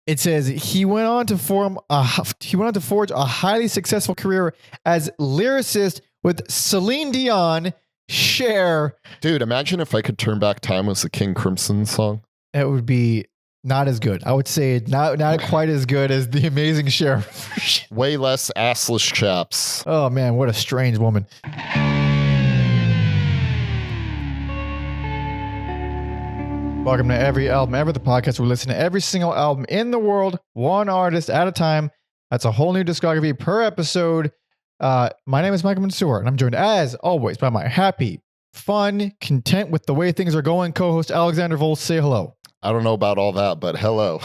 It says he went on to forge a highly successful career as lyricist with Celine Dion, Cher. Dude, imagine if I could turn back time with the King Crimson song. It would be not as good. I would say not quite as good as the amazing Cher. Way less assless chaps. Oh man, what a strange woman. Welcome to Every Album Ever, the podcast where we listen to every single album in the world, one artist at a time. That's a whole new discography per episode. My name is Michael Mansour, and I'm joined, as always, by my happy, fun, content with the way things are going co-host Alexander Volz. Say hello. I don't know about all that, but hello.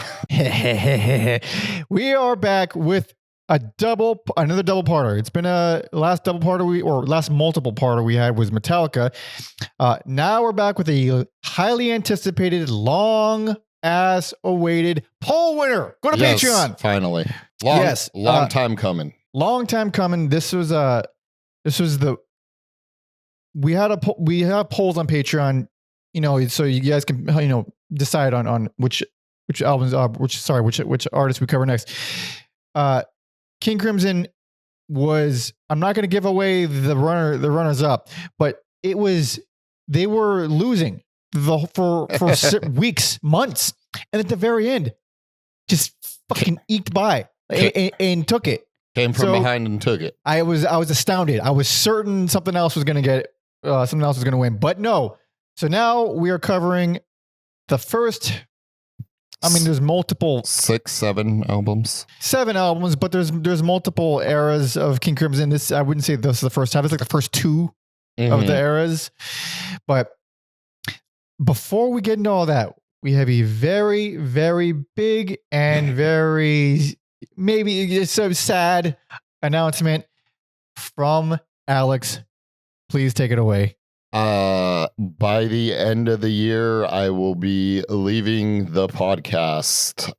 We are back with another double parter. It's been a last multiple parter we had was Metallica. Now we're back with a highly anticipated, long ass awaited poll winner. Go to Patreon. Finally. Long time coming. Long time coming. We have polls on Patreon, so you guys can, decide on which albums, which artists we cover next. King Crimson was, I'm not going to give away the runners up, but they were losing for weeks, months. And at the very end, just fucking eked by and took it. Came from behind and took it. I was astounded. I was certain something else was going to win, but no. So now we are covering the first, there's multiple 7 albums. 7 albums, but there's multiple eras of King Crimson. I wouldn't say this is the first half. It's like the first 2 of the eras. But before we get into all that, we have a very, very big and very maybe so sad announcement from Alex. Please take it away. By the end of the year, I will be leaving the podcast.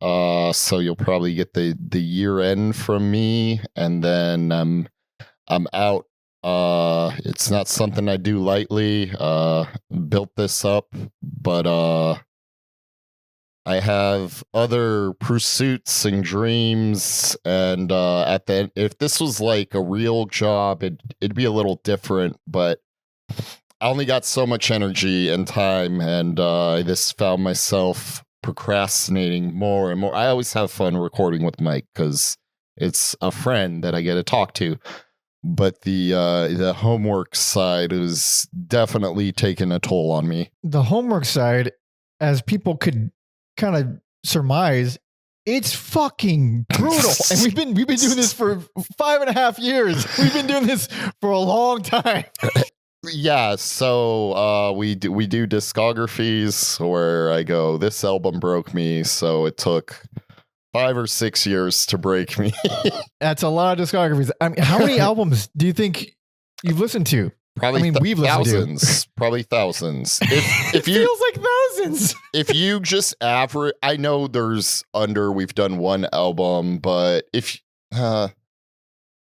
So you'll probably get the year end from me, and then I'm out. It's not something I do lightly. Built this up, but I have other pursuits and dreams, and if this was like a real job, it'd be a little different, but I only got so much energy and time, and I just found myself procrastinating more and more. I always have fun recording with Mike because it's a friend that I get to talk to, but the homework side is definitely taking a toll on me. The homework side, as people could kind of surmise, it's fucking brutal. And we've been doing this for 5.5 years. We've been doing this for a long time. Yeah, so we do discographies where I go, this album broke me, so it took 5 or 6 years to break me. That's a lot of discographies. I mean, how many albums do you think you've listened to? Probably we've listened thousands. Probably thousands. It feels like thousands. If you just average, I know we've done 1 album, but if it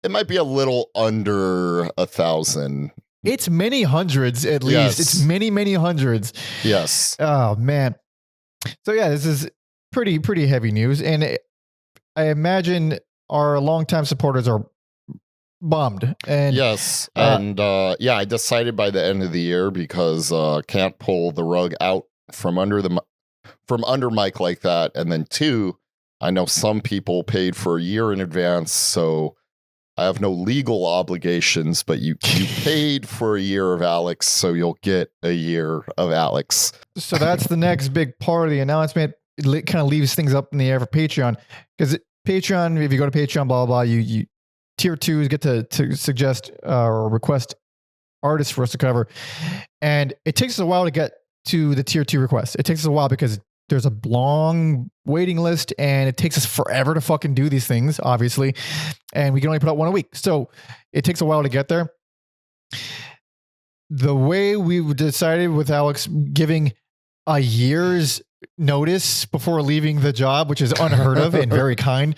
might be a little under 1,000. It's many hundreds at least. Yes. It's many, many hundreds. Yes. Oh man. So yeah, this is pretty heavy news, and I imagine our longtime supporters are bummed. And yes, and I decided by the end of the year, because can't pull the rug out from under Mike like that, and then 2, I know some people paid for a year in advance, so I have no legal obligations, but you paid for a year of Alex, so you'll get a year of Alex. So that's the next big part of the announcement. It kind of leaves things up in the air for Patreon, because Patreon, if you go to Patreon, blah, blah, blah, you tier 2s get to suggest or request artists for us to cover. And it takes us a while to get to the tier 2 requests. It takes us a while because there's a long waiting list, and it takes us forever to fucking do these things, obviously. And we can only put out 1 a week. So it takes a while to get there. The way we decided with Alex giving a year's notice before leaving the job, which is unheard of and very kind.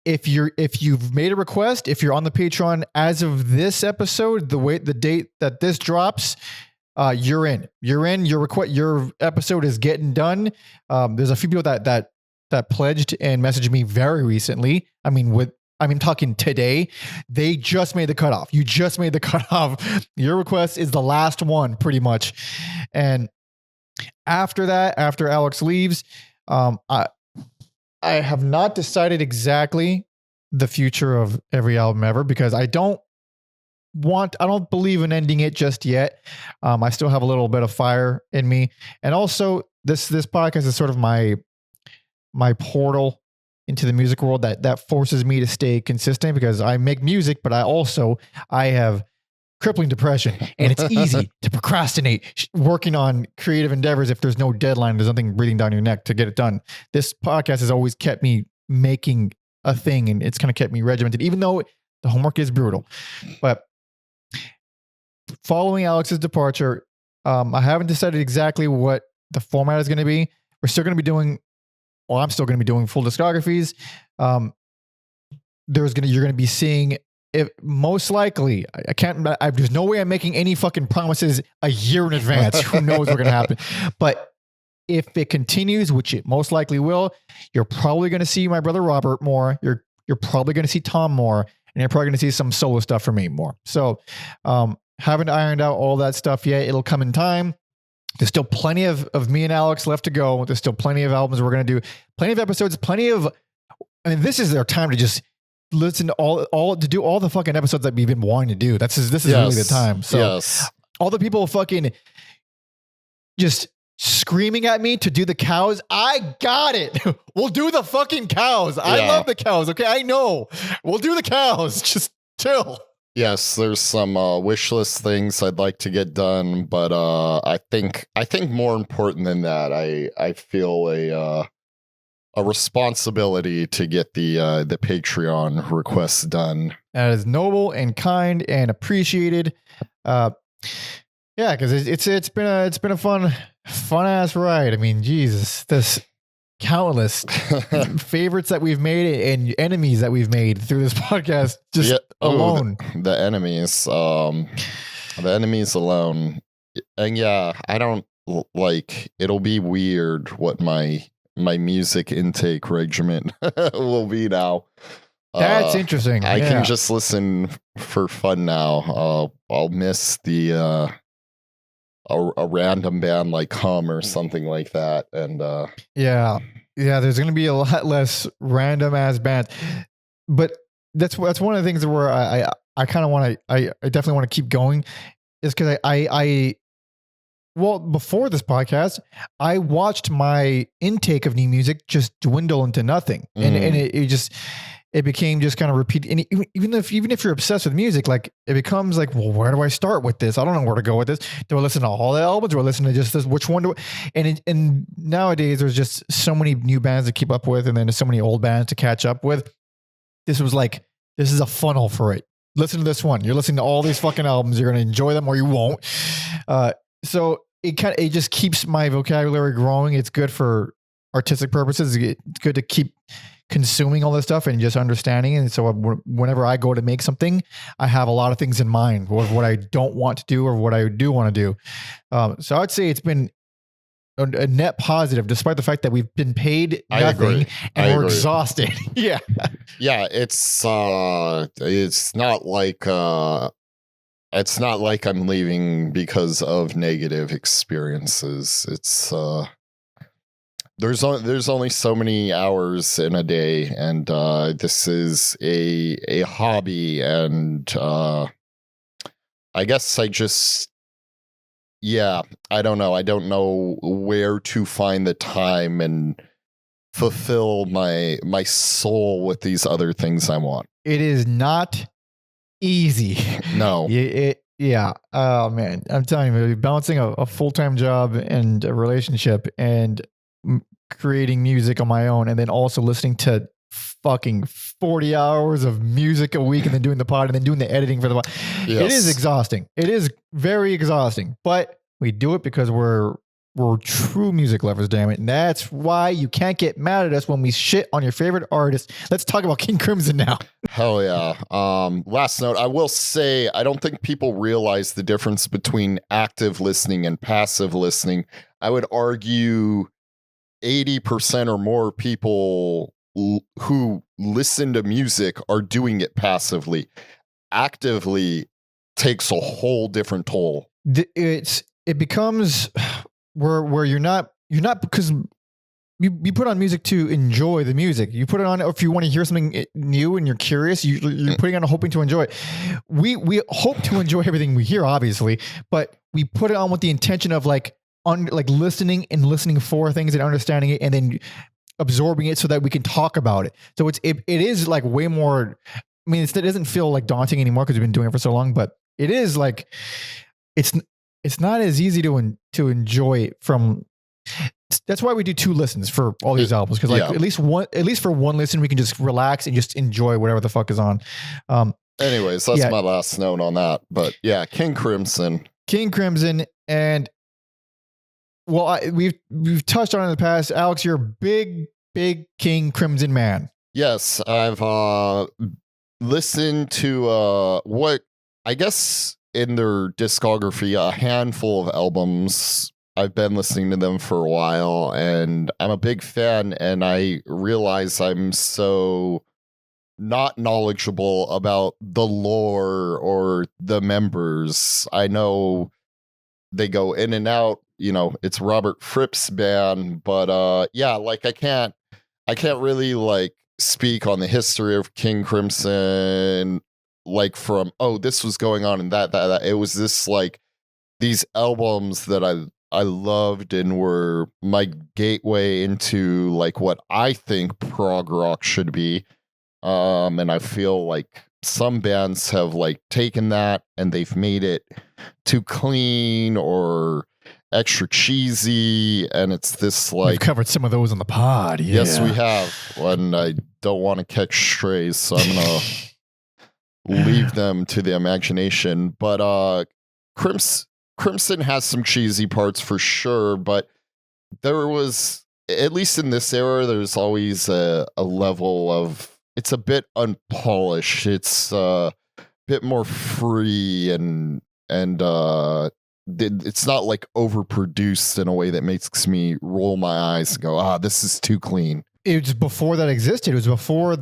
If you've made a request, if you're on the Patreon as of this episode, the date that this drops, you're in. Your episode is getting done. There's a few people that that pledged and messaged me very recently. I mean, talking today, they just made the cutoff. You just made the cutoff. Your request is the last one, pretty much. And after that, after Alex leaves, I have not decided exactly the future of every album ever, because I don't believe in ending it just yet. I still have a little bit of fire in me. And also this podcast is sort of my portal into the music world that forces me to stay consistent, because I make music, but I have crippling depression, and it's easy to procrastinate working on creative endeavors if there's no deadline, there's nothing breathing down your neck to get it done. This podcast has always kept me making a thing, and it's kind of kept me regimented, even though the homework is brutal. But following Alex's departure, I haven't decided exactly what the format is going to be. We're still going to be doing, well, I'm still going to be doing full discographies. You're going to be seeing, if most likely, there's no way I'm making any fucking promises a year in advance. Who knows what's going to happen? But if it continues, which it most likely will, you're probably going to see my brother Robert more. You're probably going to see Tom more, and you're probably going to see some solo stuff from me more. So, haven't ironed out all that stuff yet. It'll come in time. There's still plenty of me and Alex left to go. There's still plenty of albums we're going to do, plenty of episodes, this is their time to just listen to to do all the fucking episodes that we've been wanting to do. This is really the time. So all the people fucking just screaming at me to do the cows. I got it. We'll do the fucking cows. Yeah. I love the cows. Okay. I know we'll do the cows. Just chill. Yes, there's some wish list things I'd like to get done, but I think more important than that, I feel a responsibility to get the Patreon requests done. That is noble and kind and appreciated. Yeah, because it's been a fun ass ride. I mean, Jesus, this countless favorites that we've made and enemies that we've made through this podcast alone. The enemies alone. And yeah, I don't like, it'll be weird what my music intake regimen will be now. That's interesting. I can just listen for fun now. I'll miss the a random band like Hum or something like that, and there's gonna be a lot less random ass bands, but that's one of the things where I kind of want to I definitely want to keep going, is because well, before this podcast, I watched my intake of new music just dwindle into nothing, and it became just kind of repeat. And even if you're obsessed with music, like, it becomes like, well, where do I start with this? I don't know where to go with this. Do I listen to all the albums? Do I listen to just this? Which one do I? And nowadays there's just so many new bands to keep up with, and then there's so many old bands to catch up with. This was like, this is a funnel for it. Listen to this one. You're listening to all these fucking albums. You're going to enjoy them or you won't. So it just keeps my vocabulary growing. It's good for artistic purposes. It's good to keep consuming all this stuff and just understanding. And so whenever I go to make something, I have a lot of things in mind, what I don't want to do or what I do want to do. So I'd say it's been a net positive, despite the fact that we've been paid nothing and we're exhausted. Yeah. Yeah. It's not like I'm leaving because of negative experiences. It's, there's only so many hours in a day, and this is a hobby, and I guess I don't know. I don't know where to find the time and fulfill my soul with these other things I want. It is not easy. No. Yeah. Oh man, I'm telling you, balancing a full-time job and a relationship and creating music on my own, and then also listening to fucking 40 hours of music a week, and then doing the pod, and then doing the editing for the pod. Yes. It is exhausting. It is very exhausting, but we do it because we're true music lovers, damn it. And that's why you can't get mad at us when we shit on your favorite artist. Let's talk about King Crimson now. Hell yeah. Last note, I will say, I don't think people realize the difference between active listening and passive listening. I would argue 80% or more people who listen to music are doing it passively. Actively takes a whole different toll. It becomes where you're not because you put on music to enjoy the music. You put it on if you want to hear something new and you're curious. You're putting on hoping to enjoy it. We hope to enjoy everything we hear, obviously, but we put it on with the intention of like listening for things and understanding it, and then absorbing it so that we can talk about it. So it is like way more. I mean, it doesn't feel like daunting anymore because we've been doing it for so long, but it is like it's not as easy to enjoy from. That's why we do 2 listens for all these albums, because like at least for one listen we can just relax and just enjoy whatever the fuck is on. Anyways, that's my last note on that. But yeah, King Crimson, and well, we've touched on it in the past. Alex, you're a big King Crimson man. Yes, I've listened to what I guess in their discography, a handful of albums. I've been listening to them for a while, and I'm a big fan, and I realize I'm so not knowledgeable about the lore or the members. I know they go in and out, it's Robert Fripp's band, but yeah, like I can't really like speak on the history of King Crimson, like from, this was going on and that. It was this like these albums that I loved and were my gateway into like what I think prog rock should be. And I feel like some bands have like taken that and they've made it too clean or extra cheesy. And it's this like... We've covered some of those on the pod. Yeah. Yes, we have. And I don't want to catch strays, so I'm going to leave them to the imagination. But Crimson has some cheesy parts for sure, but there was, at least in this era, there's always a level of, it's a bit unpolished. It's a bit more free and it's not like overproduced in a way that makes me roll my eyes and go, this is too clean. It was before that existed. It was before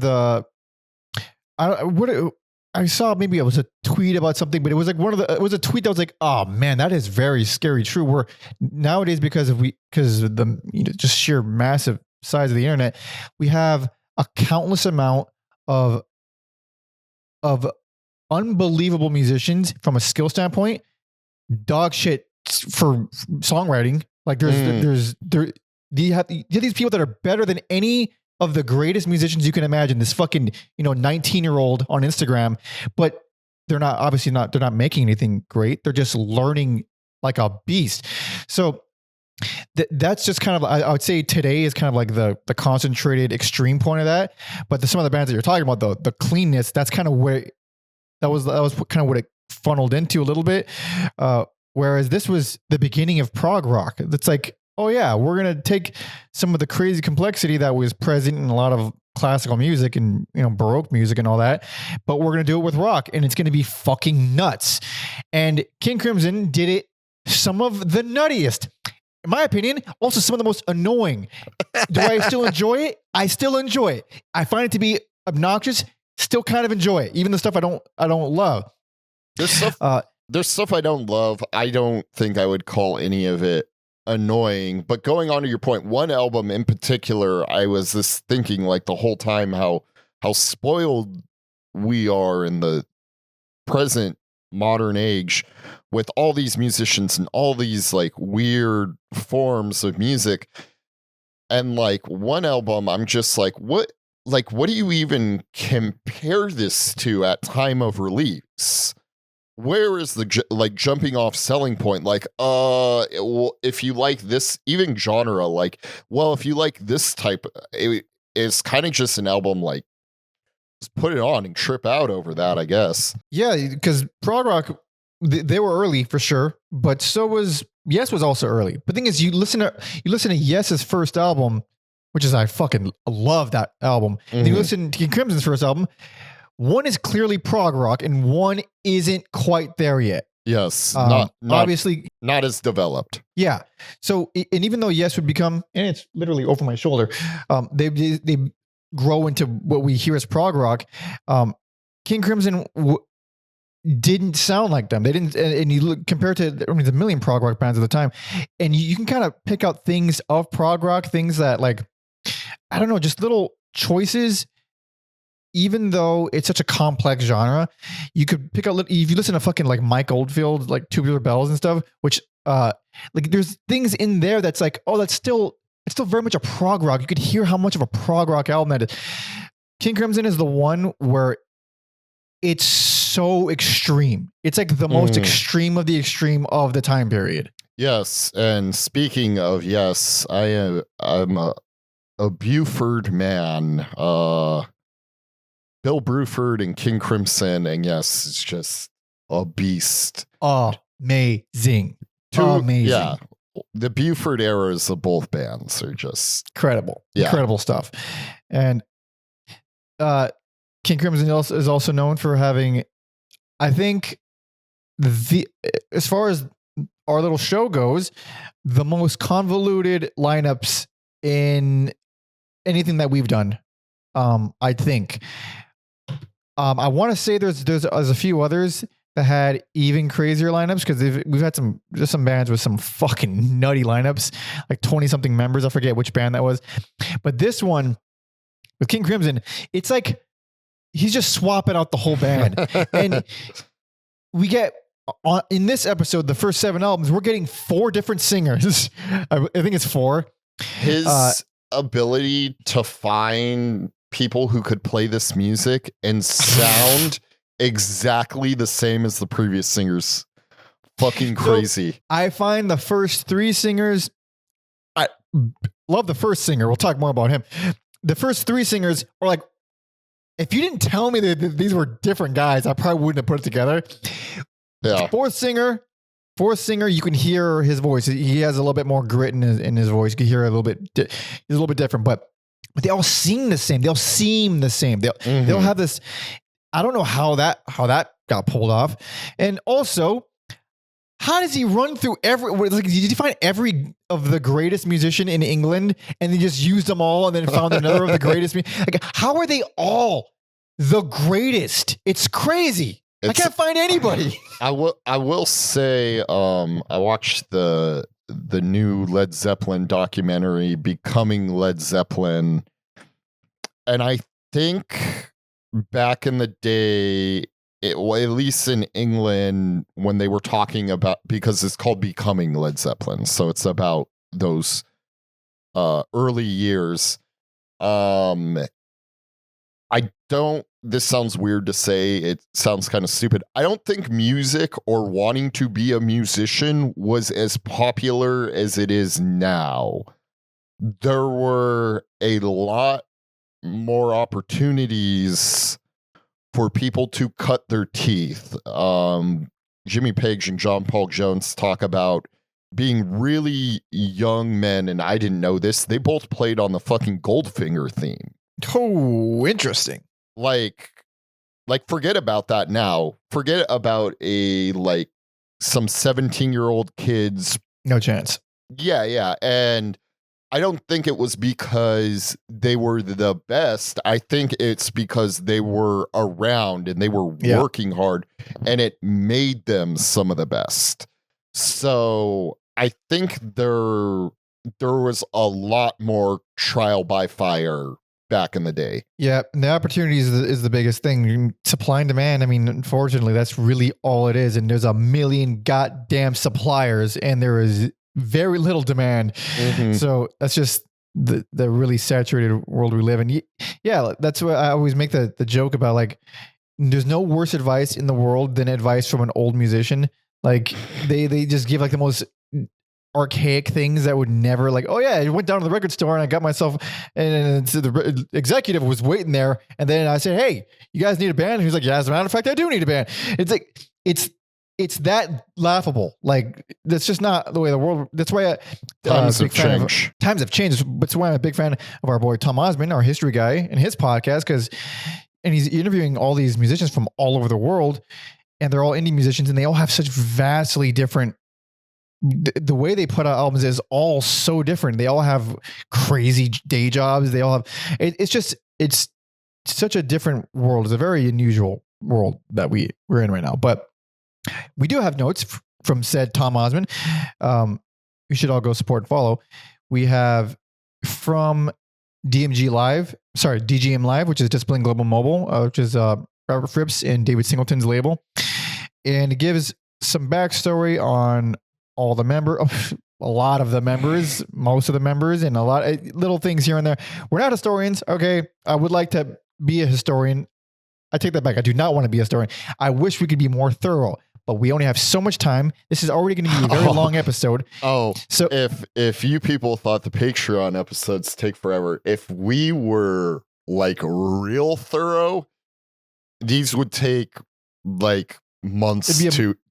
I saw maybe it was a tweet about something, but it was like it was a tweet that was like, oh man, that is very scary true. Where nowadays, because of the just sheer massive size of the internet, we have a countless amount of unbelievable musicians from a skill standpoint, dog shit for songwriting. Like you have these people that are better than any of the greatest musicians you can imagine. This fucking 19-year-old on Instagram, but they're not making anything great. They're just learning like a beast. So that's just kind of, I would say today is kind of like the concentrated extreme point of that. But some of the bands that you're talking about, though, the cleanness, that's kind of where that was kind of what it funneled into a little bit. Whereas this was the beginning of prog rock. That's like, oh yeah, we're going to take some of the crazy complexity that was present in a lot of classical music and, Baroque music and all that, but we're going to do it with rock, and it's going to be fucking nuts. And King Crimson did it some of the nuttiest, in my opinion, also some of the most annoying. Do I still enjoy it? I still enjoy it. I find it to be obnoxious, still kind of enjoy it. Even the stuff I don't love. There's stuff I don't love. I don't think I would call any of it annoying. But going on to your point, one album in particular, I was just thinking like the whole time how spoiled we are in the present modern age with all these musicians and all these like weird forms of music. And like one album, I'm just like, what do you even compare this to at time of release? Where is the jumping off selling point? Like, if you like this, even genre, like, well, if you like this type, it's kind of just an album, like, just put it on and trip out over that, I guess. Yeah, because prog rock, they were early for sure, but so was Yes was also early. But the thing is, you listen to Yes's first album, which is I fucking love that album. Mm-hmm. And you listen to King Crimson's first album. One is clearly prog rock, and one isn't quite there yet. Yes, obviously not as developed. Yeah. So, and even though Yes would become, and it's literally over my shoulder, they grow into what we hear as prog rock. King Crimson didn't sound like them. They didn't, and you look compared to the million prog rock bands at the time, and you can kind of pick out things of prog rock, things that like, I don't know, just little choices. Even though it's such a complex genre, you could pick out, if you listen to fucking like Mike Oldfield, like Tubular Bells and stuff, which like there's things in there that's like, oh, it's still very much a prog rock. You could hear how much of a prog rock album that is. King Crimson is the one where it's so extreme. It's like the most extreme of the extreme of the time period. Yes, and speaking of Yes, I'm a Buford man. Bill Bruford and King Crimson, and Yes, it's just a beast. Amazing. Amazing. Yeah. The Buford eras of both bands are just incredible stuff. And King Crimson is also known for having, I think, as far as our little show goes, the most convoluted lineups in anything that we've done. I think. I want to say there's a few others that had even crazier lineups, because we've had some bands with some fucking nutty lineups, like 20 something members. I forget which band that was, but this one with King Crimson, it's like he's just swapping out the whole band. And we get in this episode, the first 7 albums, we're getting 4 different singers. I think it's 4. His ability to find people who could play this music and sound exactly the same as the previous singers, fucking crazy. So I find the first 3 singers, I love the first singer. We'll talk more about him. The first 3 singers are like, if you didn't tell me that these were different guys, I probably wouldn't have put it together. Yeah. Fourth singer, you can hear his voice. He has a little bit more grit in his voice. You can hear a little bit, he's a little bit different, but they all sing the same. They'll seem the same. They'll have this. I don't know how that got pulled off. And also, how does he run through did you find every of the greatest musician in England and then just used them all and then found another of the greatest? Like, how are they all the greatest? It's crazy. I can't find anybody. I will say, I watched the new Led Zeppelin documentary, Becoming Led Zeppelin, and I think back in the day, at least in England, when they were talking about, because it's called Becoming Led Zeppelin, so it's about those early years. This sounds weird to say, it sounds kind of stupid. I don't think music or wanting to be a musician was as popular as it is now. There were a lot more opportunities for people to cut their teeth. Jimmy Page and John Paul Jones talk about being really young men, and I didn't know this, they both played on the fucking Goldfinger theme. Oh, interesting. Like forget about that now. Forget about some 17-year-old kids. No chance. Yeah. And I don't think it was because they were the best. I think it's because they were around and they were working hard, and it made them some of the best. So I think there was a lot more trial by fire back in the day. Yeah, and the opportunities is the biggest thing. Supply and demand. I mean, unfortunately, that's really all it is. And there's a million goddamn suppliers, and there is very little demand. Mm-hmm. So that's just the really saturated world we live in. Yeah, that's what I always make the joke about. Like, there's no worse advice in the world than advice from an old musician. Like, they just give like the most archaic things that would never, like, oh yeah, I went down to the record store and I got myself, and the executive was waiting there, and then I said, hey, you guys need a band? And he was like, yeah, as a matter of fact, I do need a band. It's like, it's that laughable. Like, that's just not the way the world. That's why times have changed. Times have changed. That's why I'm a big fan of our boy Tom Osman, our history guy, and his podcast, and he's interviewing all these musicians from all over the world. and they're all indie musicians, and they all have such vastly different. The way they put out albums is all so different. They all have crazy day jobs. They all have. It's such a different world. It's a very unusual world that we're in right now. But we do have notes from said Tom Osman. You should all go support and follow. We have from DGM Live, which is Discipline Global Mobile, which is Robert Fripp's and David Singleton's label. And it gives some backstory on all the a lot of the members, most of the members, and a lot of little things here and there. We're not historians. Okay. I would like to be a historian. I take that back. I do not want to be a historian. I wish we could be more thorough, but we only have so much time. This is already going to be a very long episode. Oh, so if you people thought the Patreon episodes take forever, if we were like real thorough, these would take like months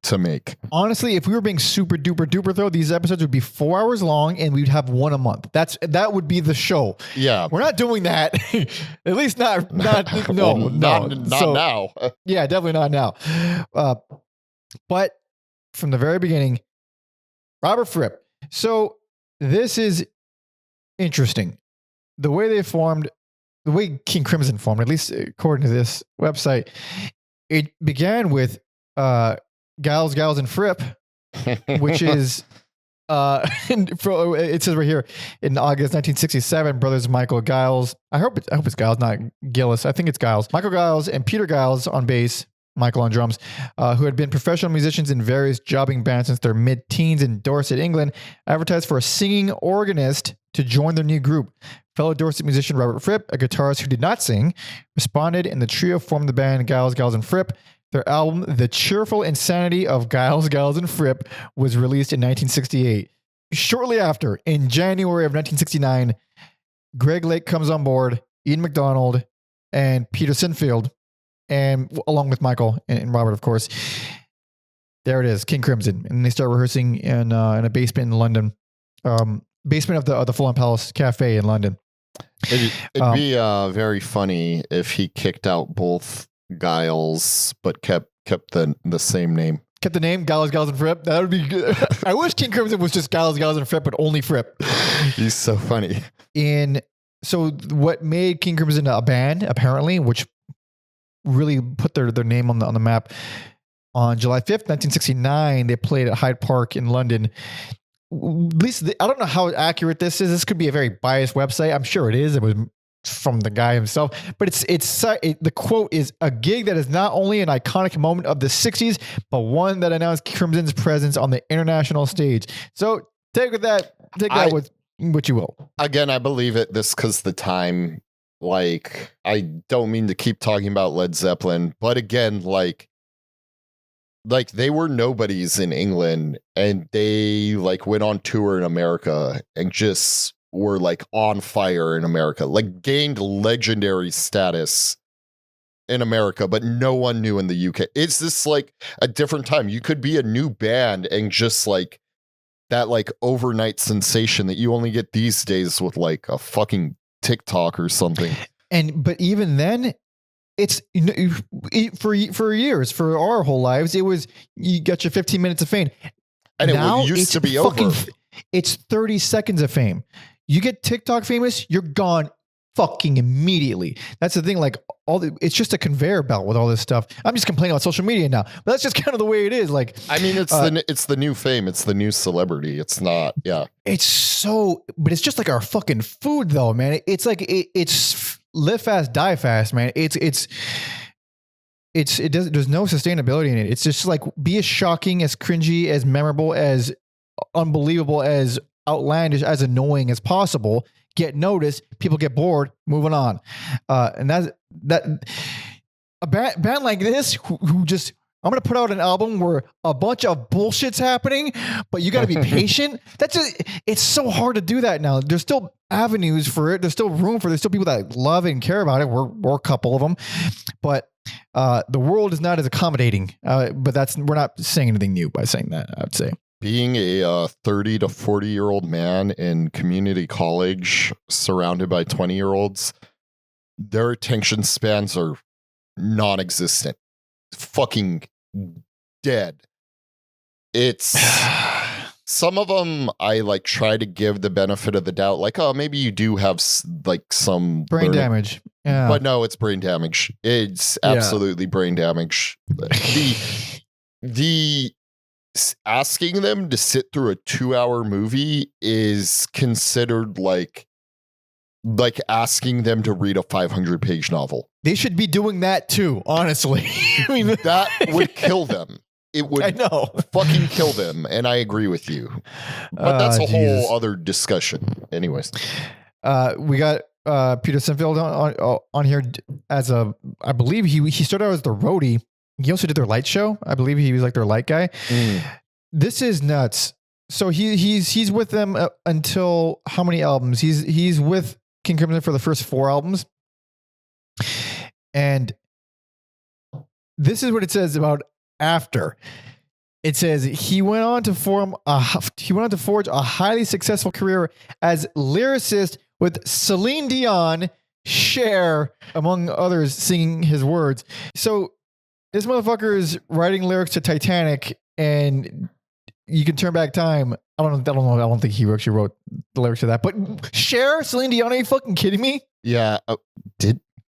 to make. Honestly, if we were being super duper duper thorough, these episodes would be 4 hours long and we'd have one a month. That would be the show. Yeah. We're not doing that. At least not not now. Yeah, definitely not now. But from the very beginning, Robert Fripp. So this is interesting. The way they formed, the way King Crimson formed, at least according to this website, it began with Gals, and Fripp, which is it says right here in August 1967, brothers Michael Giles. I hope it's Giles, not Gillis. I think it's Giles. Michael Giles and Peter Giles on bass, Michael on drums, who had been professional musicians in various jobbing bands since their mid-teens in Dorset, England, advertised for a singing organist to join their new group. Fellow Dorset musician Robert Fripp, a guitarist who did not sing, responded, and the trio formed the band Giles, and Fripp. Their album, The Cheerful Insanity of Giles, and Fripp, was released in 1968. Shortly after, in January of 1969, Greg Lake comes on board, Ian McDonald, and Peter Sinfield, and along with Michael and Robert, of course. There it is, King Crimson. And they start rehearsing in a basement in London. Basement of the Fulham Palace Cafe in London. It'd be very funny if he kicked out both Giles, but kept the same name. Kept the name Giles, and Fripp. That would be good. I wish King Crimson was just Giles, and Fripp, but only Fripp. He's so funny. So what made King Crimson a band, apparently, which really put their name on the map, on July 5th, 1969, they played at Hyde Park in London. At least I don't know how accurate this is. This could be a very biased website. I'm sure it is. It was from the guy himself, but the quote is a gig that is not only an iconic moment of the 60s, but one that announced Crimson's presence on the international stage. So take that with what you will. Again, I believe it. This because the time, like, I don't mean to keep talking about Led Zeppelin, but again, like they were nobodies in England, and they like went on tour in America and just were like on fire in America, like gained legendary status in America, but no one knew in the UK. It's this like a different time. You could be a new band and just like that like overnight sensation that you only get these days with like a fucking TikTok or something. But even then, it's for years, for our whole lives, it was you got your 15 minutes of fame, and now it used to be over. It's 30 seconds of fame. You get TikTok famous, you're gone fucking immediately. That's the thing. Like it's just a conveyor belt with all this stuff. I'm just complaining about social media now, but that's just kind of the way it is. Like, I mean, it's the new fame. It's the new celebrity. It's not. Yeah. But it's just like our fucking food though, man. It's like, it's live fast, die fast, man. There's no sustainability in it. It's just like, be as shocking, as cringy, as memorable, as unbelievable, as outlandish, as annoying as possible. Get noticed, people get bored, moving on. And that a band like this who just, I'm going to put out an album where a bunch of bullshit's happening, but you got to be patient. It's so hard to do that now. There's still avenues for it. There's still room for, there's still people that love it and care about it. We're a couple of them, but the world is not as accommodating. But we're not saying anything new by saying that, I would say. Being a 30 to 40-year-old man in community college surrounded by 20-year-olds, their attention spans are non-existent. Fucking dead. It's some of them I like try to give the benefit of the doubt, like, oh, maybe you do have like some brain damage. Yeah. But no, it's brain damage. It's absolutely brain damage. The asking them to sit through a 2-hour movie is considered like asking them to read a 500-page novel. They should be doing that too, honestly. I mean, that would kill them. It would fucking kill them, and I agree with you. But that's a whole other discussion. Anyways. We got Peter Sinfield on here as I believe he started out as the roadie. He also did their light show. I believe he was like their light guy. This is nuts. So he's with them until how many albums? He's with King Crimson for the first 4 albums. And this is what it says about after. It says he went on to forge a highly successful career as lyricist with Celine Dion, Cher, among others, singing his words. So this motherfucker is writing lyrics to Titanic, and you can turn back time. I don't know. I don't think he actually wrote the lyrics to that. But Cher, Celine Dion, are you fucking kidding me? Yeah.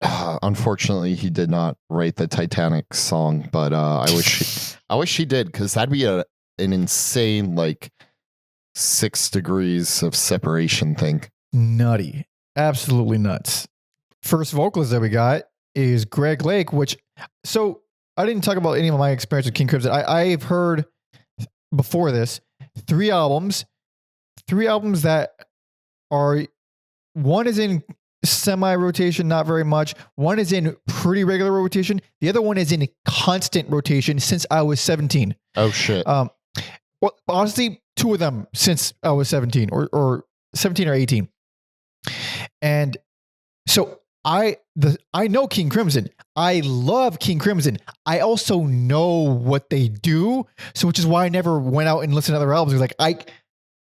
Unfortunately, he did not write the Titanic song, but I wish he did, because that'd be an insane like 6 degrees of separation thing. Nutty, absolutely nuts. First vocalist that we got is Greg Lake, so I didn't talk about any of my experience with King Crimson. I've heard before this 3 albums that are, one is in semi-rotation, not very much. One is in pretty regular rotation. The other one is in constant rotation since I was 17. Oh shit. Well, honestly, 2 of them since I was 17 or 17 or 18. And so I know King Crimson. I love King Crimson. I also know what they do. So which is why I never went out and listened to other albums. Like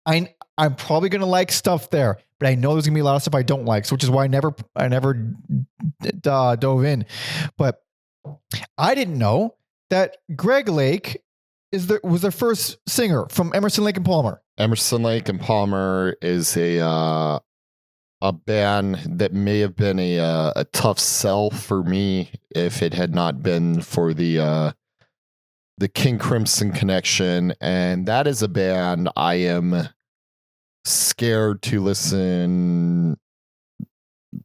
I'm probably going to like stuff there, but I know there's gonna be a lot of stuff I don't like. So which is why I never dove in. But I didn't know that Greg Lake was their first singer from Emerson, Lake and Palmer. Emerson, Lake and Palmer is a band that may have been a tough sell for me if it had not been for the King Crimson connection. And that is a band I am scared to listen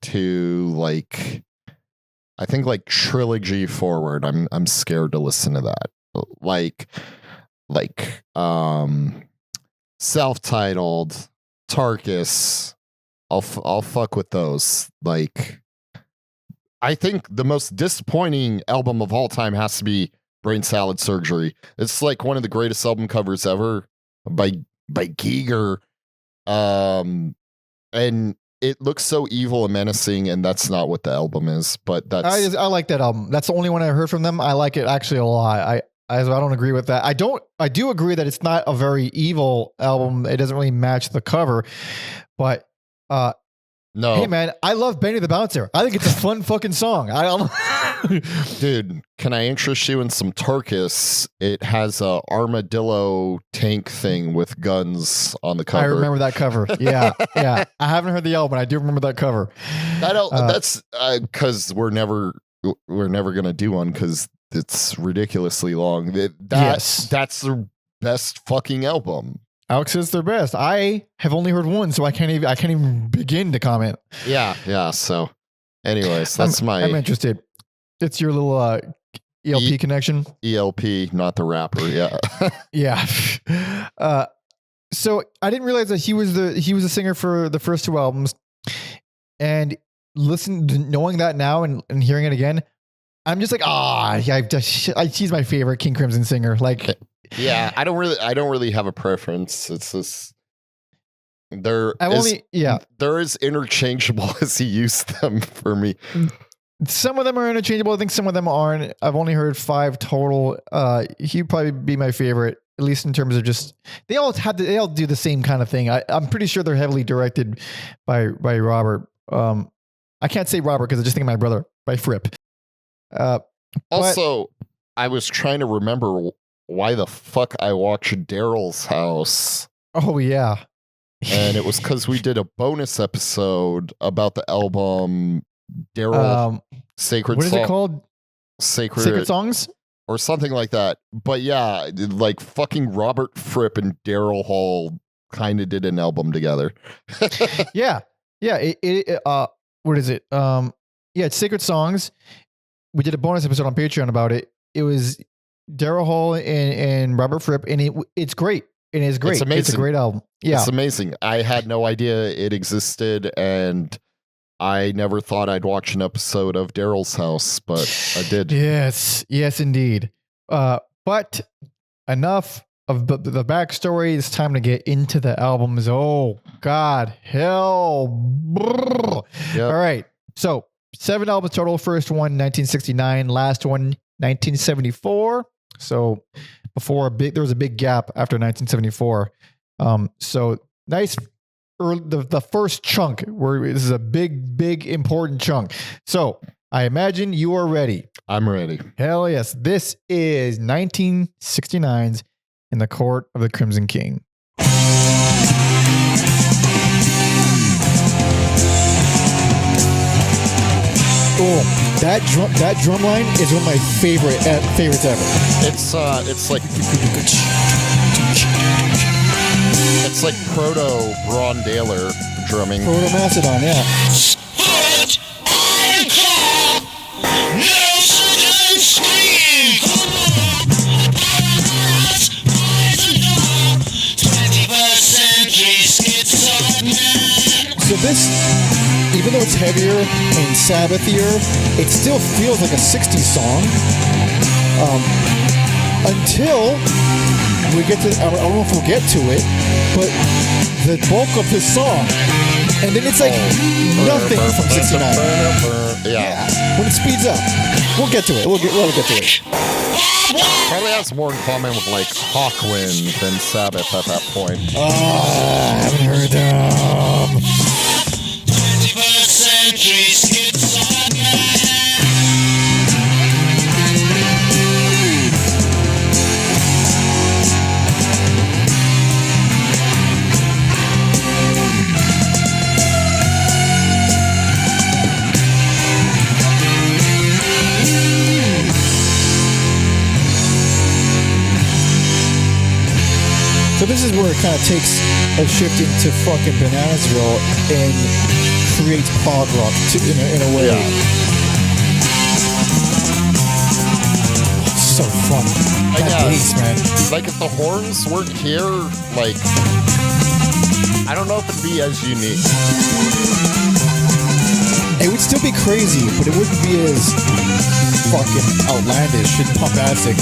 to, like, I think like trilogy forward. I'm scared to listen to that. Like self-titled, Tarkus. I'll fuck with those. Like, I think the most disappointing album of all time has to be Brain Salad Surgery. It's like one of the greatest album covers ever by Giger. And it looks so evil and menacing, and that's not what the album is. But I like that album. That's the only one I heard from them. I like it actually a lot. I don't agree with that. I do agree that it's not a very evil album. It doesn't really match the cover, but no. Hey man, I love Benny the Bouncer. I think it's a fun fucking song. Dude, can I interest you in some Tarkus? It has a armadillo tank thing with guns on the cover. I remember that cover. Yeah. I haven't heard the album, but I do remember that cover. That's because we're never gonna do one because it's ridiculously long. That's the best fucking album. Alex is their best. I have only heard one, so I can't even begin to comment. Yeah. So, anyways, I'm interested. It's your little ELP connection. ELP, not the rapper. Yeah. Yeah. So I didn't realize that he was a singer for the first 2 albums, and knowing that now and hearing it again, I'm just like, he's my favorite King Crimson singer. Like. Yeah, I don't really have a preference. It's just they're as interchangeable as he used them for me. Some of them are interchangeable. I think some of them aren't. I've only heard 5 total. He'd probably be my favorite, at least in terms of just they all do the same kind of thing. I'm pretty sure they're heavily directed by Robert. I can't say Robert because I just think of my brother by Fripp. Also, I was trying to remember why the fuck I watched Daryl's House. Oh yeah. And it was because we did a bonus episode about the album Daryl Sacred What is Song. it called? Sacred Songs? Or something like that. But yeah, like fucking Robert Fripp and Daryl Hall kind of did an album together. Yeah. What is it? Yeah, it's Sacred Songs. We did a bonus episode on Patreon about it. It was Daryl Hall and Robert Fripp, and it's great. And it's great. It's amazing. It's a great album. Yeah. It's amazing. I had no idea it existed, and I never thought I'd watch an episode of Daryl's House, but I did. Yes, indeed. But enough of the backstory. It's time to get into the albums. Oh, God. Hell. Yep. All right. So 7 albums total. First one, 1969. Last one, 1974. So there was a big gap after 1974. So nice. The first chunk where this is a big important chunk. So I imagine you are ready. I'm ready. Hell yes. This is 1969's In the Court of the Crimson King. Oh, that drum line is one of my favorites ever. It's like proto Ron Daler drumming. Proto Macedon, yeah. So this, even though it's heavier and Sabbathier, it still feels like a 60s song. Until we get to, I don't know if we'll get to it, but the bulk of this song, and then it's like nothing from 69. Yeah. When it speeds up, we'll get to it. We'll get to it. Probably has more in common with like Hawkwind than Sabbath at that point. Oh, I haven't heard them. 21st century schizoid. So this is where it kind of takes a shift into fucking Bananasville and creates prog rock in a way. Yeah. So fun. That bass, man. Like if the horns weren't here, like I don't know if it'd be as unique. It would still be crazy, but it wouldn't be as fucking outlandish and bombastic.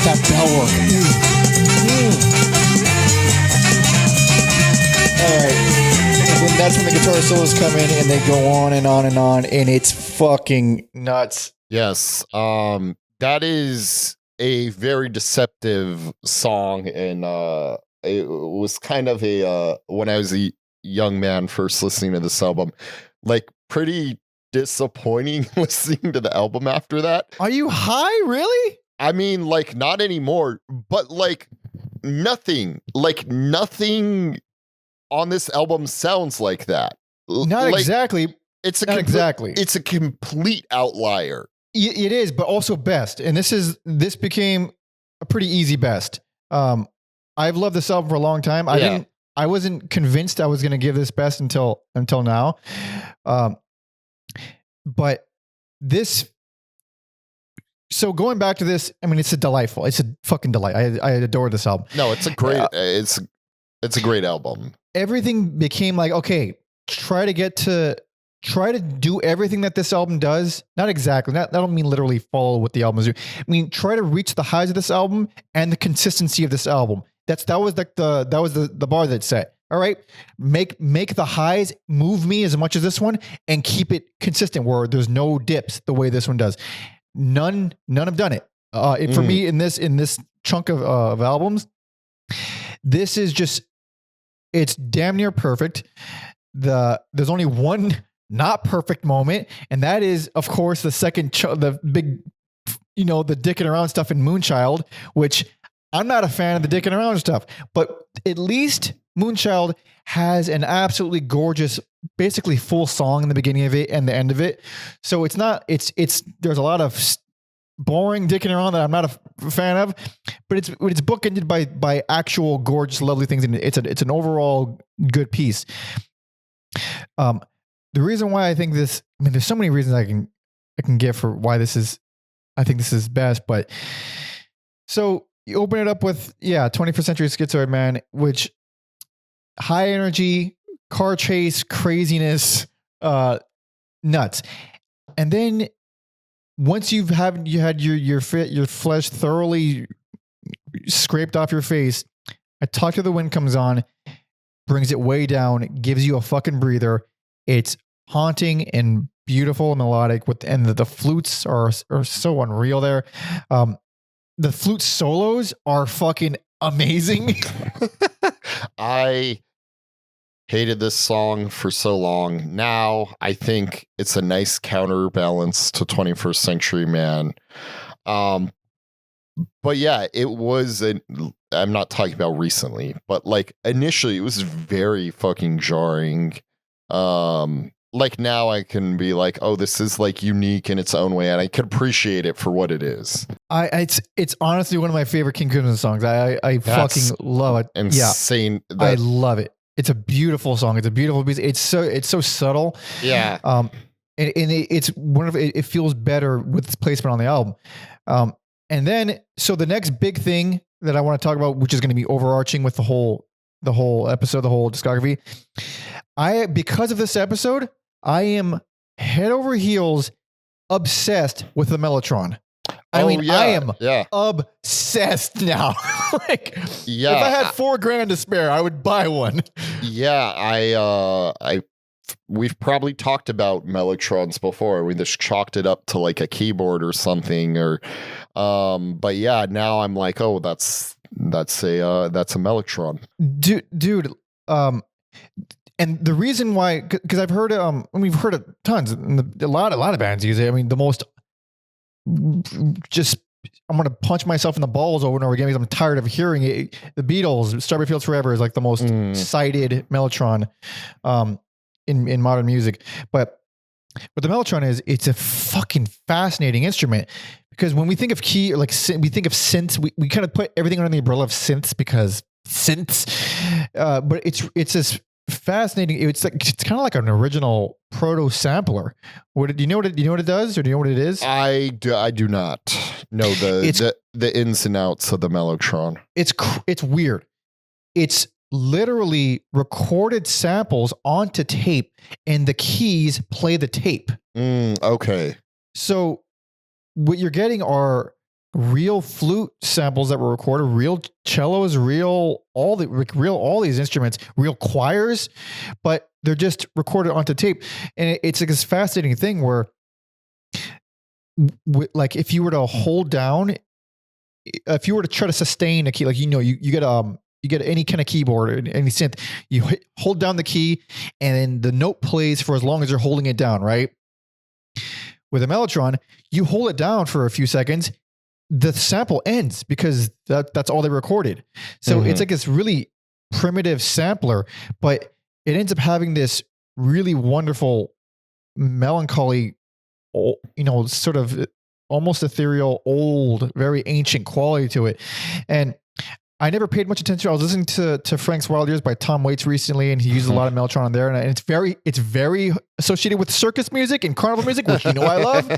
That bell work. All right. And then that's when the guitar solos come in and they go on and on and on, and it's fucking nuts. Yes. That is a very deceptive song, and it was kind of a when I was a young man first listening to this album, like pretty disappointing listening to the album after that. Are you high, really? I mean, like, not anymore, but like nothing on this album sounds like that. Not like, exactly. It's not exactly. It's a complete outlier. It is, but also best. And this became a pretty easy best. I've loved this album for a long time. I wasn't convinced I was going to give this best until now. But this. So going back to this, I mean, it's a fucking delight. I adore this album. No, it's a great, it's a great album. Everything became like, okay, try to do everything that this album does. Not exactly. I don't mean literally follow what the album is doing. I mean, try to reach the highs of this album and the consistency of this album. That was like the bar that's set. All right. Make the highs move me as much as this one and keep it consistent where there's no dips the way this one does. None have done it. For me in this chunk of albums, this is just, it's damn near perfect. There's only one not perfect moment, and that is, of course, the second, the big, the dicking around stuff in Moonchild, which I'm not a fan of the dicking around stuff, but at least Moonchild has an absolutely gorgeous, basically full song in the beginning of it and the end of it. So it's not, there's a lot of boring dicking around that I'm not a fan of, but it's bookended by actual gorgeous, lovely things. And it's an overall good piece. The reason why I think this, there's so many reasons I can give for why I think this is best, but so you open it up with, 21st Century Schizoid Man, which high energy, car chase, craziness, nuts. And then once you had your flesh thoroughly scraped off your face, A Talk to the Wind comes on, brings it way down, gives you a fucking breather. It's haunting and beautiful and melodic, and the flutes are so unreal there. The flute solos are fucking amazing. I hated this song for so long. Now I think it's a nice counterbalance to 21st Century Man. But yeah, it was I'm not talking about recently, but like initially it was very fucking jarring. Like now I can be like, oh, this is like unique in its own way, and I can appreciate it for what it is. It's honestly one of my favorite King Crimson songs. I fucking love it. Insane. Yeah, I love it. It's a beautiful song. It's a beautiful piece. It's so subtle. Yeah. And it's it feels better with its placement on the album. And then so the next big thing that I want to talk about, which is going to be overarching with the whole episode, the whole discography. Because of this episode, I am head over heels obsessed with the Mellotron. I am obsessed now. If I had $4,000 to spare, I would buy one. Yeah, we've probably talked about Mellotrons before. We just chalked it up to like a keyboard or something, but yeah, now I'm like, oh, that's a Mellotron, dude. And the reason why, because I've heard we've heard it tons, and a lot of bands use it. I mean, the most just, I'm going to punch myself in the balls over and over again because I'm tired of hearing it. The Beatles, Strawberry Fields Forever is like the most cited Mellotron in modern music. But what the Mellotron is, it's a fucking fascinating instrument, because when we think of we think of synths, we kind of put everything under the umbrella of synths because synths, but it's this fascinating. It's kind of like an original proto sampler. Do you know what it does, or do you know what it is? I do not know the ins and outs of the Mellotron. It's weird. It's literally recorded samples onto tape, and the keys play the tape. Okay. So what you're getting are real flute samples that were recorded, real cellos, all these instruments, real choirs, but they're just recorded onto tape. And it's like this fascinating thing where, like, if you were to hold down, if you were to try to sustain a key, like, you get any kind of keyboard or any synth, you hold down the key and then the note plays for as long as you're holding it down, right? With a Mellotron, you hold it down for a few seconds, the sample ends because that's all they recorded. So it's like this really primitive sampler, but it ends up having this really wonderful, melancholy, sort of almost ethereal, old, very ancient quality to it. And I never paid much attention. I was listening to Frank's Wild Years by Tom Waits recently, and he used a lot of Mellotron on there. And it's very associated with circus music and carnival music, which I love.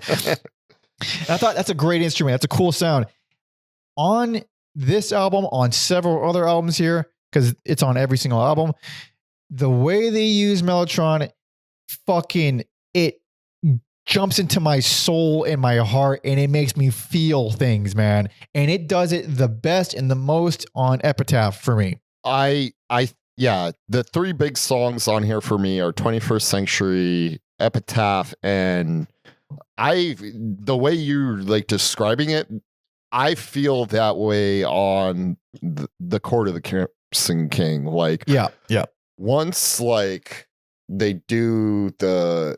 And I thought that's a great instrument. That's a cool sound. On this album, on several other albums here, because it's on every single album, the way they use Mellotron, it jumps into my soul and my heart, and it makes me feel things, man. And it does it the best and the most on Epitaph for me. The three big songs on here for me are 21st Century, Epitaph, and the way you're like describing it, I feel that way on the Court of the Crimson King. Like, yeah. Once like they do the,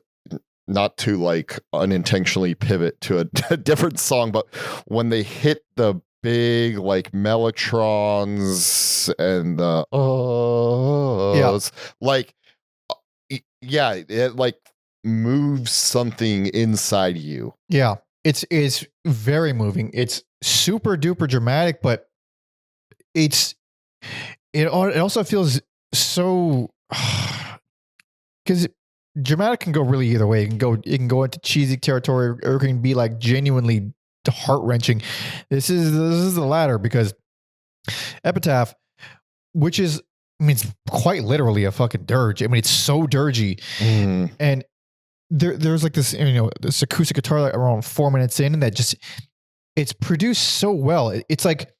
not to like unintentionally pivot to a different song, but when they hit the big like mellotrons and the like yeah, it like moves something inside you. Yeah, it's very moving. It's super duper dramatic, but it also feels so, because dramatic can go really either way. It can go into cheesy territory, or it can be like genuinely heart wrenching. This is the latter, because Epitaph, which is, I mean, it's quite literally a fucking dirge. I mean, it's so dirgy, and there's like this, this acoustic guitar like around 4 minutes in, and that just, it's produced so well. It's like,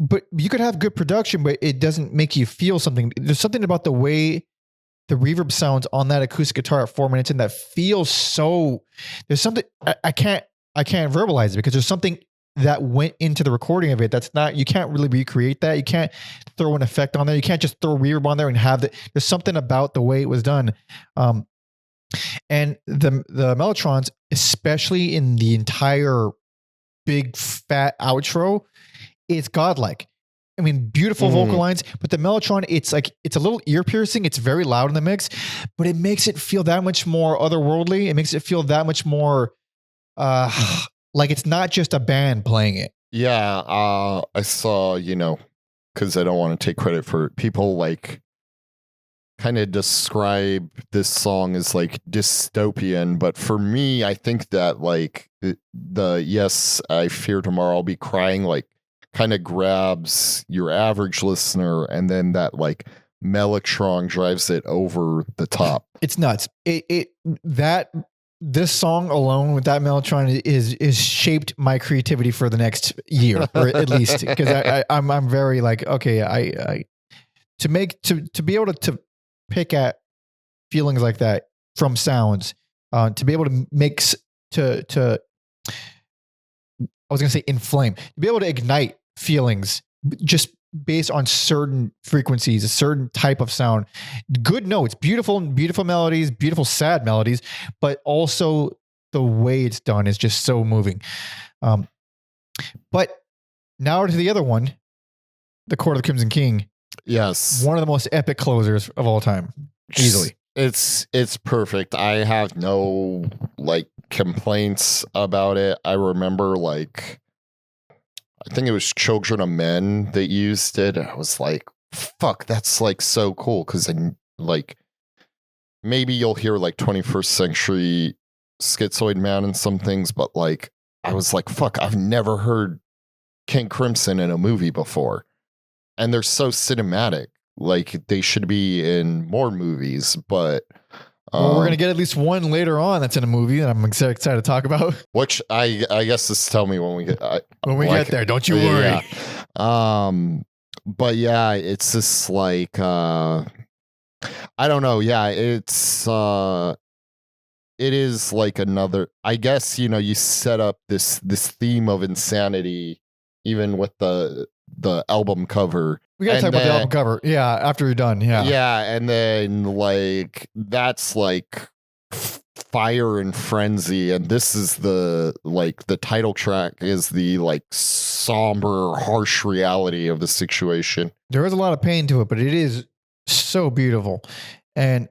but you could have good production, but it doesn't make you feel something. There's something about the way the reverb sounds on that acoustic guitar at 4 minutes in that feels so, there's something, I can't verbalize it, because there's something that went into the recording of it that's not, you can't really recreate that. You can't throw an effect on there. You can't just throw reverb on there and have that. There's something about the way it was done. And the mellotrons, especially in the entire big fat outro, it's godlike. I mean, beautiful vocal lines, but the mellotron, it's like, it's a little ear piercing. It's very loud in the mix, but it makes it feel that much more otherworldly. It makes it feel that much more like it's not just a band playing it. Yeah, I saw, because I don't want to take credit for it, people like kind of describe this song as like dystopian, but for me, I think that like the Yes, I Fear Tomorrow I'll Be Crying like kind of grabs your average listener, and then that like mellotron drives it over the top. It's nuts. This song alone with that mellotron is shaped my creativity for the next year, or at least, because I'm very like, okay, to be able to pick at feelings like that from sounds, to be able to mix I was going to say inflame, to be able to ignite feelings just based on certain frequencies, a certain type of sound, good notes, beautiful melodies, beautiful sad melodies, but also the way it's done is just so moving. But now to the other one, the Court of the Crimson King. Yes. One of the most epic closers of all time. Easily. It's perfect. I have no like complaints about it. I remember like, I think it was Children of Men that used it. I was like, fuck, that's like so cool. Cause then like maybe you'll hear like 21st Century Schizoid Man and some things, but like I was like, fuck, I've never heard King Crimson in a movie before. And they're so cinematic. Like they should be in more movies, but well, we're gonna get at least one later on that's in a movie that I'm excited to talk about. Which I guess just tell me when we get get there. Don't you worry. Yeah. But yeah, it's just like I don't know. Yeah, it's it is like another. I guess you set up this theme of insanity even with the album cover. We gotta talk about the album cover. Yeah, after you're done. Yeah. Yeah, and then like that's like fire and frenzy, and this is the title track is the like somber, harsh reality of the situation. There is a lot of pain to it, but it is so beautiful. And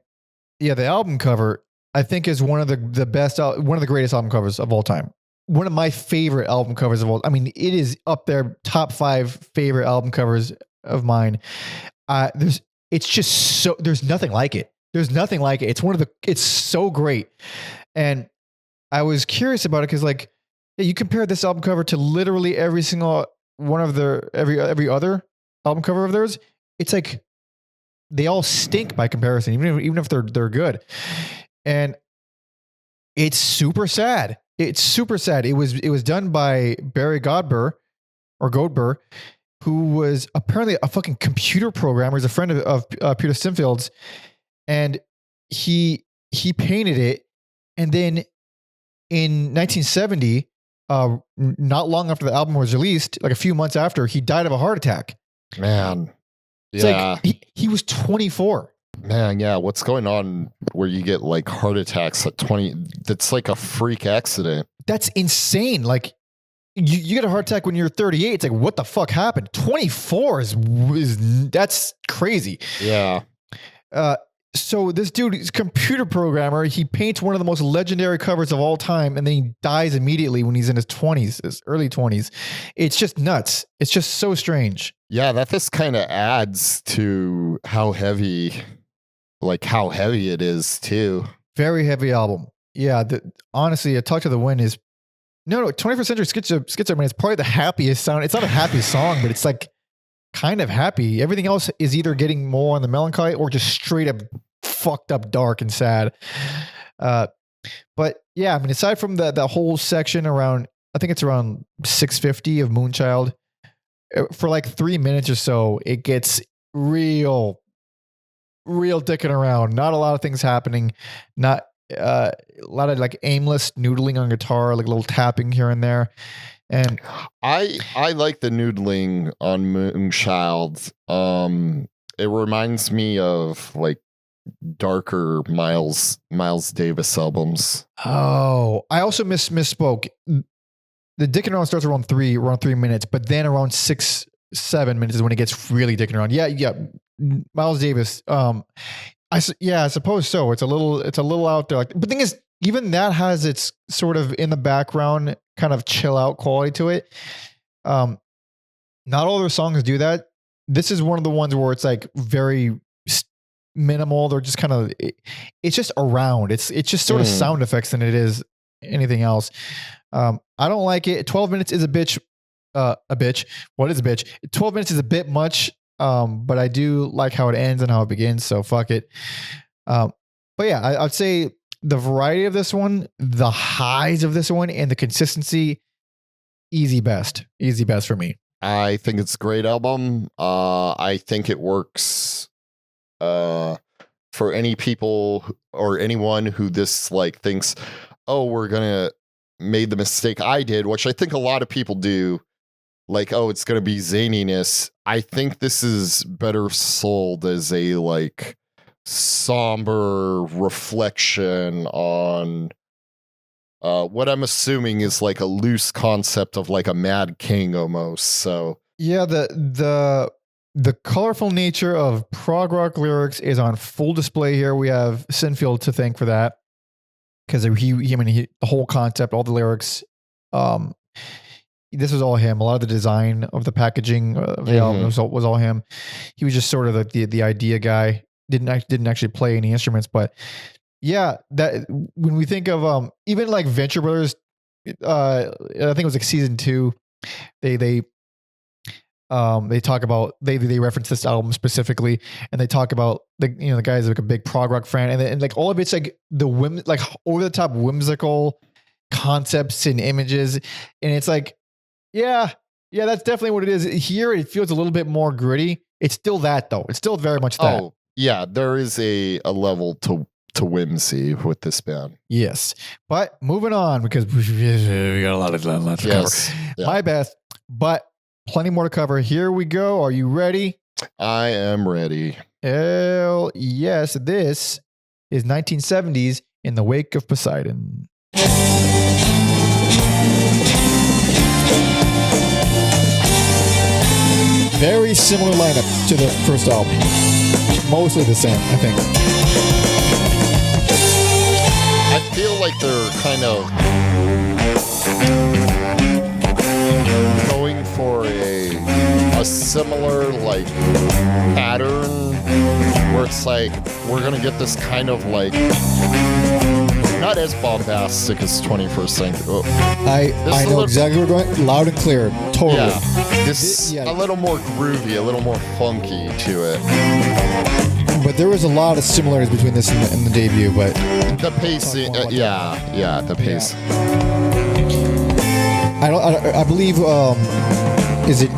yeah, the album cover I think is one of the best, one of the greatest album covers of all time. One of my favorite album covers of all. I mean, it is up there, top 5 favorite album covers of mine. It's just so, there's nothing like it. There's nothing like it. It's so great. And I was curious about it because like, you compare this album cover to literally every single one of every other album cover of theirs. It's like they all stink by comparison, even if they're good. And it's super sad. It's super sad. It was done by Barry Godber, who was apparently a fucking computer programmer. He's a friend of Peter Stinfield's, and he painted it. And then in 1970, not long after the album was released, like a few months after, he died of a heart attack. Man, it's like he was 24. Man, yeah, what's going on where you get like heart attacks at 20? That's like a freak accident. That's insane. Like you get a heart attack when you're 38. It's like, what the fuck happened? 24 is that's crazy. Yeah. So this dude is a computer programmer. He paints one of the most legendary covers of all time, and then he dies immediately when he's in his 20s, his early 20s. It's just nuts. It's just so strange. Yeah, that just kind of adds to how heavy it is too. Very heavy album. Yeah, honestly, A Talk to the Wind is no 21st Century Schizo Man is probably the happiest sound. It's not a happy song, but it's like kind of happy. Everything else is either getting more on the melancholy or just straight up fucked up dark and sad. But yeah, I mean, aside from the whole section around, I think it's around 650 of Moonchild, for like 3 minutes or so, it gets real dicking around. Not a lot of things happening. Not a lot of like aimless noodling on guitar, like a little tapping here and there. And I like the noodling on Moonchild. It reminds me of like darker Miles Davis albums. Oh, I also misspoke. The dicking around starts around 3 minutes, but then around 6-7 minutes is when it gets really dicking around. Yeah. Miles Davis. I suppose so. It's a little out there. Like, but the thing is, even that has its sort of in the background kind of chill out quality to it. Not all their songs do that. This is one of the ones where it's like very minimal. They're just kind of, it's just around. It's just sort of sound effects than it is anything else. I don't like it. 12 minutes is a bitch. What is a bitch? 12 minutes is a bit much. But I do like how it ends and how it begins. So fuck it. But yeah, I'd say the variety of this one, the highs of this one, and the consistency, easy best for me. I think it's a great album. I think it works for any people or anyone who this like thinks, oh, we're gonna made the mistake I did, which I think a lot of people do. Like, oh, it's gonna be zaniness. I think this is better sold as a like somber reflection on what I'm assuming is like a loose concept of like a Mad King almost. So yeah, the colorful nature of prog rock lyrics is on full display here. We have Sinfield to thank for that, because the whole concept, all the lyrics, this was all him. A lot of the design of the packaging of the album was all him. He was just sort of the idea guy. Didn't actually play any instruments, but yeah, that when we think of even like Venture Brothers, I think it was like season 2, they talk about they reference this album specifically, and they talk about the guy's like a big prog rock fan, and like all of it's like like over the top whimsical concepts and images, and it's like yeah, that's definitely what it is. Here it feels a little bit more gritty. It's still that though. It's still very much that. Oh yeah, there is a level to whimsy with this band. Yes, but moving on, because we got a lot to cover. Yeah. My best, but plenty more to cover. Here we go. Are you ready? I am ready. Hell yes. This is 1970s In the Wake of Poseidon. Very similar lineup to the first album. Mostly the same, I think. I feel like they're kind of going for a similar like pattern where it's like we're gonna get this kind of like not as bombastic as 21st Century. Oh. I know exactly where we're going. Loud and clear. Totally. Yeah. A little more groovy, a little more funky to it. But there was a lot of similarities between this and the debut, but the pacing, the pace. Yeah. I believe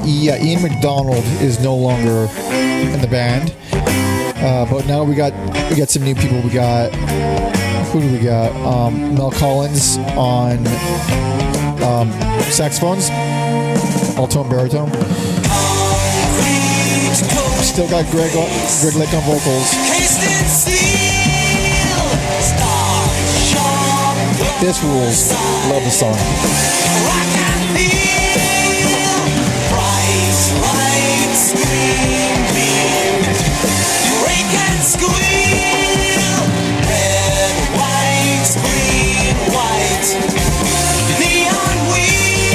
Ian McDonald is no longer in the band, but now we got some new people. We got who do we got? Mel Collins on saxophones, alto and baritone. Still got Greg Lick on vocals. twisted steel. Star sharp. This rules. Love the song. Rock and feel. Bright lights gleaming. Break and squeal. Red, white, green, white. Neon weave.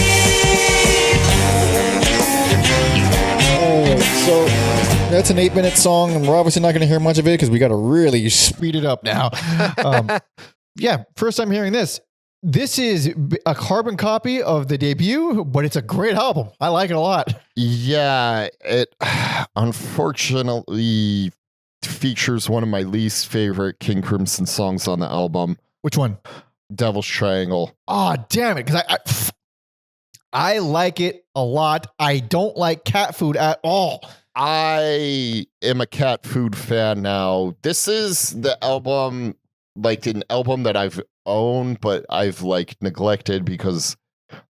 Oh, so that's an 8-minute song, and we're obviously not going to hear much of it because we got to really speed it up now. Yeah, first time hearing this. This is a carbon copy of the debut, but it's a great album. I like it a lot. Yeah, it unfortunately features one of my least favorite King Crimson songs on the album, Which one? Devil's Triangle. Oh, damn it. Because I like it a lot. I don't like cat food at all. I am a cat food fan now. This is the album, like an album that I've owned, but I've like neglected because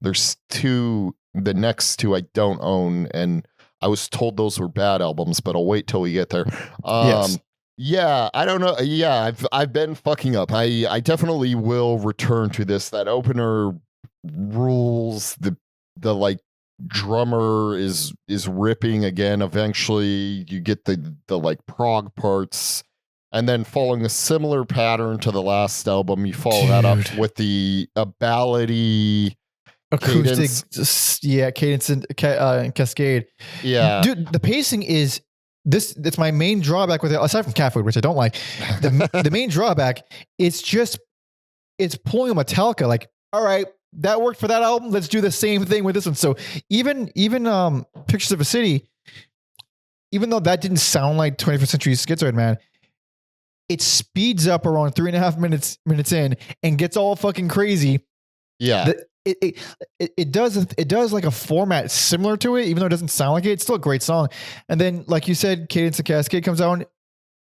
there's the next two I don't own, and I was told those were bad albums, but I'll wait till we get there. Yes. Yeah, I don't know. Yeah, I've been fucking up. I definitely will return to this. That opener rules. The like drummer is ripping again. Eventually you get the like prog parts, and then following a similar pattern to the last album, you follow that up with a ballady Acoustic, cadence. cadence and cascade. Yeah, Dude, the pacing is this. It's my main drawback with it, aside from cat food, which I don't like. The main drawback, it's pulling a Metallica. Like, all right, that worked for that album. Let's do the same thing with this one. So even Pictures of a City, even though that didn't sound like 21st Century Schizoid Man, it speeds up around 3.5 minutes in and gets all fucking crazy. yeah. It does like a format similar to it, even though it doesn't sound like it. It's still a great song. And then, like you said, Cadence and Cascade comes out.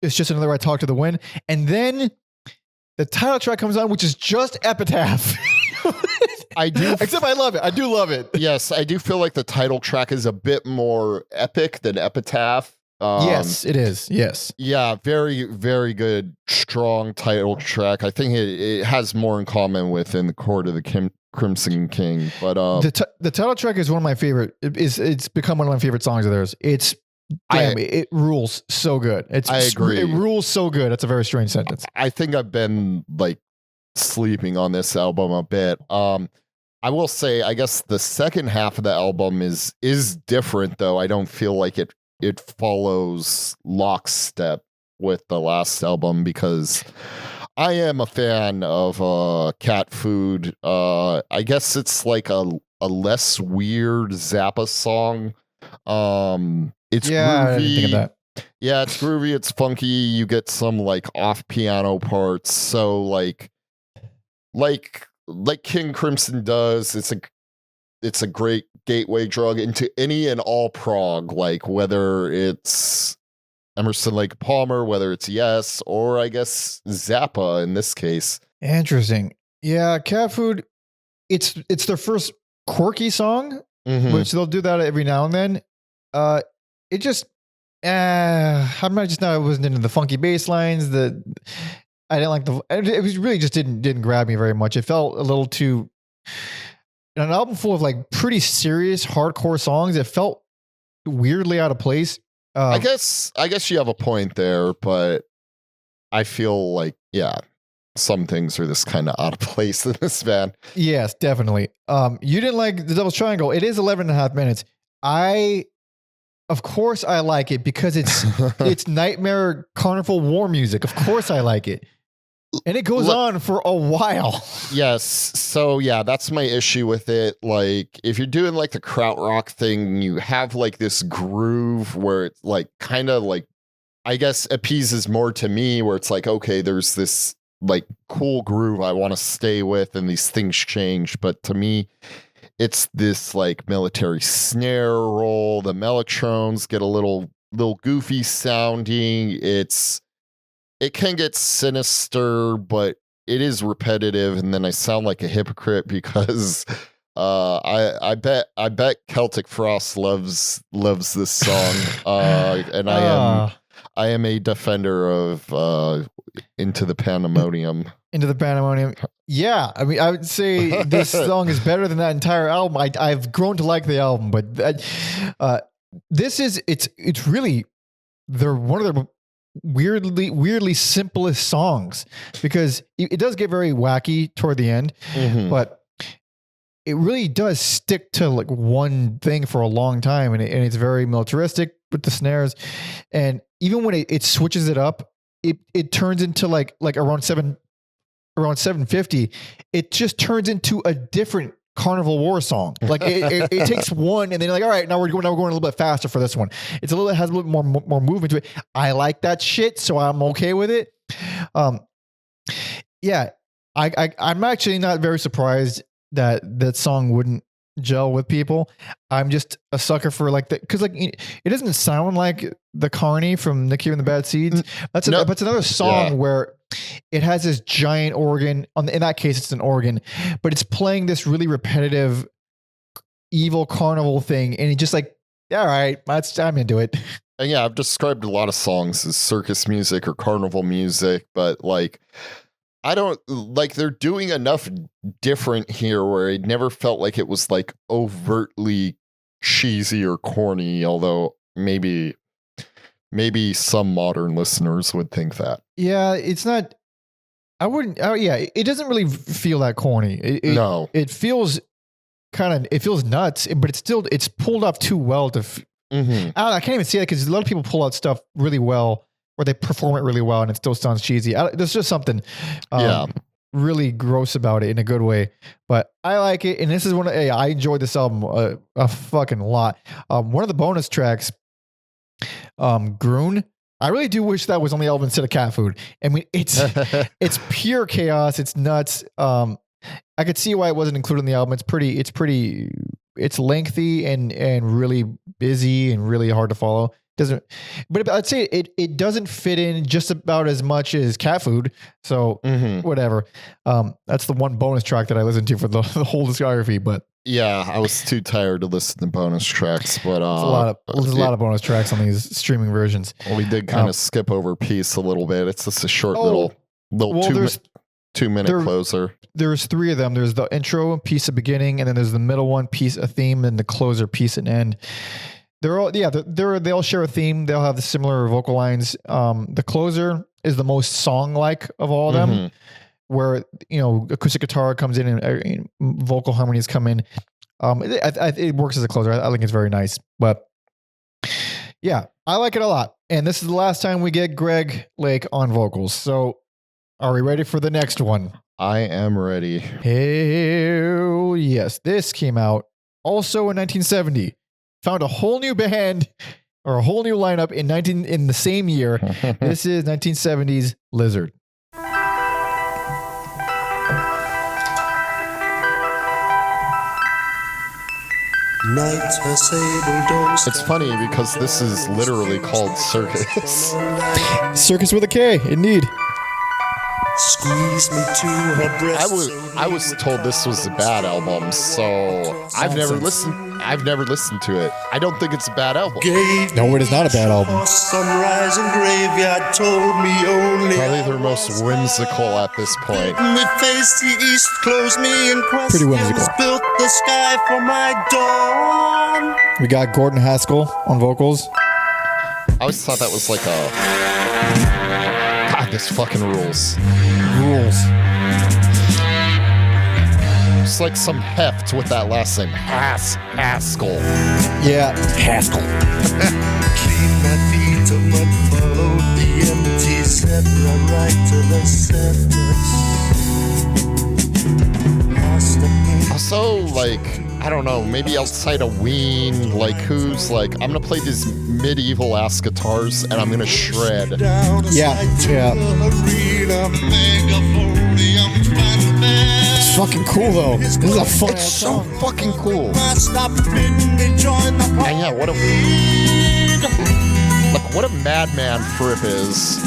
It's just another I Talk to the Wind. And then the title track comes on, which is just Epitaph. I do. Except I love it. I do love it. Yes, I do feel like the title track is a bit more epic than Epitaph. Yes, it is. Yes. Yeah, very, very good, strong title track. I think it has more in common with In the Court of the Crimson King. But the title track is one of my favorite. It's become one of my favorite songs of theirs. It rules so good. I agree. It rules so good. That's a very strange sentence. I think I've been like sleeping on this album a bit. I will say, I guess the second half of the album is different, though. I don't feel like it follows lockstep with the last album because I am a fan of cat food. I guess it's like a less weird Zappa song. It's groovy. I didn't think of that. Yeah, it's groovy. It's funky. You get some like off piano parts. So like King Crimson does. It's a great gateway drug into any and all prog, like whether it's Emerson Lake Palmer, whether it's Yes, or I guess Zappa in this case. Interesting. Yeah, cat food. It's their first quirky song, which they'll do that every now and then. It just, I'm not just not. I wasn't into the funky bass lines. I didn't like it was really just didn't grab me very much. It felt a little too. An album full of like pretty serious hardcore songs. It felt weirdly out of place. I guess you have a point there, but I feel like some things are just kind of out of place in this band. Yes, definitely. You didn't like the Devil's Triangle. It is 11.5 minutes. Of course I like it because it's Nightmare Carnival war music. Of course I like it. And it goes on for a while. Yes. So yeah, that's my issue with it. Like if you're doing like the krautrock thing, you have like this groove where it's like kind of like, I guess appeases more to me where it's like, okay, there's this like cool groove I want to stay with and these things change. But to me, it's this like military snare roll. The mellotrons get a little goofy sounding. It can get sinister, but it is repetitive, and then I sound like a hypocrite because I bet Celtic Frost loves this song, and I I am a defender of Into the Pandemonium. Into the Pandemonium. Yeah, I mean, I would say this song is better than that entire album. I've grown to like the album, but this is it's really they're one of their weirdly simplest songs because it does get very wacky toward the end, but it really does stick to like one thing for a long time, and it's very militaristic with the snares, and even when it switches it up, it turns into like around 750, it just turns into a different Carnival War song. Like it takes one, and then like, all right, now we're going a little bit faster for this one. Has a little bit more movement to it. I like that shit, so I'm okay with it. Yeah, I'm actually not very surprised that song wouldn't gel with people. I'm just a sucker for like because like it doesn't sound like the Carney from Nick Cave and the Bad Seeds. That's another song where it has this giant organ. In that case, it's an organ, but it's playing this really repetitive, evil carnival thing, and it just like, all right, I'm into it. And yeah, I've described a lot of songs as circus music or carnival music, but like, I don't like they're doing enough different here where it never felt like it was like overtly cheesy or corny, although maybe some modern listeners would think that. Yeah, it's not. I wouldn't. Oh, yeah, it doesn't really feel that corny. No, it feels it feels nuts, but it's pulled off too well to. I can't even see that because a lot of people pull out stuff really well, or they perform it really well, and it still sounds cheesy. There's just something, really gross about it in a good way. But I like it, and this is I enjoyed this album a fucking lot. One of the bonus tracks. Groon. I really do wish that was on the album instead of Cat Food. I mean, it's pure chaos. It's nuts. I could see why it wasn't included in the album. It's lengthy and really busy and really hard to follow. But I'd say it doesn't fit in just about as much as Cat Food. So whatever. That's the one bonus track that I listened to for the whole discography, but yeah, I was too tired to listen to bonus tracks, but there's a lot of bonus tracks on these streaming versions. We did kind of skip over Peace a little bit. It's just a short little 2-minute closer. There's 3 of them. There's the intro, piece of beginning, and then there's the middle one, piece, a theme, and the closer, piece, and end. They're all they all share a theme. They'll have the similar vocal lines. The closer is the most song-like of all of them. Where acoustic guitar comes in and vocal harmonies come in. It works as a closer. I think it's very nice. But yeah, I like it a lot. And this is the last time we get Greg Lake on vocals. So are we ready for the next one? I am ready. Hell yes. This came out also in 1970. Found a whole new band or a whole new lineup in the same year. This is 1970's Lizard. It's funny because this is literally called Circus. Circus with a K, indeed. Squeeze me to her breast. I was told this was a bad album, so I've never listened to it. I don't think it's a bad album. No, it is not a bad album. Sunrise and graveyard told me only. Probably their most whimsical at this point. Me face the east, close me and pretty whimsical. Built the sky for my dawn. We got Gordon Haskell on vocals. I always thought that was like God, this fucking rules. It's like some heft with that last name. Haskell. Yeah, Haskell. Clean my feet of mud, followed the empty zebra right to the center. Also, like, I don't know, maybe outside of Ween, like, who's like, I'm gonna play these medieval ass guitars and I'm gonna shred. Yeah. It's fucking cool though. This is a fun It's so fucking cool. And yeah, what a madman Fripp is.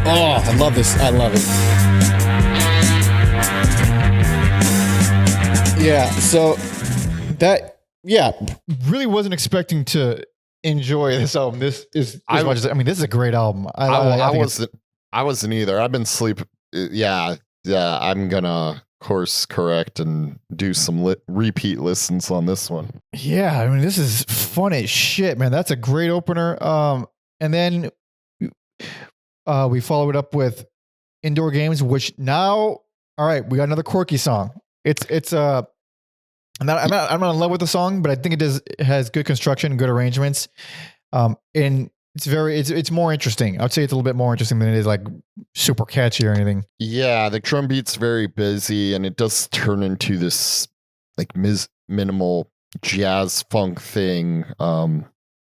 Oh, I love this. I love it. Yeah, so really wasn't expecting to enjoy this album. This is I- as much as I mean, this is a great album. I think it's- wasn't either. I've been sleeping. Yeah. I'm gonna course correct and do some repeat listens on this one. Yeah, I mean, this is fun as shit, man. That's a great opener. And then we follow it up with Indoor Games, which now, all right, we got another quirky song. I'm not in love with the song, but I think it has good construction, good arrangements. And it's more interesting. I would say it's a little bit more interesting than it is like super catchy or anything. Yeah, the drum beat's very busy, and it does turn into this like minimal jazz funk thing.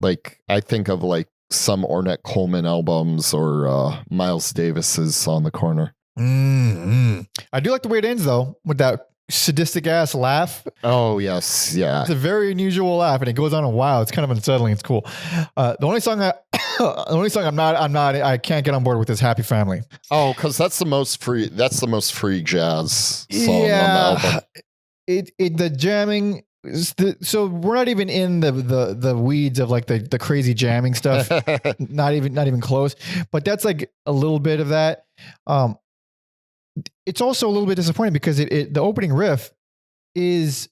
Like I think of like some Ornette Coleman albums or Miles Davis's On the Corner. I do like the way it ends though, with that sadistic ass laugh. Oh yes, yeah. It's a very unusual laugh, and it goes on a while. It's kind of unsettling. It's cool. The only song I can't get on board with is Happy Family. Oh, because that's the most free. That's the most free jazz song on the album. The jamming. So we're not even in the weeds of like the crazy jamming stuff. not even close. But that's like a little bit of that. It's also a little bit disappointing because the opening riff is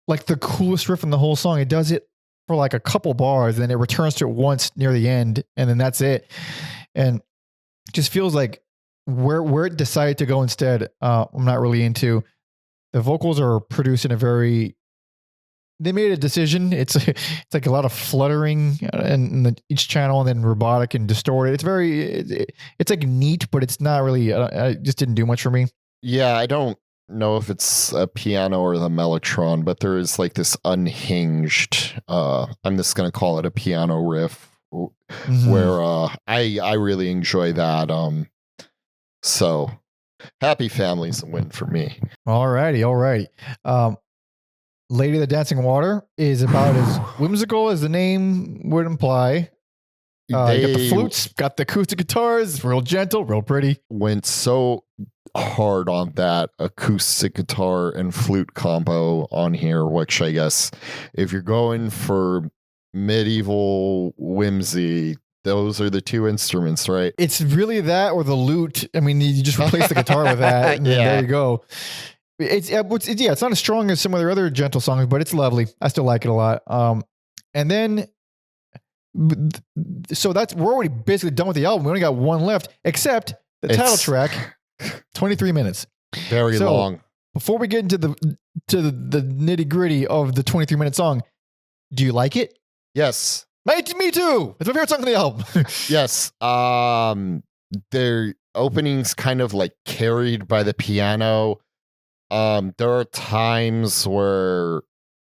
like the coolest riff in the whole song. It does it for like a couple bars, and then it returns to it once near the end, and then that's it. And it just feels like where it decided to go instead, I'm not really into. The vocals are produced in a very. They made a decision. It's like a lot of fluttering in each channel, and then robotic and distorted. It's like neat, but it's not really. It just didn't do much for me. Yeah, I don't know if it's a piano or the mellotron, but there is like this unhinged. I'm just gonna call it a piano riff, where I really enjoy that. So Happy Family's a win for me. Alrighty. Lady of the Dancing Water is about as whimsical as the name would imply. You got the flutes, got the acoustic guitars, real gentle, real pretty. Went so hard on that acoustic guitar and flute combo on here, which I guess if you're going for medieval whimsy, those are the two instruments, right? It's really that or the lute. I mean, you just replace the guitar with that, and there you go. It's not as strong as some of their other gentle songs, but it's lovely. I still like it a lot. And then, so we're already basically done with the album. We only got one left, except the title track, 23 minutes. Very long. Before we get into the nitty gritty of the 23-minute song, do you like it? Yes. Me too. It's my favorite song on the album. Yes. Their opening's kind of like carried by the piano. There are times where,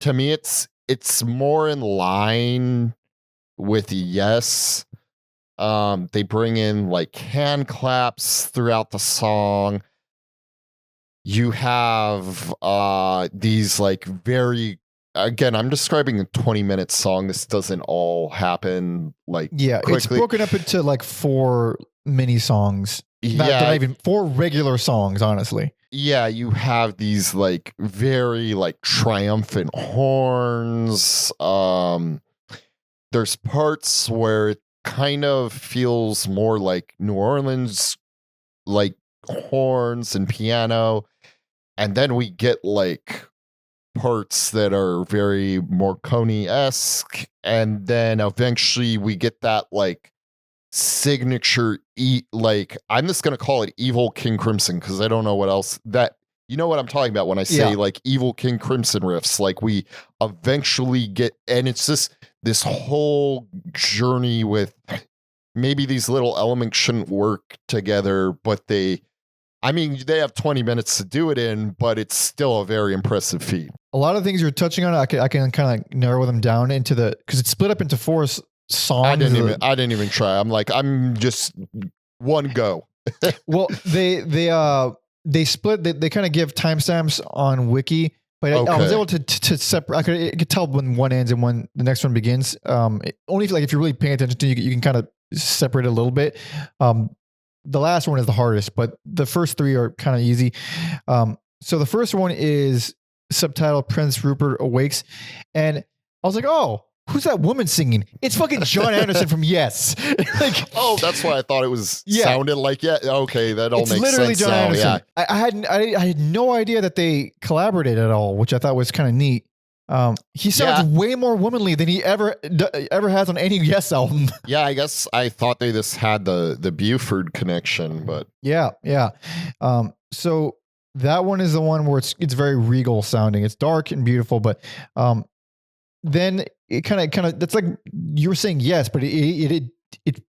to me, it's more in line with Yes. They bring in like hand claps throughout the song. You have these like again, I'm describing a 20-minute song. This doesn't all happen like quickly. It's broken up into like 4 mini songs. Not even 4 regular songs, honestly. Yeah, you have these like very like triumphant horns. There's parts where it kind of feels more like New Orleans, like horns and piano. And then we get like parts that are very Morricone-esque. And then eventually we get that like signature like I'm just gonna call it Evil King Crimson because I don't know what else that you know what I'm talking about when I say like Evil King Crimson riffs. Like we eventually get, and it's just this whole journey with maybe these little elements shouldn't work together, but they have 20 minutes to do it in, but it's still a very impressive feat. A lot of things you're touching on, I can kind of narrow them down into because it's split up into 4 songs. I didn't even try. I'm just one go. Well, they split. They kind of give timestamps on Wiki, but I was able to separate. I could tell when one ends and when the next one begins. Only if you're really paying attention to, you can kind of separate it a little bit. The last one is the hardest, but the first 3 are kind of easy. So the first one is subtitled Prince Rupert Awakes, and I was like, oh. who's that woman singing? It's fucking John Anderson from Yes. Like, Oh, that's why I thought it was Yeah. sounded like Okay, that all it's makes literally sense John now. Anderson. Yeah. I had no idea that they collaborated at all, which I thought was kind of neat. He sounds way more womanly than he ever has on any Yes album. Yeah, I guess I thought they just had the Buford connection, but Yeah. So that one is the one where it's very regal sounding. It's dark and beautiful, but then it kind of that's like you were saying Yes, but it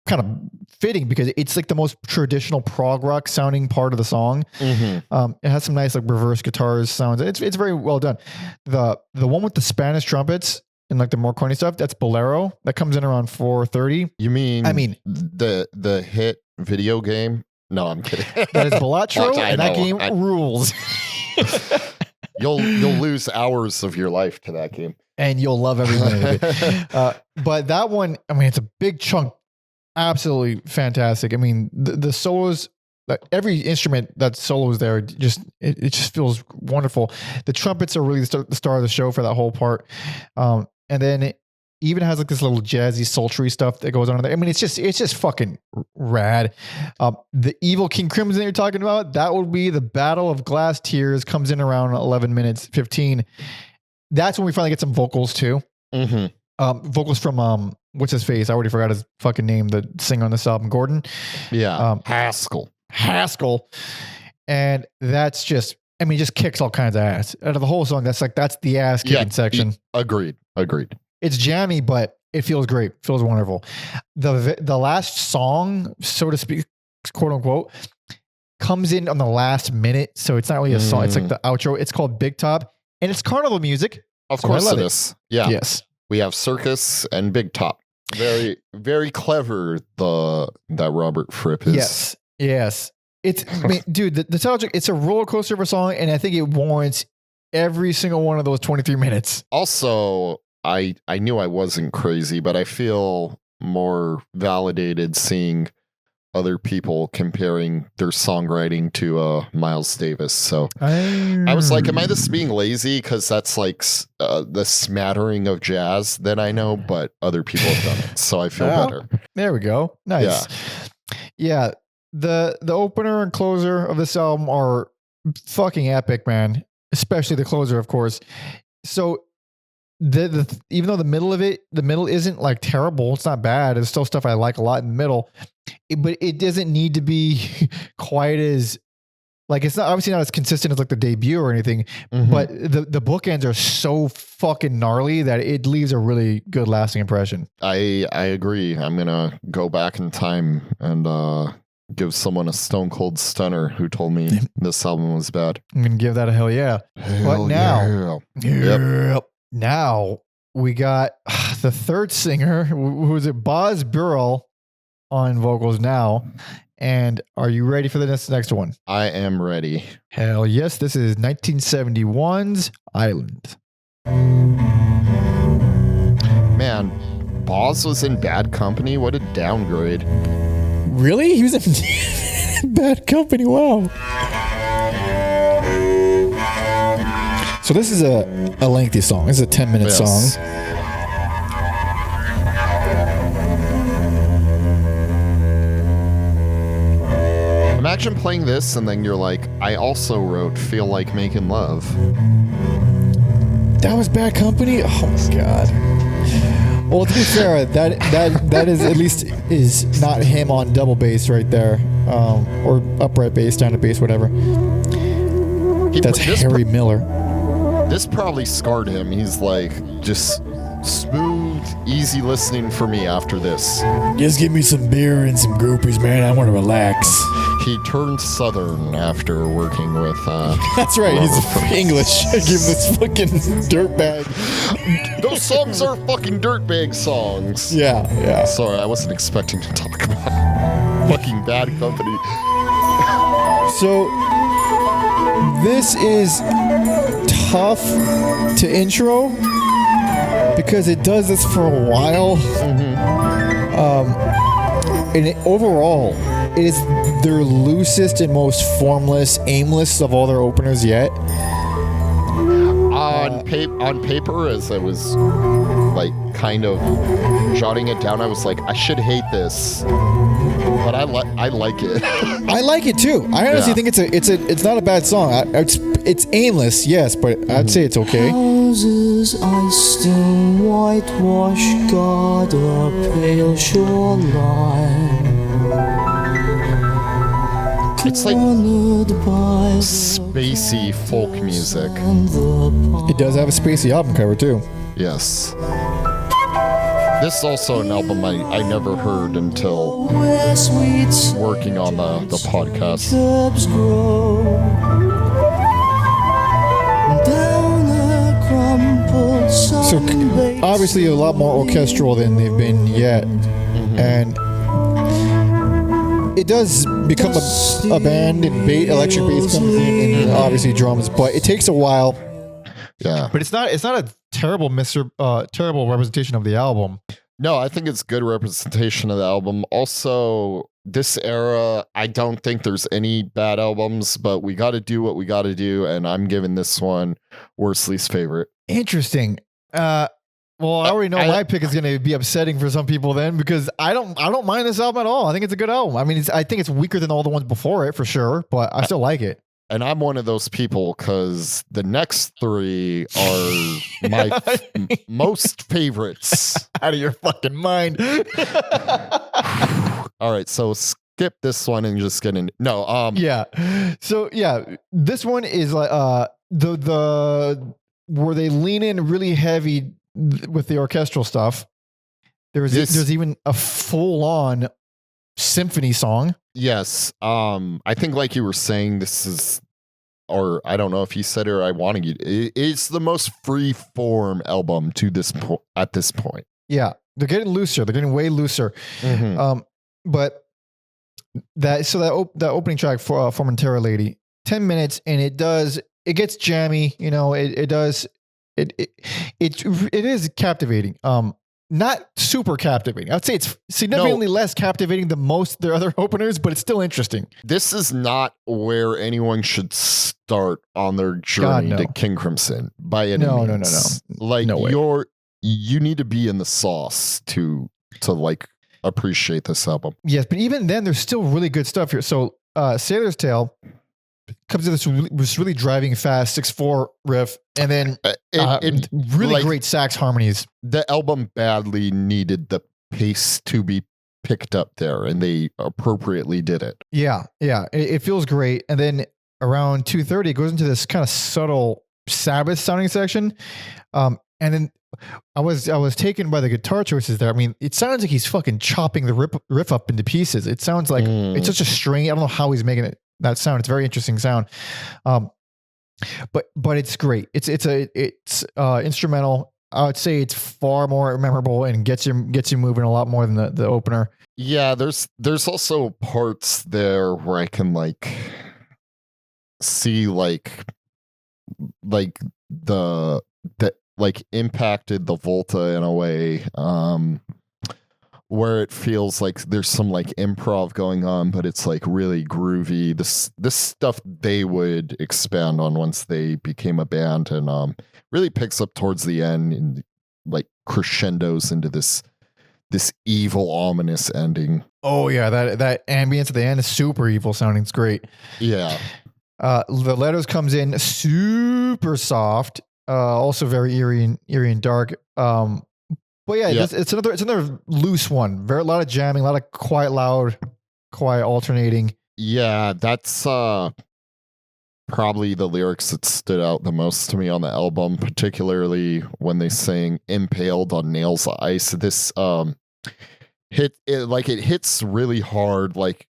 kind of fitting because it's like the most traditional prog rock sounding part of the song. It has some nice like reverse guitars sounds. It's very well done. The one with the Spanish trumpets and like the more corny stuff, that's Bolero. That comes in around 4:30. you mean I mean the hit video game? No, I'm kidding. that is Balatro, Look, I and that know. game rules. You'll lose hours of your life to that game. And you'll love every minute of it. But that one, I mean, it's a big chunk. Absolutely fantastic. I mean, the solos, every instrument that solos there, it just feels wonderful. The trumpets are really the star of the show for that whole part. And then it even has like this little jazzy, sultry stuff that goes on there. I mean, it's just fucking rad. The Evil King Crimson that you're talking about, that would be the Battle of Glass Tears, comes in around 11 minutes, 15. That's when we finally get some vocals too. Vocals from what's his face? I already forgot his fucking name. The singer on this album, Gordon. Yeah, Haskell. And that's just kicks all kinds of ass out of the whole song. That's the ass kicking section. Agreed. It's jammy, but it feels great. Feels wonderful. The last song, so to speak, quote unquote, comes in on the last minute, so it's not really a song. It's like the outro. It's called Big Top. And it's carnival music. Of course it is. Yeah. Yes. We have Circus and Big Top. Very, very clever. That Robert Fripp is. Yes. It's, I mean, dude, the soundtrack, it's a roller coaster of a song, and I think it warrants every single one of those 23 minutes. Also, I knew I wasn't crazy, but I feel more validated seeing other people comparing their songwriting to Miles Davis. So I was like, am I just being lazy? Because that's like the smattering of jazz that I know, but other people have done it. So I feel better. There we go. Nice. Yeah. The opener and closer of this album are fucking epic, man. Especially the closer, of course. So even though the middle isn't like terrible, it's not bad. There's still stuff I like a lot in the middle. But it doesn't need to be quite as like, it's not obviously not as consistent as like the debut or anything, but the bookends are so fucking gnarly that it leaves a really good lasting impression. I agree. I'm gonna go back in time and give someone a stone cold stunner who told me this album was bad. I'm gonna give that a hell yeah. But now, now we got the third singer, who is it? Boz Burrell on vocals now. And are you ready for the next one? I am ready. Hell yes. This is 1971's Island. Man, Boz was in Bad Company. What a downgrade. Really? He was in Bad Company. Wow. So this is a lengthy song. This is a 10-minute song. Imagine playing this and then you're like, I also wrote Feel Like Making Love. That was Bad Company? Oh my God. Well, to be fair, that is at least is not him on double bass right there. Or upright bass, down to bass, whatever. That's Harry Miller. This probably scarred him. He's like, just smooth, easy listening for me after this. Just give me some beer and some groupies, man. I want to relax. He turned Southern after working with That's right, he's English. Give this fucking dirtbag. Those songs are fucking dirtbag songs. Yeah. Sorry, I wasn't expecting to talk about fucking Bad Company. So this is tough to intro because it does this for a while. And overall, it is their loosest and most formless, aimless of all their openers yet. on paper, as I was like kind of jotting it down, I was like, I should hate this, but I like it. I like it too. I honestly think it's not a bad song. It's aimless, yes, but I'd say it's okay. Houses iced and whitewash guard a pale shoreline. It's like spacey folk music. It does have a spacey album cover too. Yes. This is also an album I never heard until working on the podcast. So obviously a lot more orchestral than they've been yet, and it does become a band, and electric bass comes in, and obviously drums, but it takes a while. Yeah, but it's not a terrible terrible representation of the album. No, I think it's good representation of the album. Also, this era, I don't think there's any bad albums, but we got to do what we got to do, and I'm giving this one worst least favorite. Interesting. Well, I already know my pick is going to be upsetting for some people then, because I don't mind this album at all. I think it's a good album. I mean, I think it's weaker than all the ones before it for sure, but I still like it. And I'm one of those people because the next three are my most favorites. Out of your fucking mind. All right, so skip this one and just get in. No, yeah. So yeah, this one is like the where they lean in really heavy with the orchestral stuff. There's even a full on symphony song. Yes. I think like you were saying, this is, or I don't know if you said it or I wanted you. It's the most free form album to this point. At this point, yeah, they're getting looser. They're getting way looser. But that opening track for Formentera Lady, 10 minutes, and it gets jammy. You know, it is captivating. Not super captivating. I'd say it's significantly less captivating than most of their other openers, but it's still interesting. This is not where anyone should start on their journey to King Crimson by any means. No. Like you need to be in the sauce to like appreciate this album. Yes, but even then, there's still really good stuff here. So Sailor's Tale comes to this really driving fast 6/4 riff, and then really great sax harmonies. The album badly needed the pace to be picked up there, and they appropriately did it. Yeah, it feels great. And then around 2:30, it goes into this kind of subtle Sabbath sounding section, and then I was taken by the guitar choices there. I mean, it sounds like he's fucking chopping the riff up into pieces. It sounds like it's such a string. I don't know how he's making it. That sound, it's a very interesting sound, but it's great. It's instrumental. I would say it's far more memorable and gets you moving a lot more than the opener. Yeah, there's also parts there where I can like see like the like impacted the Volta in a way. Where it feels like there's some like improv going on, but it's like really groovy. This stuff they would expand on once they became a band, and really picks up towards the end and like crescendos into this evil, ominous ending. Oh yeah, that ambience at the end is super evil sounding. It's great. Yeah. The Letters comes in super soft, also very eerie and dark. But yeah, it's another loose one. A lot of jamming, a lot of quiet, loud, quiet alternating. Yeah, that's probably the lyrics that stood out the most to me on the album, particularly when they sing "Impaled on Nails of Ice." This it hits really hard, like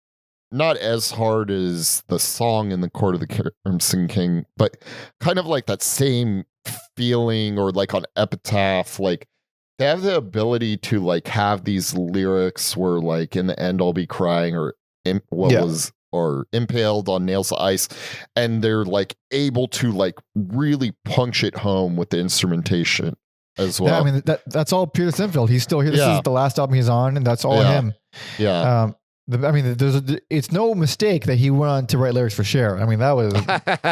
not as hard as the song in the Court of the Crimson King, but kind of like that same feeling, or like on Epitaph, like. They have the ability to like have these lyrics where like in the end I'll be crying, or impaled on nails of ice, and they're like able to like really punch it home with the instrumentation as well. Yeah, I mean that's all Peter Sinfield. He's still here. This is the last album he's on, and that's all him. Yeah. It's no mistake that he went on to write lyrics for Cher. I mean, that was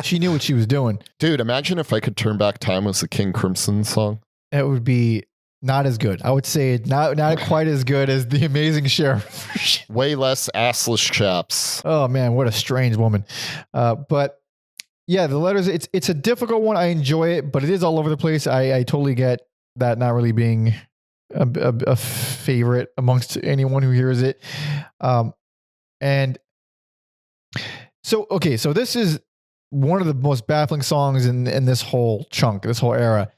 she knew what she was doing. Dude, imagine if I could turn back time was a King Crimson song. It would be not as good. I would say not quite as good as the amazing Cher. Way less assless chaps. Oh man, what a strange woman. But yeah, the letters. It's a difficult one. I enjoy it, but it is all over the place. I totally get that not really being a favorite amongst anyone who hears it. And so this is one of the most baffling songs in this whole chunk, this whole era.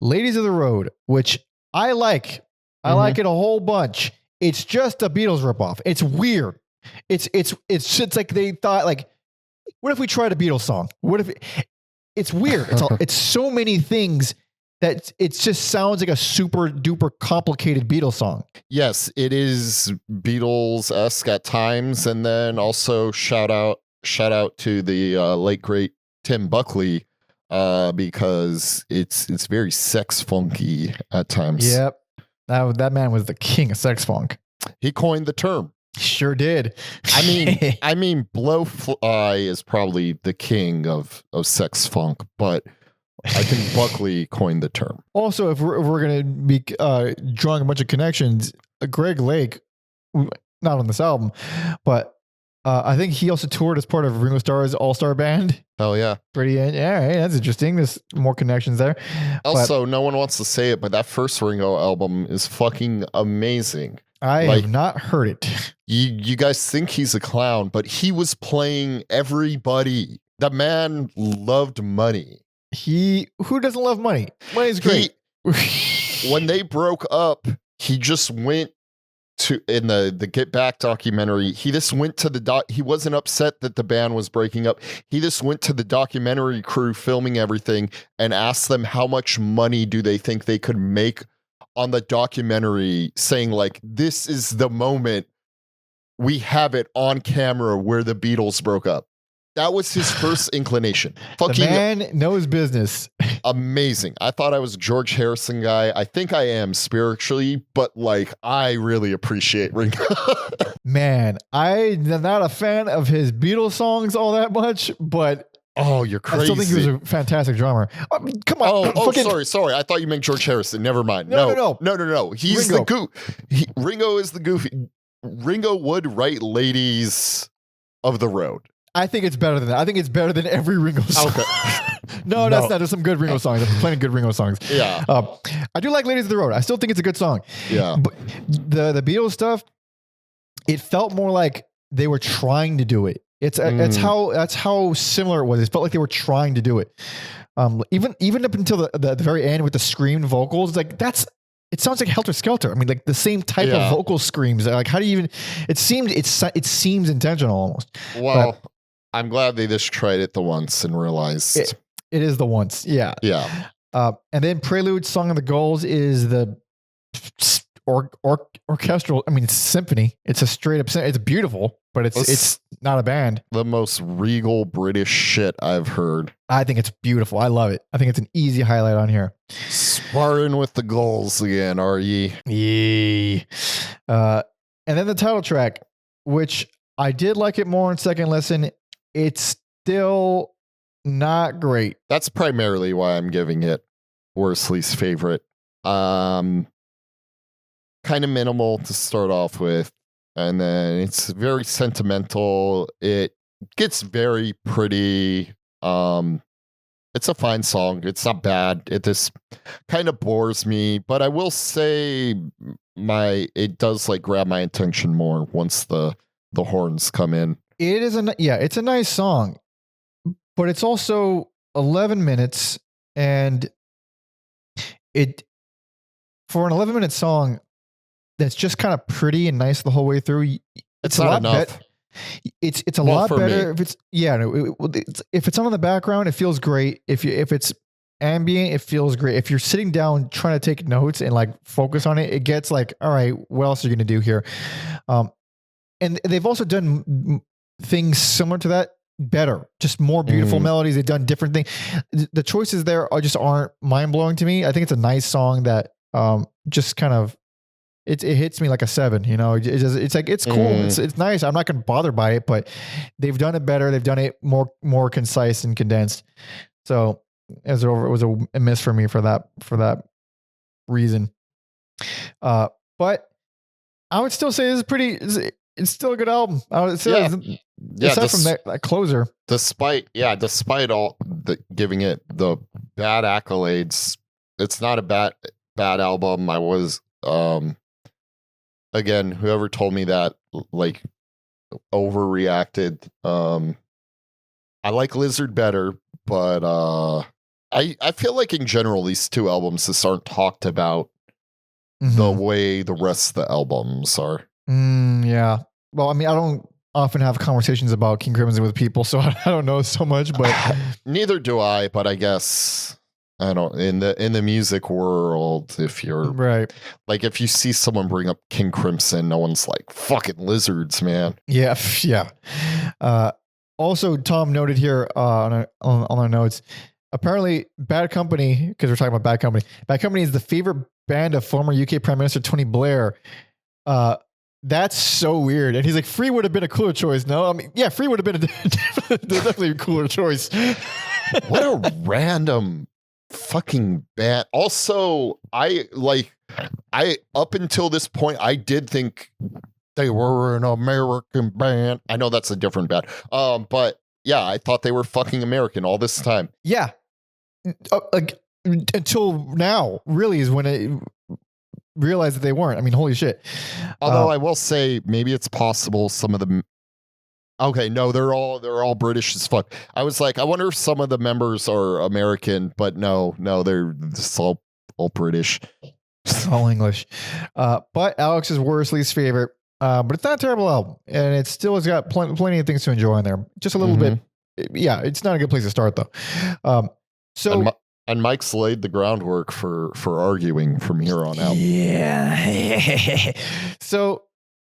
Ladies of the Road, which I like. I like it a whole bunch. It's just a Beatles ripoff. It's weird. It's like they thought, like, what if we tried a Beatles song? What if it's weird? It's so many things that it just sounds like a super duper complicated Beatles song. Yes, it is Beatles-esque at times, and then also shout out to the late great Tim Buckley, because it's very sex funky at times. Yep, that man was the king of sex funk. He coined the term. Sure did. I mean, Blowfly is probably the king of sex funk, but I think Buckley coined the term. Also, if we're going to be drawing a bunch of connections, Greg Lake, not on this album, but I think he also toured as part of Ringo Starr's All-Star Band. Hell yeah. Yeah, right, that's interesting. There's more connections there. Also, no one wants to say it, but that first Ringo album is fucking amazing. I have not heard it. You guys think he's a clown, but he was playing everybody. The man loved money. Who doesn't love money? Money's great. When they broke up, he just went to, in the Get Back documentary, he just went to he wasn't upset that the band was breaking up. He just went to the documentary crew filming everything and asked them how much money do they think they could make on the documentary, saying like, this is the moment, we have it on camera where the Beatles broke up. That was his first inclination. Fucking the man knows business. Amazing. I thought I was a George Harrison guy. I think I am spiritually, but like, I really appreciate Ringo. Man, I'm not a fan of his Beatles songs all that much, but oh, you're crazy. I still think he was a fantastic drummer. Come on. Sorry. I thought you meant George Harrison. Never mind. No. He's Ringo. the goof. Ringo is the goofy. Ringo would write Ladies of the Road. I think it's better than that. I think it's better than every Ringo song. Okay. No, that's not. There's some good Ringo songs. There's plenty of good Ringo songs. Yeah. I do like Ladies of the Road. I still think it's a good song. Yeah. But the Beatles stuff, it felt more like they were trying to do it. That's how similar it was. It felt like they were trying to do it. Even up until the very end with the screamed vocals, like it sounds like Helter Skelter. I mean, like the same type of vocal screams. Like, how do you even? It seems intentional almost. Well, but I'm glad they just tried it the once and realized it is the once. Yeah. Yeah. And then Prelude, Song of the Gulls is the orchestral. I mean, it's a symphony. It's a straight up. It's beautiful, but it's not a band. The most regal British shit I've heard. I think it's beautiful. I love it. I think it's an easy highlight on here. Sparring with the Gulls again, are ye? Yeah. And then the title track, which I did like it more on second listen. It's still not great. That's primarily why I'm giving it worst least favorite. Kind of minimal to start off with, and then it's very sentimental. It gets very pretty. It's a fine song. It's not bad. It just kind of bores me, but I will say it does like grab my attention more once the horns come in. It is it's a nice song, but it's also 11 minutes, and for an 11-minute song that's just kind of pretty and nice the whole way through. It's not enough. It's a lot better if if it's on in the background, it feels great. If it's ambient, it feels great. If you're sitting down trying to take notes and like focus on it, it gets like, all right, what else are you going to do here? And they've also done things similar to that better, just more beautiful melodies. They've done different things. The choices there aren't mind blowing to me. I think it's a nice song that just kind of it hits me like a 7. You know, it's like it's cool. It's nice. I'm not gonna bother by it, but they've done it better. They've done it more concise and condensed. So it was a miss for me for that reason. But I would still say this is pretty. It's still a good album. I would say, aside from that closer. Despite all giving it the bad accolades, it's not a bad album. I was again, whoever told me that like overreacted. I like Lizard better, but I feel like in general these two albums just aren't talked about the way the rest of the albums are. Yeah. Well, I mean, I don't often have conversations about King Crimson with people, so I don't know so much, but neither do I, but I guess I don't in the music world, if you're right, like if you see someone bring up King Crimson, no one's like fucking Lizards, man. Yeah. Also, Tom noted here on our notes, apparently Bad Company, because we're talking about Bad Company. Bad Company is the favorite band of former UK Prime Minister Tony Blair. That's so weird. And he's like, Free would have been a cooler choice. No, I mean, yeah, Free would have been definitely a cooler choice. What a random fucking band. Also, I up until this point, I did think they were an American band. I know that's a different band. But yeah, I thought they were fucking American all this time. Yeah. Like until now, really, is when it realized that they weren't. I mean, holy shit. Although I will say, maybe it's possible some of them. Okay, no, they're all British as fuck. I was like, I wonder if some of the members are American, but no, they're just all British, all English. But Alex's worst least favorite. But it's not a terrible album, and it still has got plenty of things to enjoy in there. Just a little bit. Yeah, it's not a good place to start though. And Mike's laid the groundwork for arguing from here on out. Yeah. So,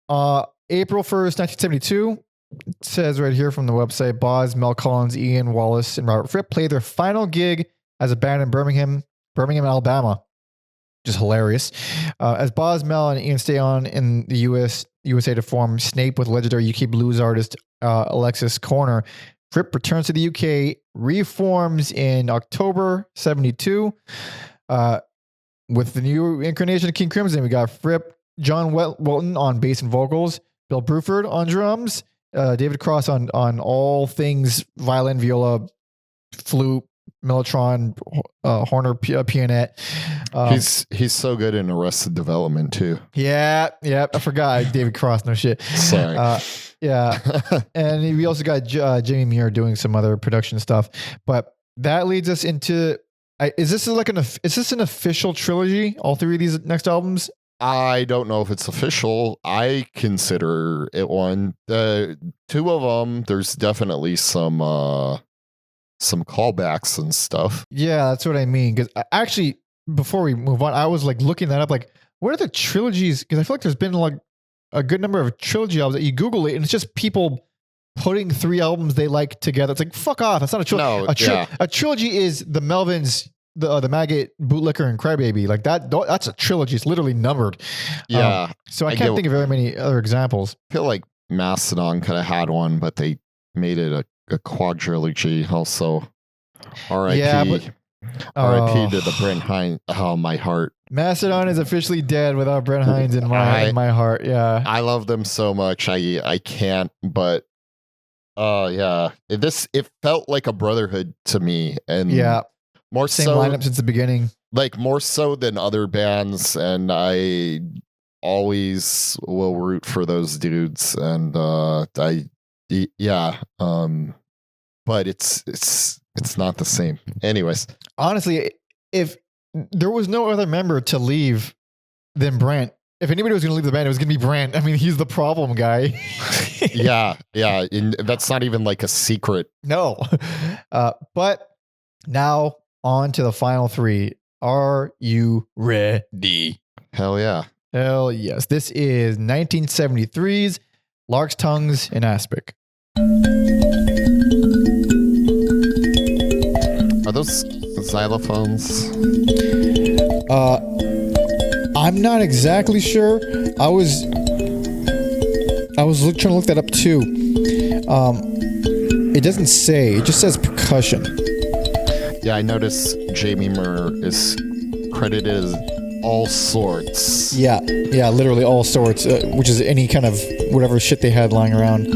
April 1st, 1972, it says right here from the website, Boz, Mel Collins, Ian Wallace, and Robert Fripp played their final gig as a band in Birmingham, Alabama. Just hilarious. As Boz, Mel, and Ian stay on in the USA to form Snape with legendary UK blues artist Alexis Corner, Fripp returns to the UK, reforms in October 72. With the new incarnation of King Crimson, we got Fripp, John Welton on bass and vocals, Bill Bruford on drums, David Cross on all things violin, viola, flute, mellotron, Horner pianette. He's so good in Arrested Development too. Yeah, I forgot David Cross. No shit. Sorry. Yeah, and we also got Jamie Muir doing some other production stuff. But that leads us into is this an official trilogy? All three of these next albums? I don't know if it's official. I consider it one. Two of them, there's definitely some callbacks and stuff. Yeah, that's what I mean. Because actually, before we move on, I was like looking that up. Like, what are the trilogies? Because I feel like there's been like a good number of trilogy albums that you Google it and it's just people putting three albums they like together. It's like, fuck off. That's not a trilogy. No, a trilogy is the Melvins, the Maggot, Bootlicker, and Crybaby. Like that's a trilogy. It's literally numbered. Yeah. So I can't think of very many other examples. I feel like Mastodon could have had one, but they made it a quadrilogy also. R.I.P. Yeah, R.I.P. to the Brent Hines. Oh, my heart. Mastodon is officially dead without Brent Hines in my heart. Yeah. I love them so much. I can't, but yeah. It felt like a brotherhood to me. And yeah. More same so, lineup since the beginning. Like more so than other bands, and I always will root for those dudes. And but it's not the same. Anyways, honestly, if there was no other member to leave than Brent, if anybody was going to leave the band, it was going to be Brent. I mean, he's the problem guy. yeah. And that's not even like a secret. No. But now on to the final three. Are you ready? Hell yeah. Hell yes. This is 1973's Larks, Tongues, and Aspic. Are those xylophones? I'm not exactly sure. I was trying to look that up too. It doesn't say. It just says percussion. Yeah, I noticed Jamie Murr is credited as all sorts. Yeah, literally all sorts, which is any kind of whatever shit they had lying around.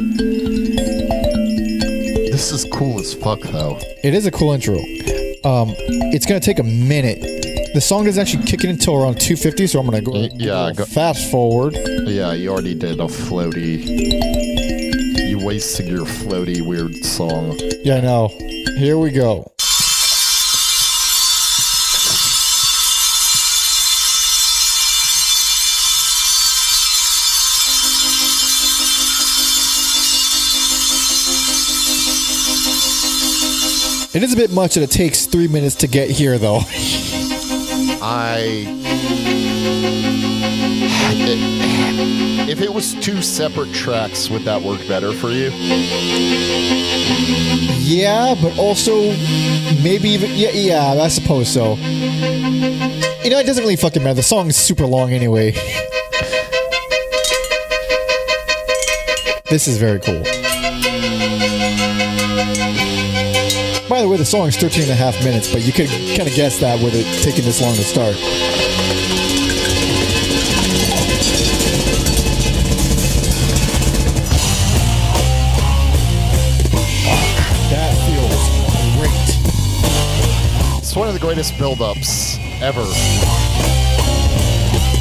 This is cool as fuck, though. It is a cool intro. It's gonna take a minute. The song doesn't actually kick in until around 2:50, so I'm gonna go fast forward. Yeah, you already did a floaty. You wasted your floaty weird song. Yeah, I know. Here we go. It is a bit much that it takes 3 minutes to get here, though. If it was 2 separate tracks, would that work better for you? Yeah, but also maybe even yeah, I suppose so. You know, it doesn't really fucking matter. The song is super long anyway. This is very cool. By the way, the song is 13 and a half minutes, but you could kind of guess that with it taking this long to start. That feels great. It's one of the greatest build-ups ever.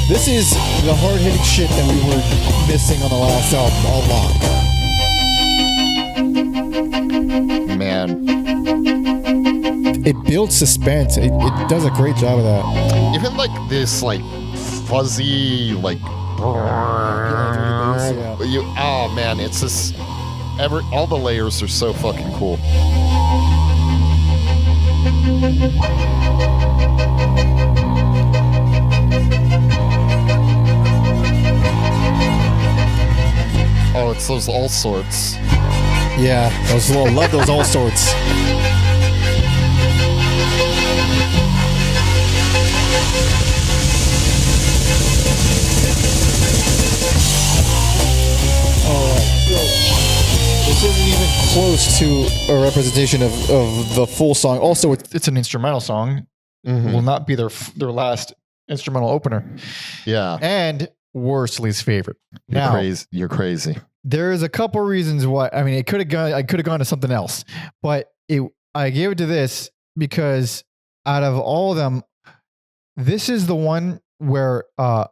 This is the hard-hitting shit that we were missing on the last album a lot. Man. It builds suspense. It does a great job of that. Even like this like fuzzy like oh man, it's just all the layers are so fucking cool. Oh, it's those all sorts. Yeah, love those all sorts. This isn't even close to a representation of the full song. Also, it's an instrumental song. Mm-hmm. Will not be their last instrumental opener. Yeah. And Worsley's favorite. You're crazy. There's a couple reasons why. I mean, I could have gone to something else, but I gave it to this because out of all of them, this is the one where there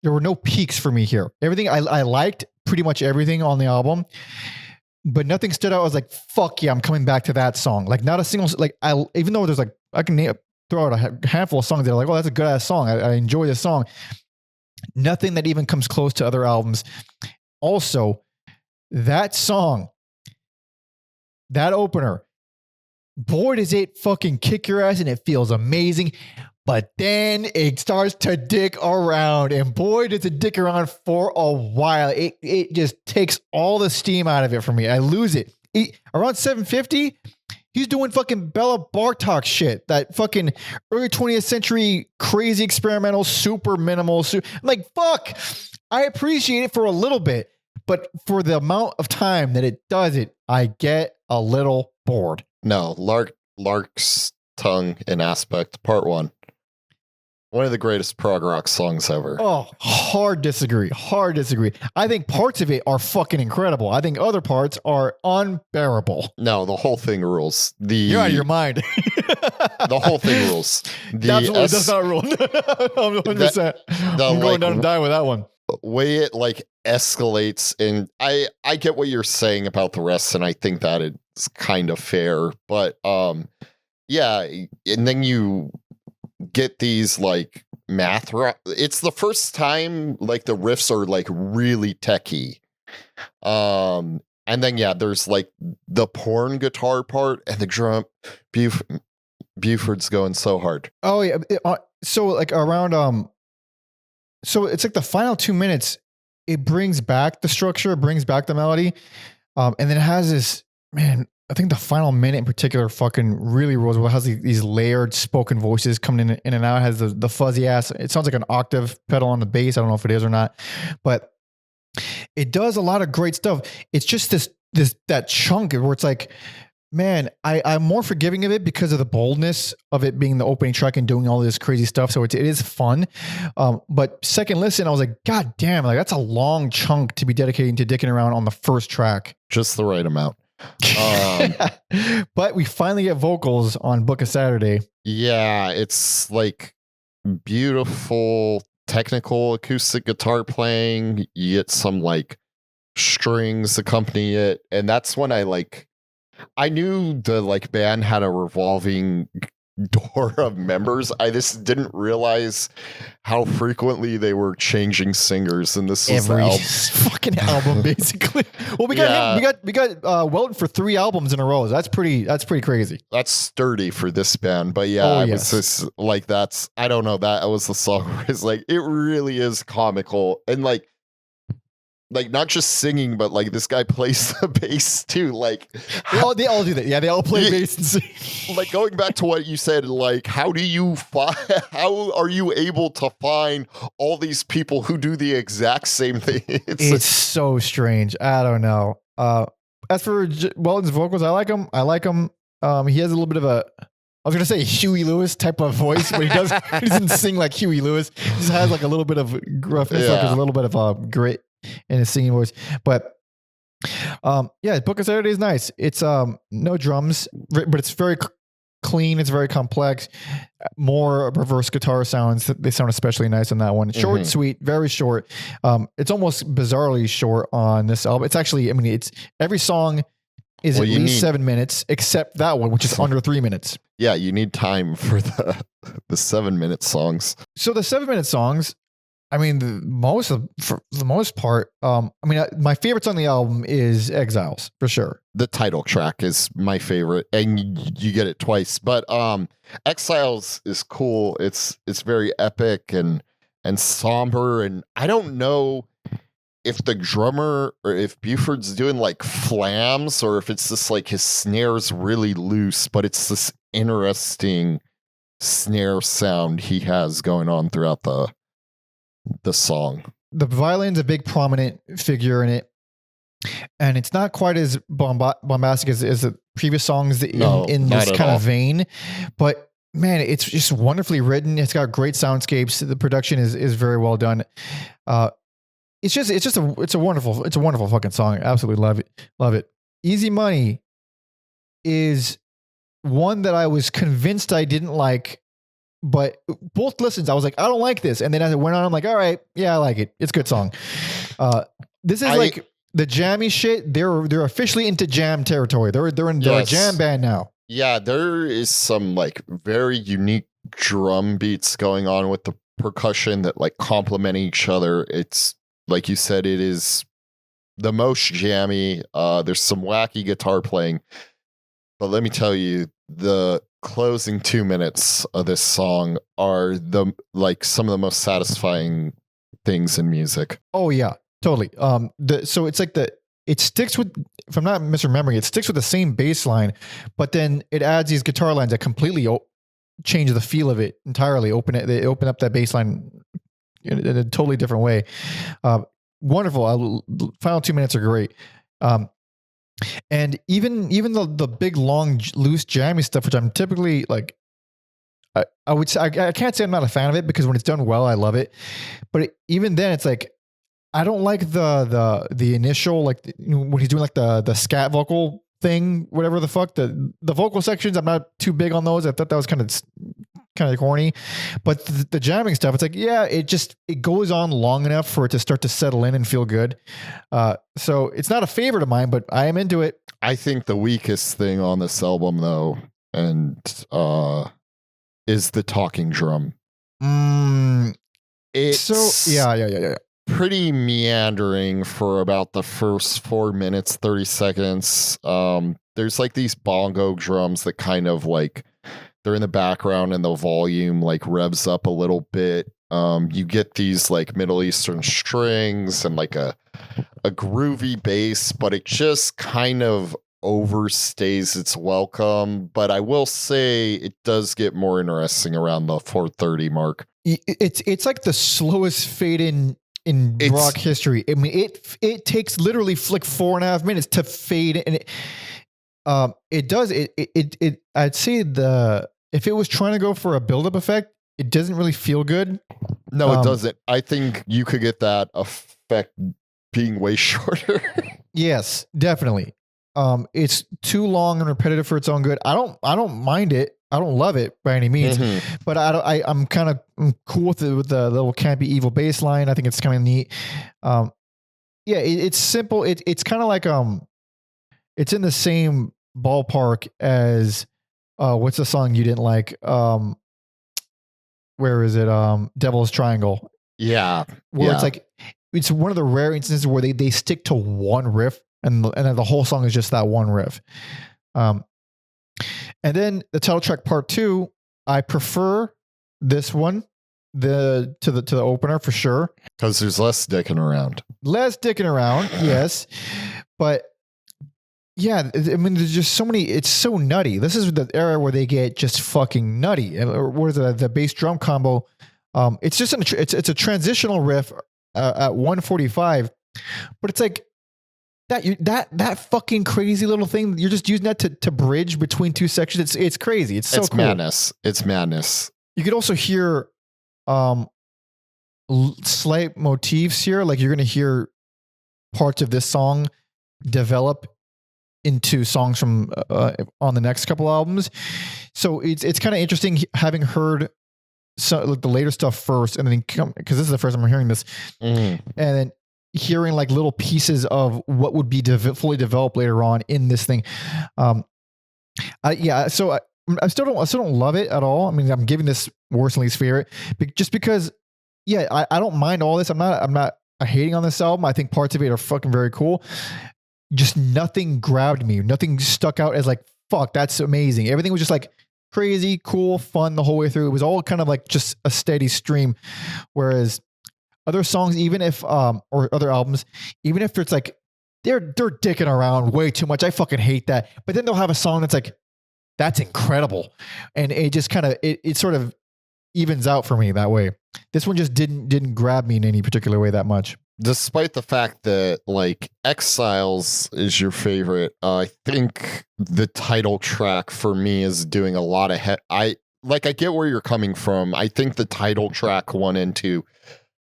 were no peaks for me here. Everything I liked pretty much everything on the album, but nothing stood out. I was like, fuck yeah, I'm coming back to that song. Like not a single, like even though there's like, I can throw out a handful of songs that are like, oh, that's a good ass song. I enjoy this song. Nothing that even comes close to other albums. Also, that song, that opener, boy, does it fucking kick your ass and it feels amazing. But then it starts to dick around, and boy, does it dick around for a while. It just takes all the steam out of it for me. I lose it. Around 750, he's doing fucking Bella Bartok shit. That fucking early 20th century crazy experimental, super minimal. I'm like, fuck. I appreciate it for a little bit, but for the amount of time that it does it, I get a little bored. No, Larks, Tongue, and Aspect, Part 1. One of the greatest prog rock songs ever. Oh, hard disagree. I think parts of it are fucking incredible. I think other parts are unbearable. No, the whole thing rules. You're out of your mind. The whole thing rules. That's not a rule. 100%. I'm going down and dying with that one. Way it like escalates, and I get what you're saying about the rest, and I think that it's kind of fair. But yeah, and then you get these like math it's the first time like the riffs are like really techy, and then yeah, there's like the porn guitar part and the drum. Buford's going so hard. Oh yeah. So like around so it's like the final 2 minutes, it brings back the structure, it brings back the melody, and then it has this, man, I think the final minute in particular fucking really rolls well. It has these layered spoken voices coming in and out. It has the fuzzy ass. It sounds like an octave pedal on the bass. I don't know if it is or not, but it does a lot of great stuff. It's just that chunk where it's like, man, I'm more forgiving of it because of the boldness of it being the opening track and doing all this crazy stuff. So it is fun. But second listen, I was like, God damn, like that's a long chunk to be dedicating to dicking around on the first track. Just the right amount. But we finally get vocals on Book of Saturday. Yeah, it's like beautiful technical acoustic guitar playing. You get some like strings accompany it. And that's when I knew the like band had a revolving door of members. I just didn't realize how frequently they were changing singers, and this was every the fucking album, basically. Well, we got Weldon for 3 albums in a row. That's pretty crazy. That's sturdy for this band, but yeah, it was just like I don't know. That was the song where it's like it really is comical and like not just singing, but like this guy plays the bass too. Like they all do that. Yeah, they all play bass and sing. Like going back to what you said, like how are you able to find all these people who do the exact same thing? It's so strange. I don't know. As for Weldon's vocals, I like him. He has a little bit of I was gonna say Huey Lewis type of voice, but he doesn't sing like Huey Lewis. He just has like a little bit of gruffness, like there's a little bit of grit in his singing voice. But Book of Saturday is nice. It's no drums, but it's very clean. It's very complex. More reverse guitar sounds. They sound especially nice on that one. Short, sweet, very short. It's almost bizarrely short on this album. It's actually, it's every song is at least 7 minutes, except that one, which is under 3 minutes. Yeah, you need time for the 7-minute songs. So the 7-minute songs, for the most part, my favorites on the album is Exiles for sure. The title track is my favorite, and you get it twice. But Exiles is cool. It's very epic and somber, and I don't know if the drummer or if Buford's doing like flams or if it's just like his snare's really loose, but it's this interesting snare sound he has going on throughout the song. The violin's a big prominent figure in it, and it's not quite as bombastic as the previous songs in this kind of vein, but man, it's just wonderfully written. It's got great soundscapes. The production is very well done. It's a wonderful fucking song. Absolutely love it. Easy Money is one that I was convinced I didn't like, but both listens, I was like, I don't like this. And then as it went on, I'm like, all right, yeah, I like it. It's a good song. This is like the jammy shit. They're officially into jam territory. They're a jam band now. Yeah, there is some like very unique drum beats going on with the percussion that like complement each other. It's like you said, it is the most jammy. There's some wacky guitar playing, but let me tell you, the closing 2 minutes of this song are some of the most satisfying things in music. Oh yeah, totally. So it's like it sticks with, if I'm not misremembering, it sticks with the same bass line, but then it adds these guitar lines that completely change the feel of it entirely. They open up that bass line in a totally different way. Wonderful. Final 2 minutes are great. And even the big, long, loose, jammy stuff, which I'm typically like, I would say, I can't say I'm not a fan of it because when it's done well, I love it. But even then, it's like, I don't like the initial, like when he's doing like the scat vocal thing, whatever the fuck, the vocal sections, I'm not too big on those. I thought that was kind of corny, but the jamming stuff, it's like, yeah, it goes on long enough for it to start to settle in and feel good. So it's not a favorite of mine, but I am into it. I think the weakest thing on this album though, is the talking drum. It's yeah. Pretty meandering for about the first 4 minutes, 30 seconds. There's like these bongo drums that kind of like they're in the background and the volume like revs up a little bit. You get these like Middle Eastern strings and like a groovy bass, but it just kind of overstays its welcome, but I will say it does get more interesting around the 430 mark. It's like the slowest fade in rock history. I mean, it takes literally like 4.5 minutes to fade, and it does it. I'd say if it was trying to go for a buildup effect, it doesn't really feel good. No, it doesn't. I think you could get that effect being way shorter. Yes, definitely. It's too long and repetitive for its own good. I don't mind it. I don't love it by any means, but I'm cool with the little campy evil bass line. I think it's kind of neat. It's simple. It's kind of like, it's in the same ballpark as, what's the song you didn't like? Where is it? Devil's Triangle. Yeah. Where it's like, it's one of the rare instances where they stick to one riff and the whole song is just that one riff. And then the title track part 2, I prefer this one, to the opener for sure. Because there's less dicking around. Yes. But yeah, I mean, there's just so many, it's so nutty. This is the era where they get just fucking nutty. What is it? The bass drum combo. It's just it's a transitional riff at 145, but it's like that fucking crazy little thing. You're just using that to bridge between two sections. It's crazy. It's so cool. Madness. It's madness. You could also hear slight motifs here. Like you're going to hear parts of this song develop into songs from on the next couple albums. So it's kind of interesting having heard like the later stuff first, and then because this is the first time I'm hearing this, and then hearing like little pieces of what would be fully developed later on in this thing. So I still don't love it at all. I mean, I'm giving this worse than least favorite just because, I don't mind all this. I'm not hating on this album. I think parts of it are fucking very cool. Just nothing grabbed me. Nothing stuck out as like, fuck, that's amazing. Everything was just like crazy, cool, fun the whole way through. It was all kind of like just a steady stream. Whereas other songs, even if, or other albums, even if it's like, they're dicking around way too much. I fucking hate that. But then they'll have a song that's like, that's incredible. And it just kind of, it sort of evens out for me that way. This one just didn't grab me in any particular way that much. Despite the fact that like Exiles is your favorite, I think the title track for me is doing a lot of I get where you're coming from. I think the title track 1 and 2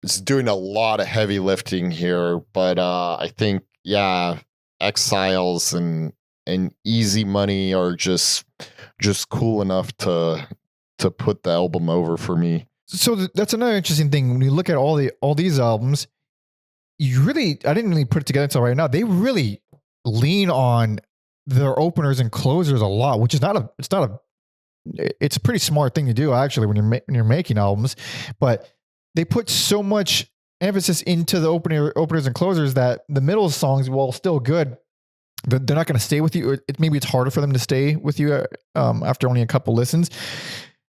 is doing a lot of heavy lifting here, but I think Exiles and Easy Money are just cool enough to put the album over for me. So that's another interesting thing when you look at all these albums. I didn't really put it together until right now. They really lean on their openers and closers a lot, which is it's a pretty smart thing to do actually when you're making albums, but they put so much emphasis into the openers and closers that the middle songs, while still good, they're not going to stay with you. Maybe it's harder for them to stay with you after only a couple listens.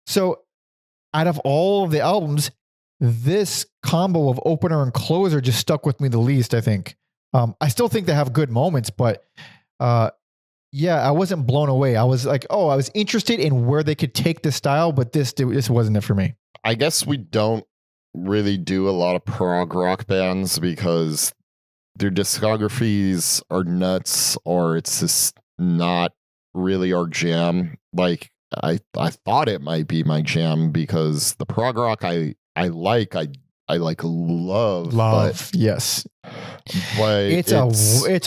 So out of all of the albums, this combo of opener and closer just stuck with me the least, I think. I still think they have good moments, but I wasn't blown away. I was like, I was interested in where they could take the style, but this wasn't it for me. I guess we don't really do a lot of prog rock bands because their discographies are nuts, or it's just not really our jam. Like I thought it might be my jam because the prog rock I love, yes, but it's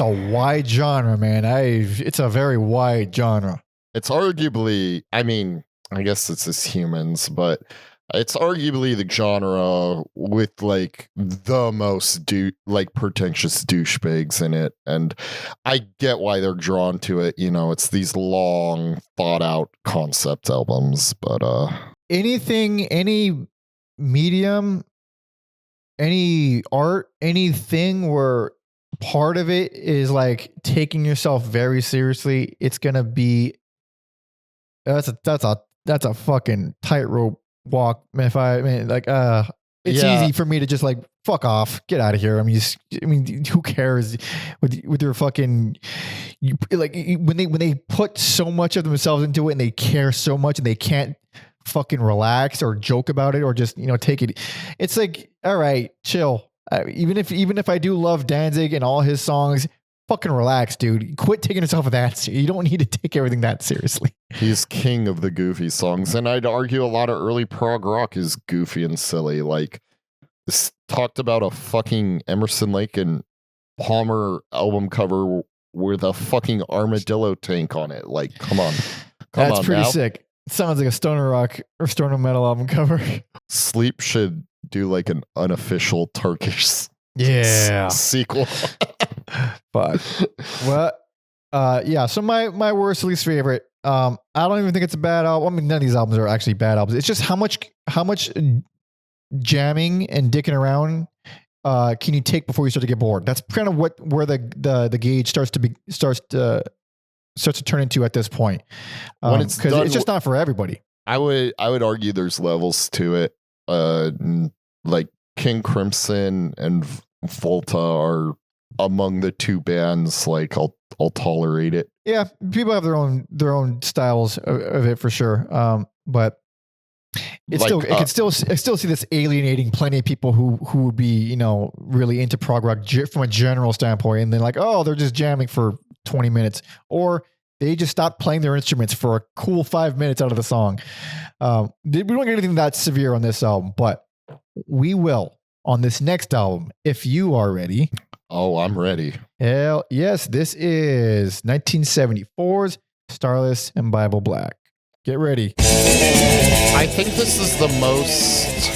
a wide genre, man. It's a very wide genre. It's arguably, I mean, I guess it's just humans, but it's arguably the genre with like the most pretentious douchebags in it, and I get why they're drawn to it. You know, it's these long thought out concept albums, but any medium, any art, anything where part of it is like taking yourself very seriously, it's gonna be that's a fucking tightrope walk. It's easy for me to just like fuck off, get out of here. I mean, who cares with your fucking when they put so much of themselves into it and they care so much and they can't fucking relax or joke about it or just, take it. It's like, all right, chill. Even if I do love Danzig and all his songs, fucking relax, dude. Quit taking yourself that seriously. You don't need to take everything that seriously. He's king of the goofy songs. And I'd argue a lot of early prog rock is goofy and silly. Like, this talked about a fucking Emerson, Lake and Palmer album cover with a fucking armadillo tank on it. Like, come on. That's pretty sick. Sounds like a stoner rock or stoner metal album cover. Sleep should do like an unofficial Turkish sequel. But yeah. So my worst, least favorite. I don't even think it's a bad album. I mean, none of these albums are actually bad albums. It's just how much jamming and dicking around can you take before you start to get bored? That's kind of where the gauge starts to turn into at this point. Because it's just not for everybody. I would argue there's levels to it. Like King Crimson and Volta are among the two bands. Like I'll tolerate it. Yeah, people have their own styles of it for sure. But it's like, I still see this alienating plenty of people who would be, really into prog rock from a general standpoint, and then like, oh, they're just jamming for 20 minutes, or they just stop playing their instruments for a cool 5 minutes out of the song. We don't get anything that severe on this album, but we will on this next album if you are ready. Oh, I'm ready. Hell yes, this is 1974's Starless and Bible Black. Get ready. I think this is the most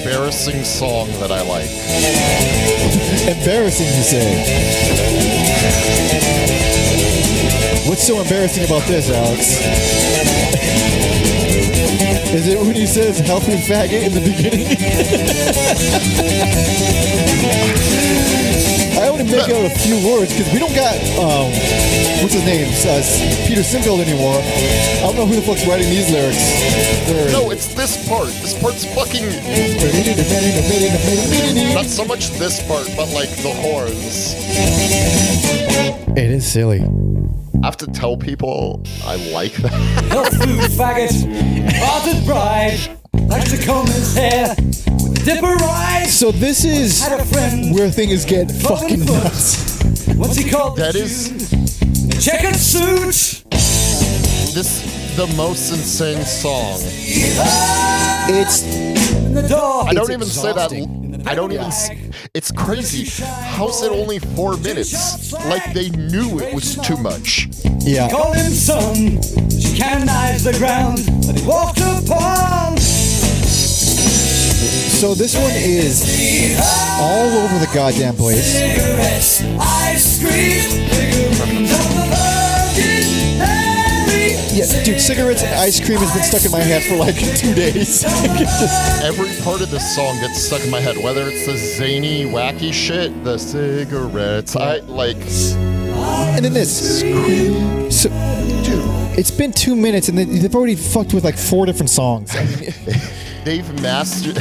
embarrassing song that I like. Embarrassing, you say? What's so embarrassing about this, Alex? Is it when he says healthy faggot in the beginning? I only make out a few words because we don't got, what's his name? Peter Sinfield anymore. I don't know who the fuck's writing these lyrics. No, it's this part. This part's fucking... Not so much this part, but like the horns. It is silly. I have to tell people I like that. Health food faggot, hearted bride, likes to comb his hair with a dipper ride. So this is where things get fucking nuts. What's he called? That is a checkered suit. This the most insane song. It's in the door. I don't even say that. I don't even. It's crazy. How's it only 4 minutes? Like they knew it was too much. Yeah. Call him son. She canonized the ground that he walked upon. So this one is all over the goddamn place. Cigarettes, ice cream, yeah, dude, cigarettes and ice cream has been stuck in my head for like 2 days. Every part of this song gets stuck in my head, whether it's the zany, wacky shit, the cigarettes, I like. And then this. So, dude, it's been 2 minutes and they've already fucked with like 4 different songs. I mean, they've mastered.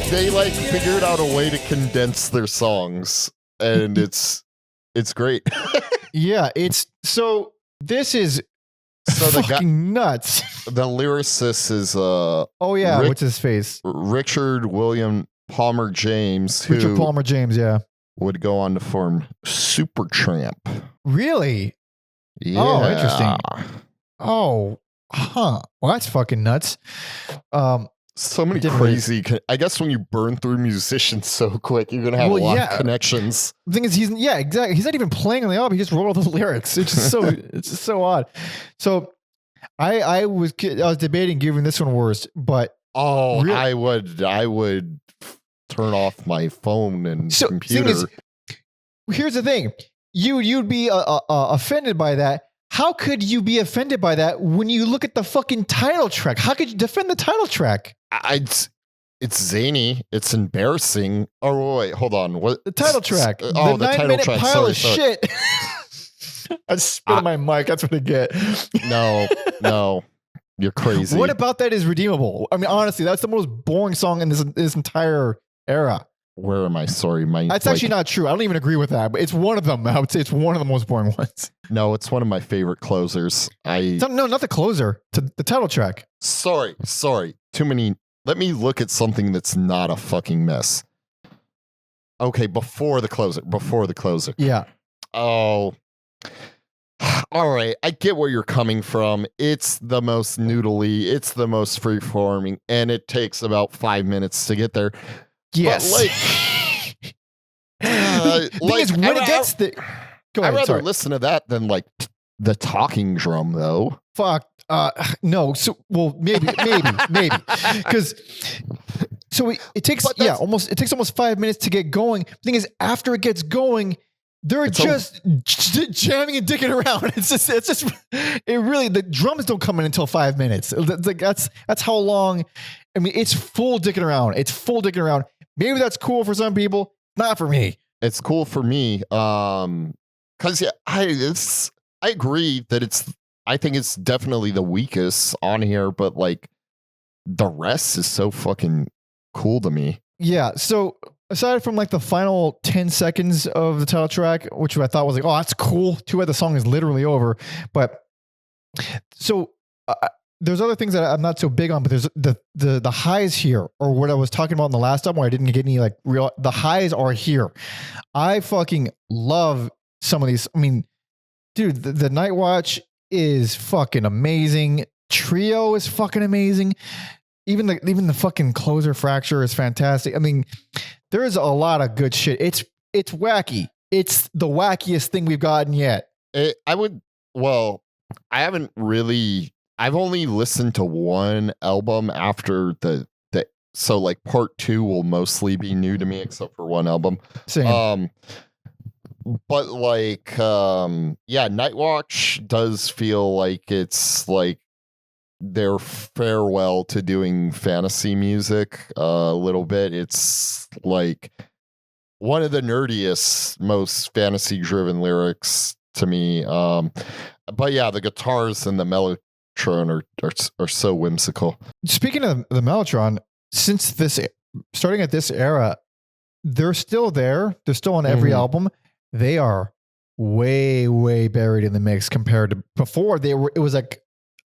They like figured out a way to condense their songs, and it's great. Yeah, it's so. This is. So the guy, nuts. The lyricist is what's his face? Richard William Palmer James, who Richard Palmer James, yeah, would go on to form Supertramp. Really? Yeah. Oh, interesting. Oh, huh. Well, that's fucking nuts. So many crazy. I guess when you burn through musicians so quick, you're gonna have a lot of connections. The thing is, exactly. He's not even playing on the album. He just wrote all the lyrics. It's just so it's just so odd. So I was debating giving this one worst, but I would turn off my phone and computer. Here's the thing: you'd be offended by that. How could you be offended by that when you look at the fucking title track? How could you defend the title track? It's zany. It's embarrassing. Oh wait, hold on. What the title track? The 9 title minute track. Pile of shit. I spit on my mic. That's what I get. No, you're crazy. What about that is redeemable? I mean, honestly, that's the most boring song in this entire era. where am I? Sorry, my. That's actually not true. I don't even agree with that, but it's one of them. I would say it's one of the most boring ones. No, it's one of my favorite closers. No, not the closer. The title track. Sorry. Too many. Let me look at something that's not a fucking mess. Okay, before the closer. Yeah. Oh. All right, I get where you're coming from. It's the most noodly, it's the most free-forming, and it takes about 5 minutes to get there. Yes. But Thing is, when it gets the... Go ahead, I'd rather sorry. listen to that than like the talking drum, though. Fuck. No. So, well, maybe. Because... So it takes almost 5 minutes to get going. The thing is, after it gets going, they're just jamming and dicking around. The drums don't come in until 5 minutes. Like that's how long. I mean, it's full dicking around. Maybe that's cool for some people, not for me. It's cool for me. Cause I agree that I think it's definitely the weakest on here, but like the rest is so fucking cool to me. Yeah. So aside from like the final 10 seconds of the title track, which I thought was like, oh, that's cool. Too bad the song is literally over. But so there's other things that I'm not so big on, but there's the highs here, or what I was talking about in the last album where I didn't get any like real, the highs are here. I fucking love some of these. I mean, dude, the Night Watch is fucking amazing. Trio is fucking amazing. Even the fucking closer Fracture is fantastic. I mean, there is a lot of good shit. It's wacky. It's the wackiest thing we've gotten yet. I've only listened to one album after so like part 2 will mostly be new to me except for one album. Same. But like Night Watch does feel like it's like their farewell to doing fantasy music a little bit. It's like one of the nerdiest, most fantasy driven lyrics to me. But yeah, the guitars and the Mellotron are so whimsical. Speaking of the Mellotron, starting at this era, they're still there. They're still on every album. They are way, way buried in the mix compared to before. It was like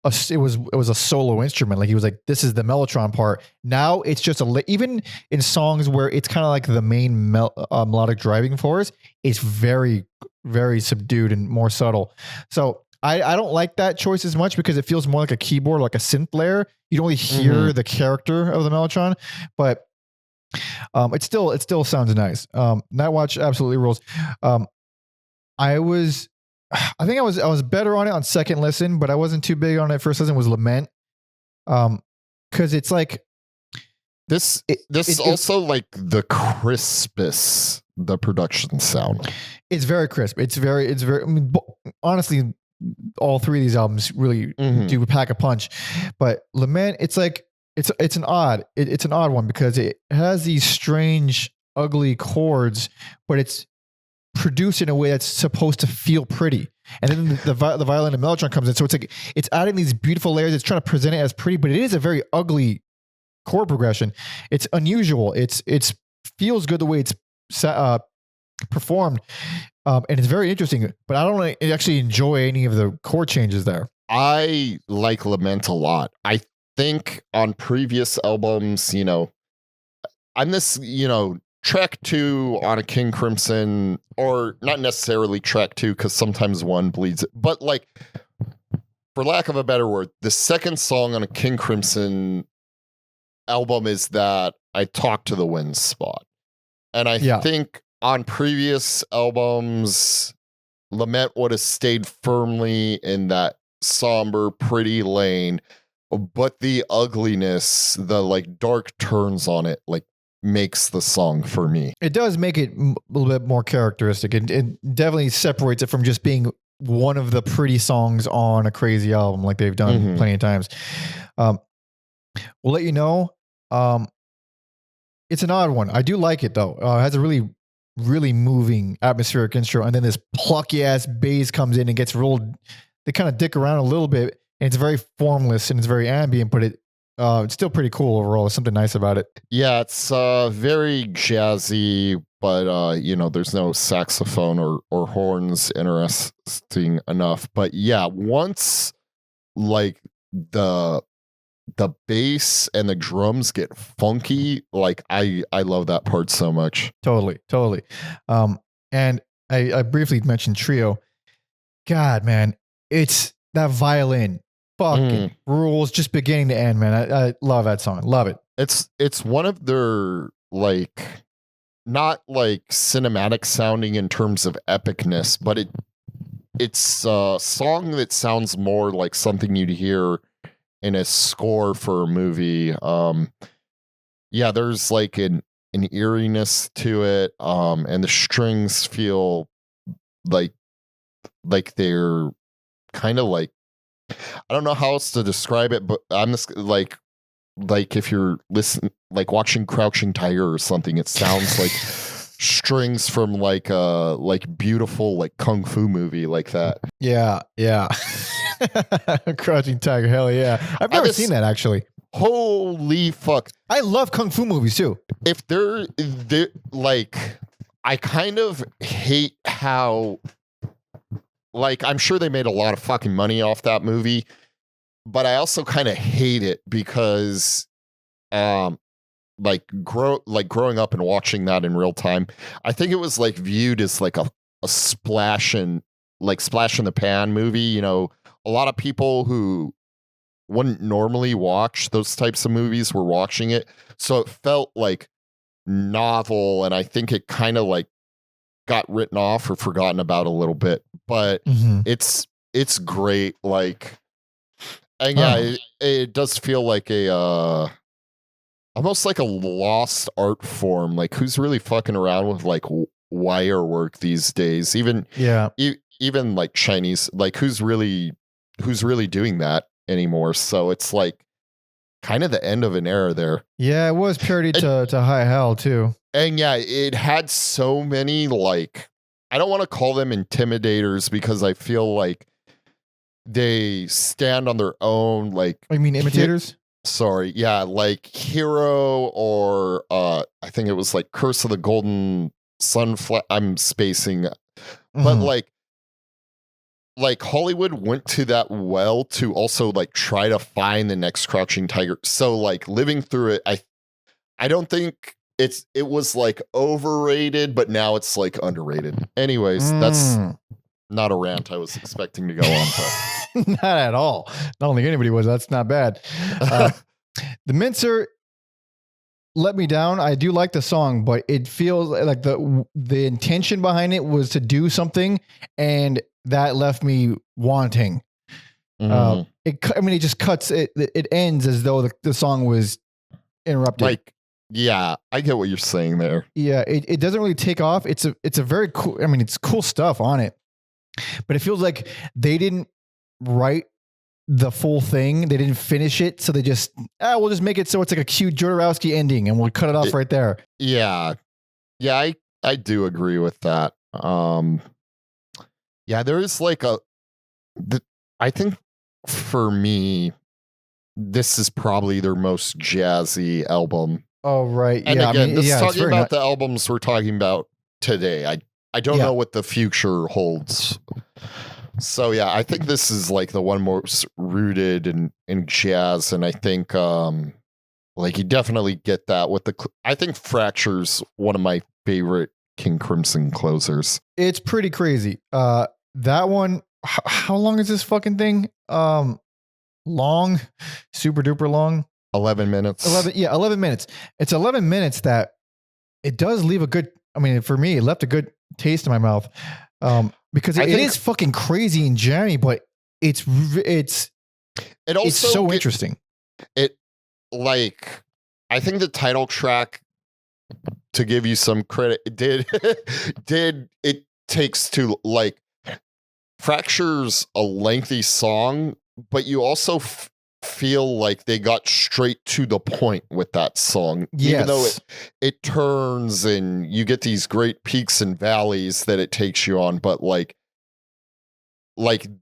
it was a solo instrument. Like he was like, this is the Mellotron part. Now it's just even in songs where it's kind of like the main melodic driving force, it's very, very subdued and more subtle. So I don't like that choice as much because it feels more like a keyboard, like a synth layer. You don't really hear the character of the Mellotron, but it still sounds nice. Night Watch absolutely rules. I think I was better on it on second listen, but I wasn't too big on it first listen. Was Lament, because it's like this also like the crispest the production sound. It's very crisp. It's very. I mean, honestly, all three of these albums really do pack a punch. But Lament, it's like it's an odd one because it has these strange, ugly chords, but it's produced in a way that's supposed to feel pretty. And then the violin and Mellotron comes in. So it's like, it's adding these beautiful layers. It's trying to present it as pretty, but it is a very ugly chord progression. It's unusual. It's feels good the way it's performed. And it's very interesting, but I don't actually enjoy any of the chord changes there. I like Lament a lot. I think on previous albums, I'm this, track 2 on a King Crimson, or not necessarily track 2 because sometimes one bleeds it, but like, for lack of a better word, the second song on a King Crimson album is that I Talk to the Wind spot. And I think on previous albums, Lament would have stayed firmly in that somber, pretty lane, but the ugliness, the like dark turns on it, like makes the song for me. It does make it a little bit more characteristic. It definitely separates it from just being one of the pretty songs on a crazy album like they've done plenty of times. We'll let you know. It's an odd one. I do like it though. It has a really, really moving atmospheric intro, and then this plucky ass bass comes in and gets rolled. They kind of dick around a little bit, and it's very formless and it's very ambient, but it's still pretty cool overall. There's something nice about it. Yeah, it's very jazzy, but there's no saxophone or horns interesting enough. But yeah, once like the bass and the drums get funky, like I love that part so much. Totally. And I briefly mentioned trio. God, man, it's that violin fucking rules just beginning to end, man. I love that song. Love it. It's one of their like not like cinematic sounding in terms of epicness, but it's a song that sounds more like something you'd hear in a score for a movie. Yeah, there's like an eeriness to it, and the strings feel like they're kind of like, I don't know how else to describe it, but I'm just like if you're watching Crouching Tiger or something, it sounds like strings from like a beautiful like kung fu movie like that. Yeah. Crouching Tiger, hell yeah. I've never seen that actually. Holy fuck. I love kung fu movies too. If they're like, I kind of hate how, like, I'm sure they made a lot of fucking money off that movie, but I also kind of hate it because growing up and watching that in real time, I think it was like viewed as like a splash in the pan movie. A lot of people who wouldn't normally watch those types of movies were watching it, so it felt like novel, and I think it kind of like got written off or forgotten about a little bit, but it's great. Like, and yeah, it does feel like a almost like a lost art form. Like, who's really fucking around with like wire work these days? Even like Chinese, like who's really doing that anymore? So it's like kind of the end of an era there. Yeah, it was parody to High Hell too. And yeah, it had so many, like, I don't want to call them intimidators because I feel like they stand on their own. Like, you mean imitators? Sorry, yeah, like Hero, or I think it was like Curse of the Golden Sunflower. I'm spacing, but like Hollywood went to that well to also like try to find the next Crouching Tiger. So like living through it, I don't think it was like overrated, but now it's like underrated. Anyways, that's not a rant I was expecting to go on, but not at all. I don't think anybody was. That's not bad. The Mansour let me down. I do like the song, but it feels like the intention behind it was to do something, and that left me wanting. It just cuts it. It ends as though the song was interrupted. Like, yeah, I get what you're saying there. Yeah, it doesn't really take off. It's a very cool. I mean, it's cool stuff on it, but it feels like they didn't write the full thing. They didn't finish it, so they just we'll just make it so it's like a cute Jodorowsky ending, and we'll cut it off right there. Yeah, I do agree with that. Yeah, there is like I think for me, this is probably their most jazzy album. Oh, right. And again, this is talking about the albums we're talking about today. I don't know what the future holds. So yeah, I think this is like the one most rooted in jazz, and I think like you definitely get that with I think Fracture's one of my favorite King Crimson closers. It's pretty crazy. That one, how long is this fucking thing? Long, super duper long. 11 minutes. 11 minutes. It's 11 minutes that it does leave a good, I mean, for me, it left a good taste in my mouth. Because it is fucking crazy and jammy, but it's so interesting. It, like, I think the title track, to give you some credit, it takes to, like, Fracture's a lengthy song, but you also feel like they got straight to the point with that song. Yes. Even though it turns and you get these great peaks and valleys that it takes you on, but like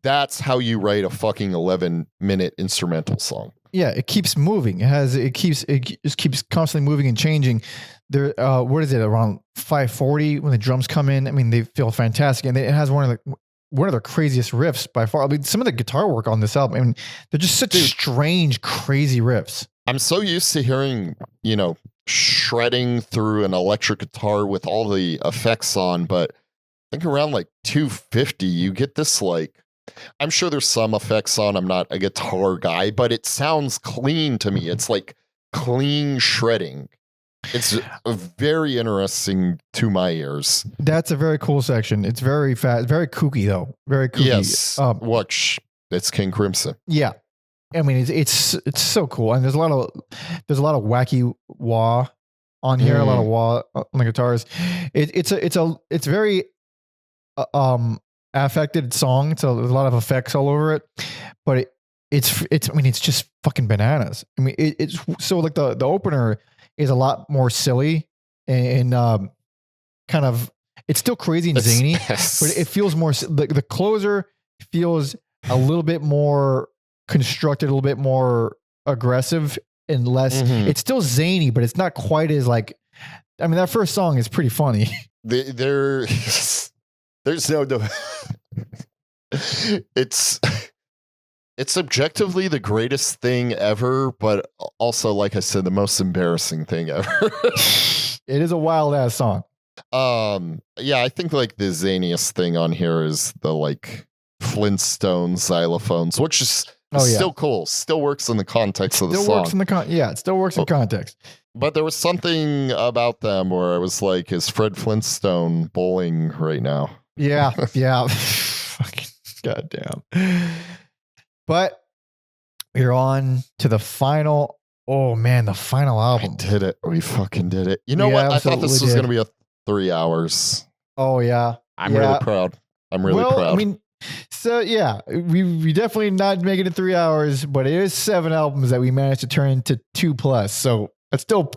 that's how you write a fucking 11-minute instrumental song. it keeps moving. It just keeps constantly moving and changing. There, what is it, around 540 when the drums come in? I mean, they feel fantastic, and it has one of the craziest riffs by far. I mean, some of the guitar work on this album, I mean, they're just such strange, crazy riffs. I'm so used to hearing, shredding through an electric guitar with all the effects on, but I think around like 250, you get this I'm sure there's some effects on. I'm not a guitar guy, but it sounds clean to me. It's like clean shredding. It's very interesting to my ears. That's a very cool section. It's very fast, very kooky though. Very kooky. Yes. Watch. It's King Crimson. Yeah. I mean, it's so cool, and there's a lot of wacky wah on here, a lot of wah on the guitars. It's very affected song. There's a lot of effects all over it, but it's just fucking bananas. I mean, it's so like the opener is a lot more silly and kind of, it's still crazy and zany, but it feels more the closer feels a little bit more constructed, a little bit more aggressive and less. It's still zany, but it's not quite as that first song is pretty funny. There's no it's objectively the greatest thing ever, but also, like I said, the most embarrassing thing ever. It is a wild ass song. Yeah, I think the zaniest thing on here is the Flintstone xylophones, which is still cool. Still works in the context of the song. It still works in context. But there was something about them where I was like, is Fred Flintstone bowling right now? Yeah. Fucking goddamn. But we're on to the final. Oh man, the final album. We did it. We fucking did it. You know what? I thought this was going to be 3 hours. Oh yeah. I'm really proud. I'm really proud. I mean, so yeah, we definitely not making it 3 hours, but it is 7 albums that we managed to turn into 2+. So it's still,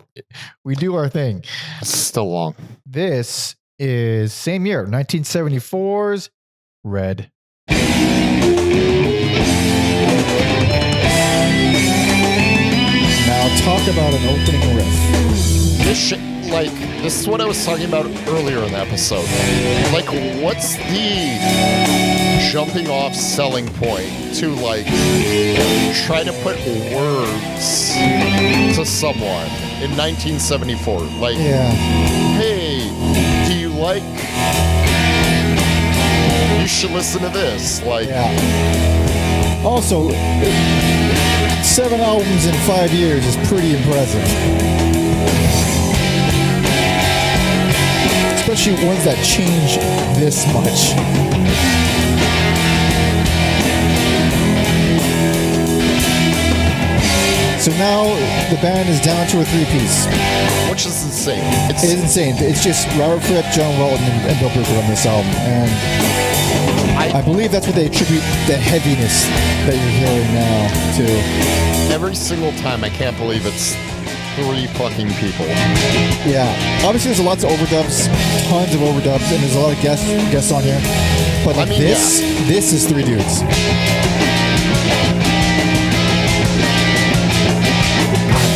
we do our thing. It's still long. This is same year, 1974's Red. Now talk about an opening riff. This is what I was talking about earlier in the episode. What's the jumping off selling point to try to put words to someone in 1974? Hey, do you you should listen to this. Also, 7 albums in 5 years is pretty impressive. Especially ones that change this much. So now the band is down to a 3-piece. Which is insane. It is insane. It's just Robert Fripp, John Walton, and Bill Bruford on this album. And I believe that's what they attribute the heaviness that you're hearing now to. Every single time, I can't believe it's 3 fucking people. Yeah. Obviously, there's lots of overdubs, tons of overdubs, and there's a lot of guests on here. But this is 3 dudes.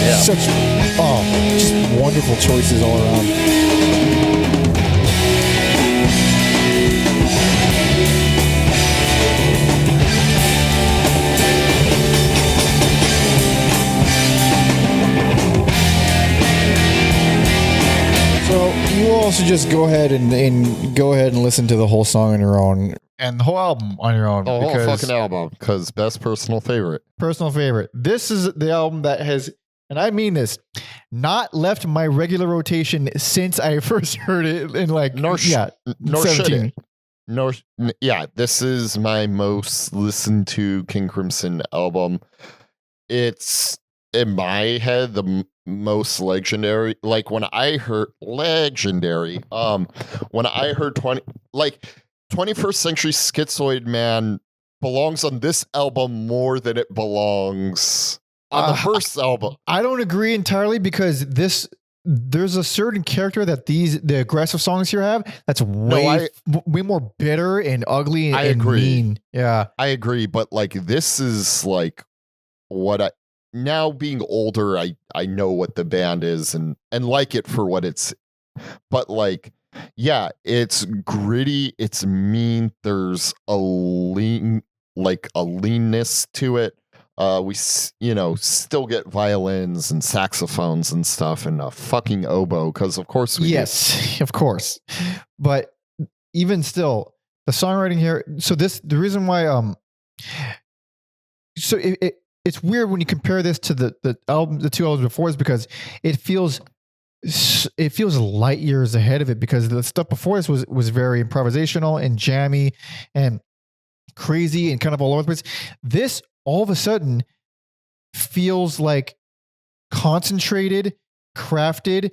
Yeah. Just wonderful choices all around. So you will also just go ahead and listen to the whole song on your own and the whole album on your own. The whole fucking album, because best personal favorite. This is the album that has, and I mean this, not left my regular rotation since I first heard it in 17. This is my most listened to King Crimson album. It's, in my head, the most legendary. When I heard 21st Century Schizoid Man belongs on this album more than it belongs on the first album. I don't agree entirely, because there's a certain character that the aggressive songs here have that's way more bitter and ugly and agree. mean. Yeah. I agree, but this is what now being older, I know what the band is and like it for what it's, but like, yeah, it's gritty, it's mean, there's a leanness to it. We still get violins and saxophones and stuff and a fucking oboe, because of course we yes, of course. But even still, the songwriting here. So the reason why so it's weird when you compare this to the two albums before, is because it feels light years ahead of it, because the stuff before this was very improvisational and jammy and crazy and kind of all over the place. This all of a sudden feels like concentrated, crafted,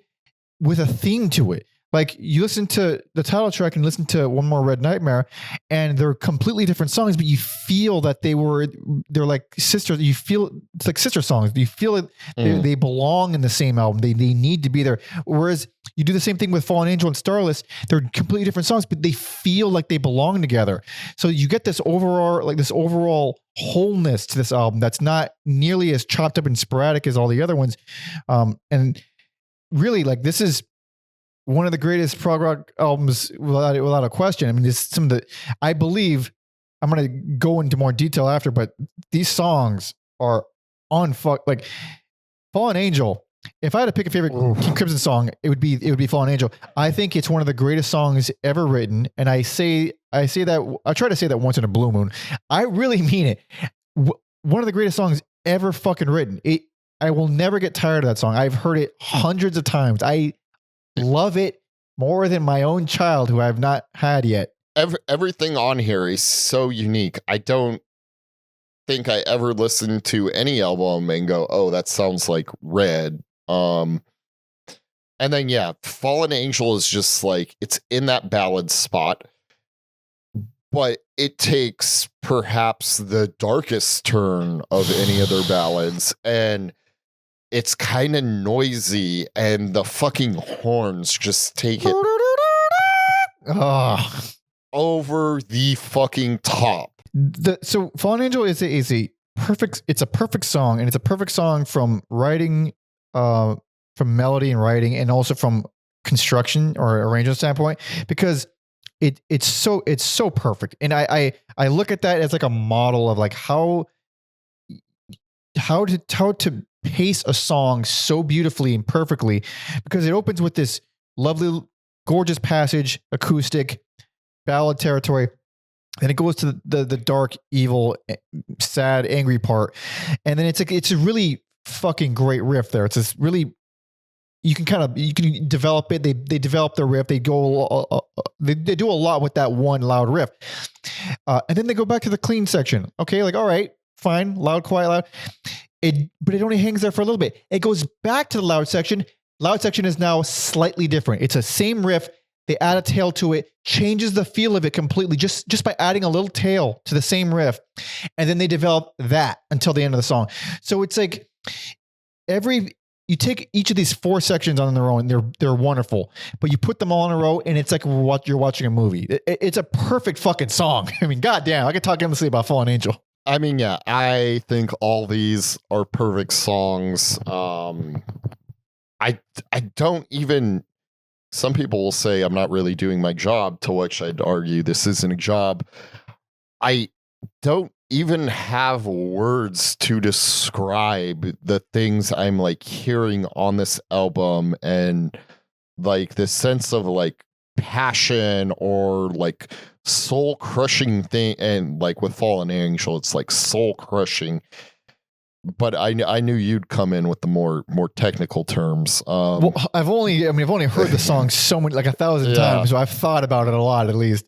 with a theme to it. Like, you listen to the title track and listen to One More Red Nightmare, and they're completely different songs, but you feel that they're like sisters. You feel it's like sister songs. You feel it. They belong in the same album. They need to be there. Whereas you do the same thing with Fallen Angel and Starless. They're completely different songs, but they feel like they belong together. So you get this overall wholeness to this album that's not nearly as chopped up and sporadic as all the other ones. And really, like, this is one of the greatest prog rock albums without a question. I mean, this some of the, I believe, I'm going to go into more detail after, but these songs are like Fallen Angel. If I had to pick a favorite King Crimson song, it would be Fallen Angel. I think it's one of the greatest songs ever written. And I say that, I try to say that once in a blue moon. I really mean it. One of the greatest songs ever fucking written. I will never get tired of that song. I've heard it hundreds of times. I love it more than my own child, who I've not had yet. Everything on here is so unique. I don't think I ever listened to any album and go, oh, that sounds like Red. And then, yeah, Fallen Angel is just like, it's in that ballad spot, but it takes perhaps the darkest turn of any of their ballads, and it's kind of noisy, and the fucking horns just take it over the fucking top. So Fallen Angel is a perfect song, and it's a perfect song from writing, from melody and writing, and also from construction or arrangement standpoint, because it's so perfect. And I look at that as like a model of like how to pace a song so beautifully and perfectly, because it opens with this lovely, gorgeous passage, acoustic, ballad territory. Then it goes to the dark, evil, sad, angry part. And then it's a really fucking great riff there. It's this really, you can develop it. They develop their riff. They go, they do a lot with that one loud riff. And then they go back to the clean section. Okay. Like, all right, fine. Loud, quiet, loud. But it only hangs there for a little bit. It goes back to the loud section. Loud section is now slightly different. It's a same riff. They add a tail to it, changes the feel of it completely just by adding a little tail to the same riff. And then they develop that until the end of the song. So it's like you take each of these four sections on their own, they're wonderful, but you put them all in a row and it's like you're watching a movie. It's a perfect fucking song. I mean, goddamn, I could talk endlessly about Fallen Angel. I mean, yeah, I think all these are perfect songs. I don't even, some people will say I'm not really doing my job, to which I'd argue this isn't a job. I don't even have words to describe the things I'm like hearing on this album, and like this sense of like passion or like soul crushing thing. And like with Fallen Angel, it's like soul crushing. But I knew you'd come in with the more technical terms. Well, I've only heard the song so many, like 1,000 times, so I've thought about it a lot, at least.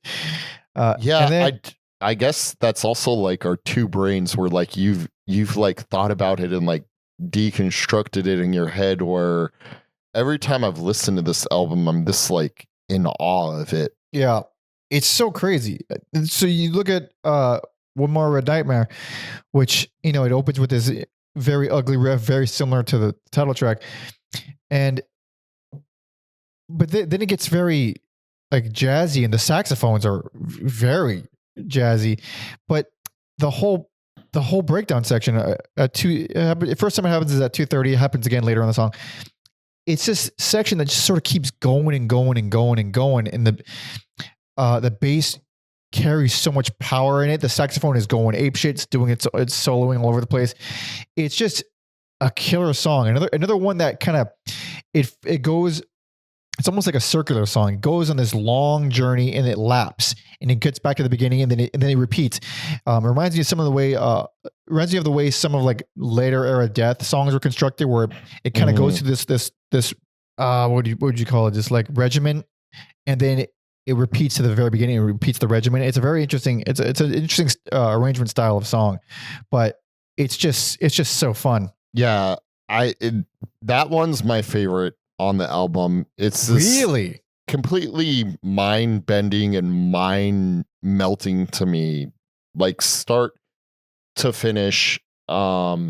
I guess that's also like our two brains, where like you've like thought about it and like deconstructed it in your head, where every time I've listened to this album, I'm just like in awe of it. Yeah, it's so crazy. So you look at One More Red Nightmare, which, it opens with this very ugly riff, very similar to the title track. But then it gets very like jazzy, and the saxophones are very jazzy, but the whole the whole breakdown section at first time it happens is at 2:30. It happens again later on the song. It's this section that just sort of keeps going and going and going and going, and the bass carries so much power in it. The saxophone is going apeshit. It's doing it's soloing all over the place. It's just a killer song. Another one that kind of it goes. It's almost like a circular song. It goes on this long journey and it laps and it gets back to the beginning and then it repeats. It reminds me of some of the way, reminds me of the way some of like later era death songs were constructed, where it kind of goes through this what would you call it? This like regiment, and then it repeats to the very beginning. It repeats the regiment. It's a very interesting. It's an interesting arrangement style of song, but it's just so fun. Yeah, that one's my favorite on the album. It's this really completely mind bending and mind melting to me, like start to finish. Yeah,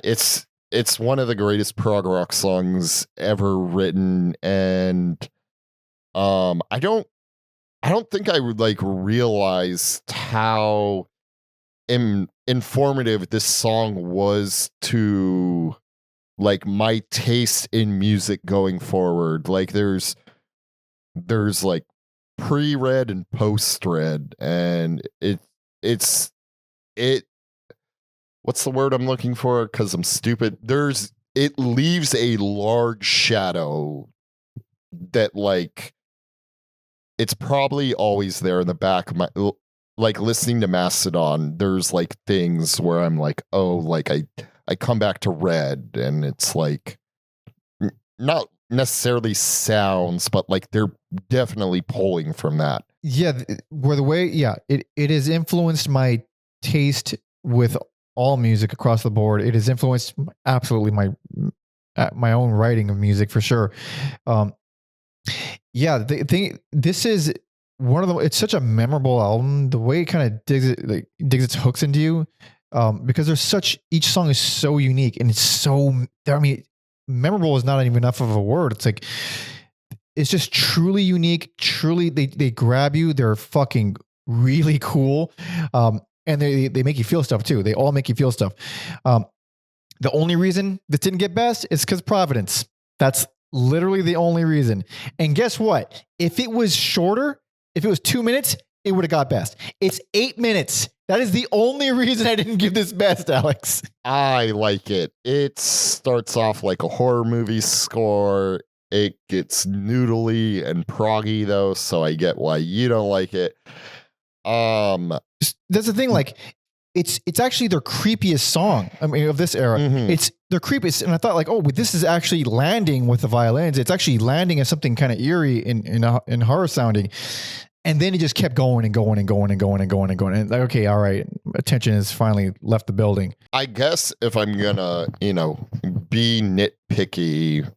it's one of the greatest prog rock songs ever written, and I don't think I would like realized how informative this song was to like my taste in music going forward. Like there's like pre-read and post-read, and it's what's the word I'm looking for? Because I'm stupid. It leaves a large shadow that like it's probably always there in the back of my, like listening to Mastodon. There's like things where I'm like, oh, like I come back to Red, and it's like not necessarily sounds, but like they're definitely pulling from that. Yeah, where the way, yeah, it has influenced my taste with all music across the board. It has influenced absolutely my own writing of music for sure. Yeah, the thing, this is one of the, it's such a memorable album. The way it kind of digs its hooks into you, because each song is so unique and it's so, I mean, memorable is not even enough of a word. It's like, it's just truly unique. Truly, they grab you. They're fucking really cool. And they make you feel stuff too. They all make you feel stuff. The only reason this didn't get best is because Providence. That's literally the only reason. And guess what? If it was shorter, if it was 2 minutes, it would have got best. It's 8 minutes. That is the only reason I didn't give this best, Alex. I like it. It starts off like a horror movie score. It gets noodly and proggy though, so I get why you don't like it. That's the thing, like it's actually their creepiest song. I mean, of this era. It's their creepiest, and I thought like, oh, but this is actually landing with the violins. It's actually landing as something kind of eerie and horror sounding. And then it just kept going and going and going and going and going and going. And like, okay, all right, attention has finally left the building. I guess if I'm gonna, be nitpicky,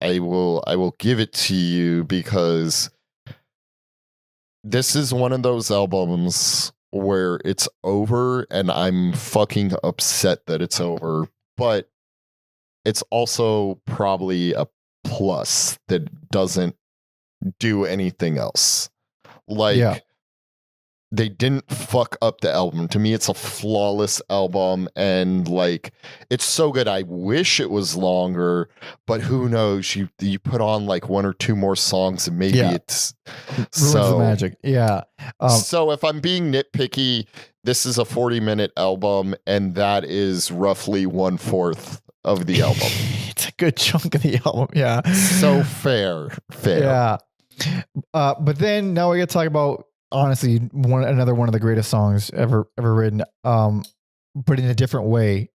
I will give it to you because this is one of those albums where it's over and I'm fucking upset that it's over, but it's also probably a plus that doesn't do anything else. Like, they didn't fuck up the album. To me, it's a flawless album, and like, it's so good. I wish it was longer, but who knows? You put on like one or two more songs, and maybe it's ruins the magic. Yeah. So if I'm being nitpicky, this is a 40-minute album, and that is roughly 1/4 of the album. It's a good chunk of the album. Yeah. So fair. Yeah. But then now we got to talk about, honestly, another one of the greatest songs ever written, but in a different way.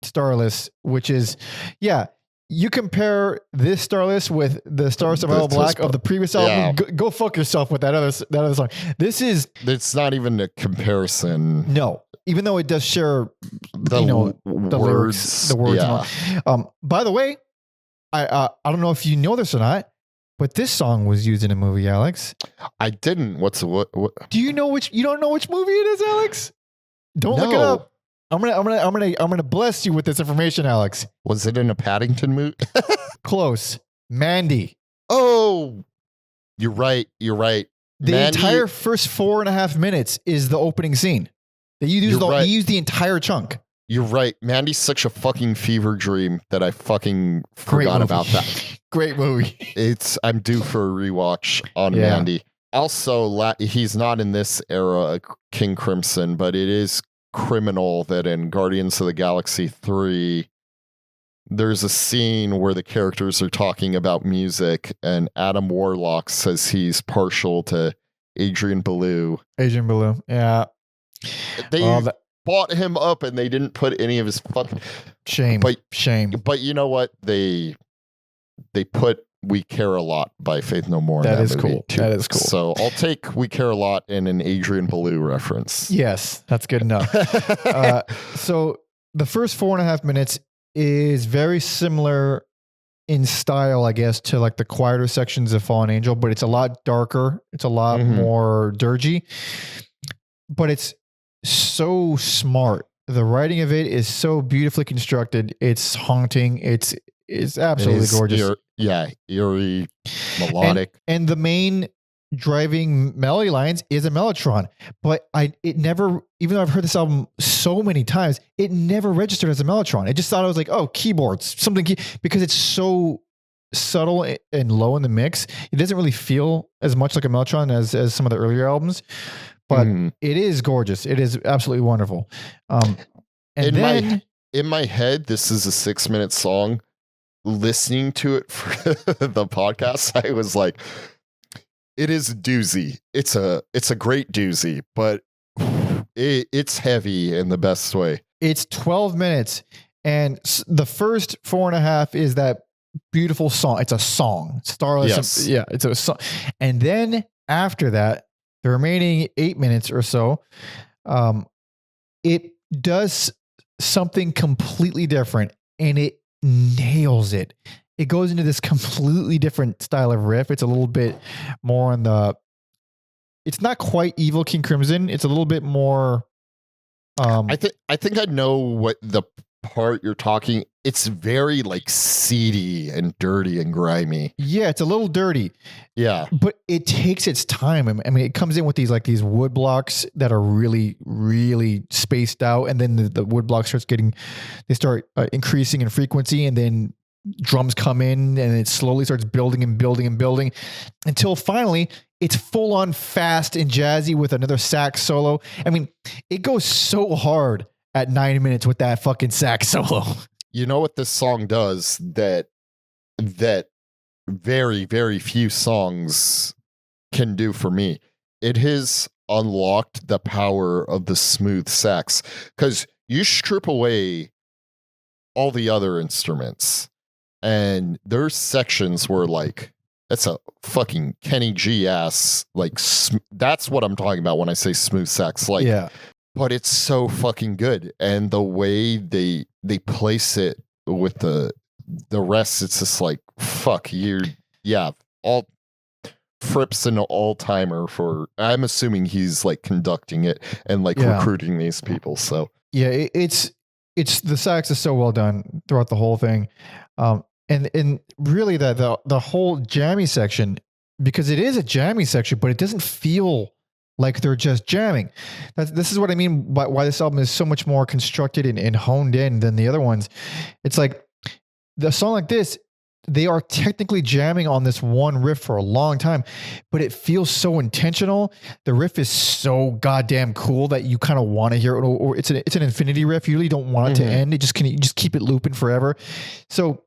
Starless, which is, you compare this Starless with the Stars of Black of the previous album. Go fuck yourself with that other song. It's not even a comparison. No, even though it does share the words, the words. And all. By the way, I don't know if you know this or not, but this song was used in a movie, Alex. I didn't. What? Do you know which? You don't know which movie it is, Alex? Don't look it up. I'm gonna bless you with this information, Alex. Was it in a Paddington movie? Close. Mandy. Oh, you're right. The entire first 4.5 minutes is the opening scene. They use the entire chunk. You're right. Mandy's such a fucking fever dream that I fucking forgot about that. Great movie. I'm due for a rewatch on Yeah. Mandy. Also, he's not in this era, King Crimson, but it is criminal that in Guardians of the Galaxy 3, there's a scene where the characters are talking about music, and Adam Warlock says he's partial to Adrian Belew. Adrian Belew, yeah. They bought him up, and they didn't put any of his fucking shame. But you know what? They put "We Care a Lot" by Faith No More. That in is movie cool. too. That is cool. So I'll take "We Care a Lot" in an Adrian Belew reference. Yes, that's good enough. So the first 4.5 minutes is very similar in style, I guess, to like the quieter sections of Fallen Angel, but it's a lot darker. It's a lot more dirgy, but it's so smart. The writing of it is so beautifully constructed. It's haunting. It's absolutely gorgeous. Eerie, melodic. And the main driving melody lines is a mellotron, but it never, even though I've heard this album so many times, it never registered as a mellotron. I just thought it was like, oh, keyboards, because it's so subtle and low in the mix. It doesn't really feel as much like a mellotron as some of the earlier albums, but it is gorgeous. It is absolutely wonderful. In my head, this is a 6-minute song. Listening to it for the podcast, I was like, it is a doozy. It's a great doozy, but it's heavy in the best way. It's 12 minutes, and the first 4.5 is that beautiful song. It's a song. Starless. Yes. Yeah, it's a song. And then after that, the remaining 8 minutes or so, it does something completely different, and it nails it. It goes into this completely different style of riff. It's a little bit more on it's not quite Evil King Crimson. It's a little bit more. I think I know what the part you're talking. It's very like seedy and dirty and grimy. Yeah, it's a little dirty. Yeah, but it takes its time. I mean, it comes in with these wood blocks that are really, really spaced out, and then the wood block they start increasing in frequency, and then drums come in, and it slowly starts building and building and building until finally it's full on fast and jazzy with another sax solo. I mean, it goes so hard at 9 minutes with that fucking sax solo. You know what this song does that very, very few songs can do for me? It has unlocked the power of the smooth sax, because you strip away all the other instruments, and there's sections where like, that's a fucking Kenny G ass, like that's what I'm talking about when I say smooth sax. Like, yeah. But it's so fucking good, and the way they place it with the rest, it's just like, fuck you. Yeah, all Fripp's an all timer for. I'm assuming he's like conducting it and like recruiting these people. So yeah, it's the sax is so well done throughout the whole thing, and really the whole jammy section, because it is a jammy section, but it doesn't feel like they're just jamming. This is what I mean by why this album is so much more constructed and honed in than the other ones. It's like the song like this, they are technically jamming on this one riff for a long time, but it feels so intentional. The riff is so goddamn cool that you kind of want to hear it, or it's an infinity riff. You really don't want it to end. You just keep it looping forever. So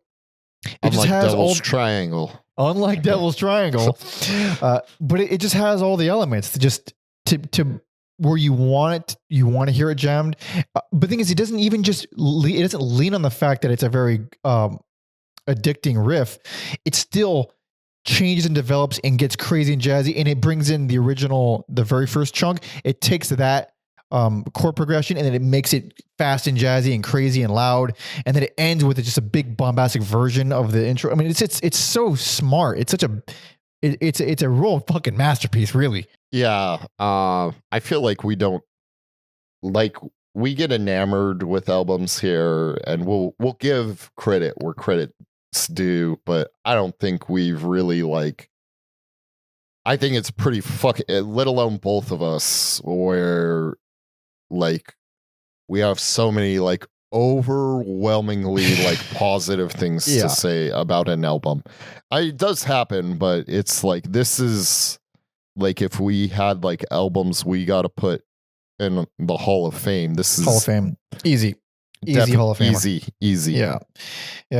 it just has Devil's Triangle. Unlike Devil's Triangle, but it just has all the elements to where you want to hear it jammed. But the thing is, it doesn't even it doesn't lean on the fact that it's a very addicting riff. It still changes and develops and gets crazy and jazzy, and it brings in the very first chunk. It takes that chord progression, and then it makes it fast and jazzy and crazy and loud, and then it ends with just a big bombastic version of the intro. I mean, it's so smart. It's a real fucking masterpiece, really. Yeah, I feel like we get enamored with albums here, and we'll give credit where credit's due, but I don't think we've really I think it's pretty fucking, let alone both of us, where like we have so many like overwhelmingly like positive things Yeah. to say about an album. It does happen, but it's like this is like if we had like albums we got to put in the Hall of Fame. This is Hall of Fame. Easy Hall of Famer. Easy. Yeah.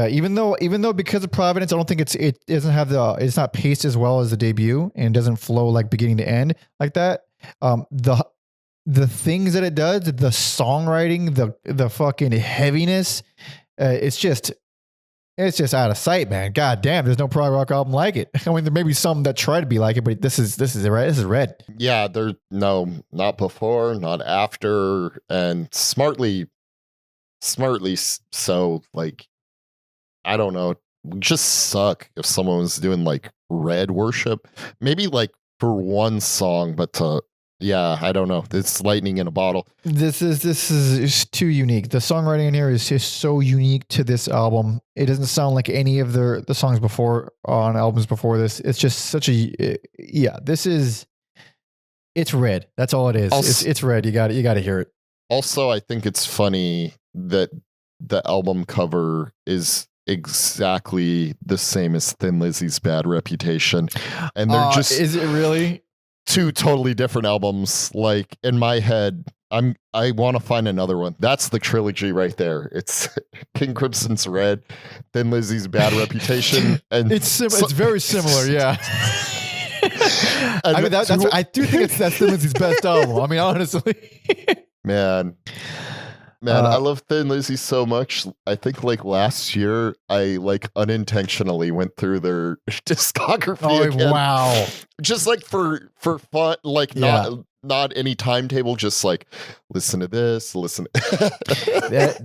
Even though because of Providence, I don't think it doesn't have it's not paced as well as the debut, and it doesn't flow like beginning to end like that. The things that it does, the songwriting, the fucking heaviness, it's just out of sight, man. God damn, there's no prog rock album like it. I mean, there may be some that try to be like it, but this is it, right? This is Red. Yeah, not before, not after, and smartly so. Like, I don't know, it would just suck if someone was doing like Red worship, maybe like for one song, but yeah, I don't know. It's lightning in a bottle. This is too unique. The songwriting in here is just so unique to this album. It doesn't sound like any of the songs before on albums before this. It's just such a it's Red. That's all it is. Also, it's Red. You got to hear it. Also, I think it's funny that the album cover is exactly the same as Thin Lizzy's Bad Reputation, and they're is it really? Two totally different albums. Like in my head, I want to find another one. That's the trilogy right there. It's King Crimson's Red, Thin Lizzy's Bad Reputation, and it's very similar. Yeah. I mean, I do think that's Thin Lizzy's best album. I mean, honestly, man, I love Thin Lizzy so much. I think like last year, I like unintentionally went through their discography again. Wow. Just like for fun, like not any timetable, just like listen to this, listen.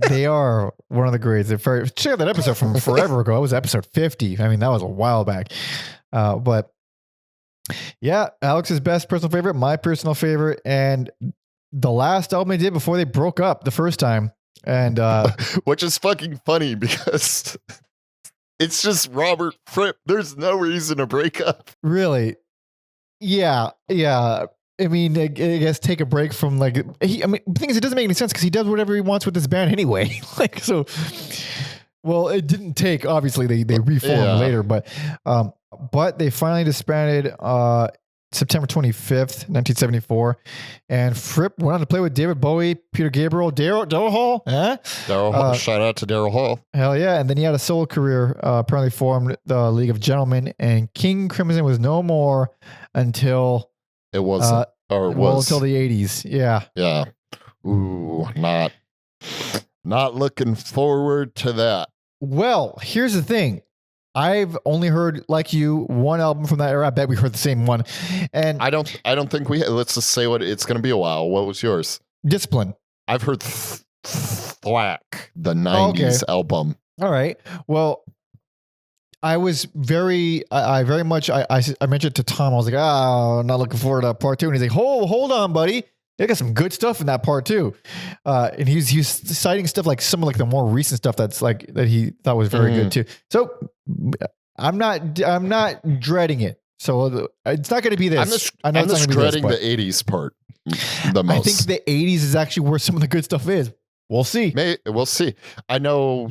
They are one of the greats. Check out that episode from forever ago. It was episode 50. I mean, that was a while back. But yeah, Alex's best personal favorite, my personal favorite, and the last album they did before they broke up the first time. And which is fucking funny because it's just Robert Fripp. There's no reason to break up. Really? Yeah. I mean, I guess take a break from like the thing is, it doesn't make any sense because he does whatever he wants with this band anyway. Like, so, well, it didn't take, obviously they reformed later, but they finally disbanded September 25th, 1974. And Fripp went on to play with David Bowie, Peter Gabriel, Daryl Hall. Daryl Hall. Shout out to Daryl Hall. Hell yeah. And then he had a solo career, apparently formed the League of Gentlemen, and King Crimson was no more until it wasn't, until the 80s. Yeah. Yeah. Ooh, not looking forward to that. Well, here's the thing. I've only heard, like you, one album from that era. I bet we heard the same one. And I don't think we, let's just say what it's going to be a while. What was yours? Discipline. I've heard Thwack, the 90s album. All right. Well, I was very much, I mentioned to Tom, I was like, I'm not looking forward to part 2. And he's like, hold on, buddy. They got some good stuff in that part too. And he's citing stuff like some of like the more recent stuff that's like, that he thought was very good too. So I'm not dreading it. So it's not going to be this. I'm just dreading the 80s part the most. I think the 80s is actually where some of the good stuff is. We'll see. We'll see. I know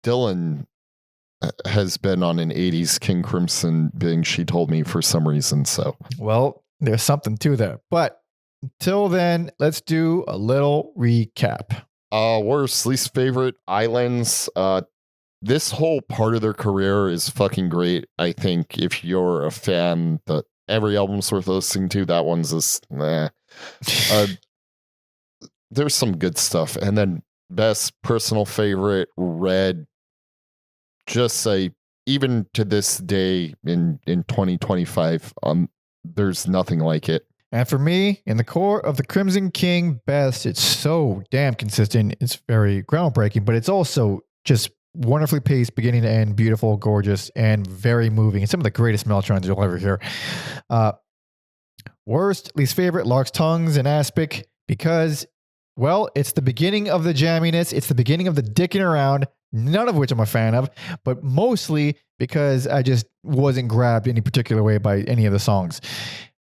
Dylan has been on an 80s King Crimson binge, she told me, for some reason. So, well, there's something to that. But until then, let's do a little recap. Worst, least favorite, Islands. This whole part of their career is fucking great. I think if you're a fan, every album's worth listening to. That one's just there's some good stuff. And then best personal favorite, Red. Just say, even to this day in 2025, there's nothing like it. And for me, in the core of the Crimson King, best, it's so damn consistent. It's very groundbreaking, but it's also just wonderfully paced, beginning to end, beautiful, gorgeous, and very moving. And some of the greatest mellotrons you'll ever hear. Worst, least favorite, Larks, Tongues, and Aspic, because, well, it's the beginning of the jamminess. It's the beginning of the dicking around, none of which I'm a fan of, but mostly because I just wasn't grabbed any particular way by any of the songs.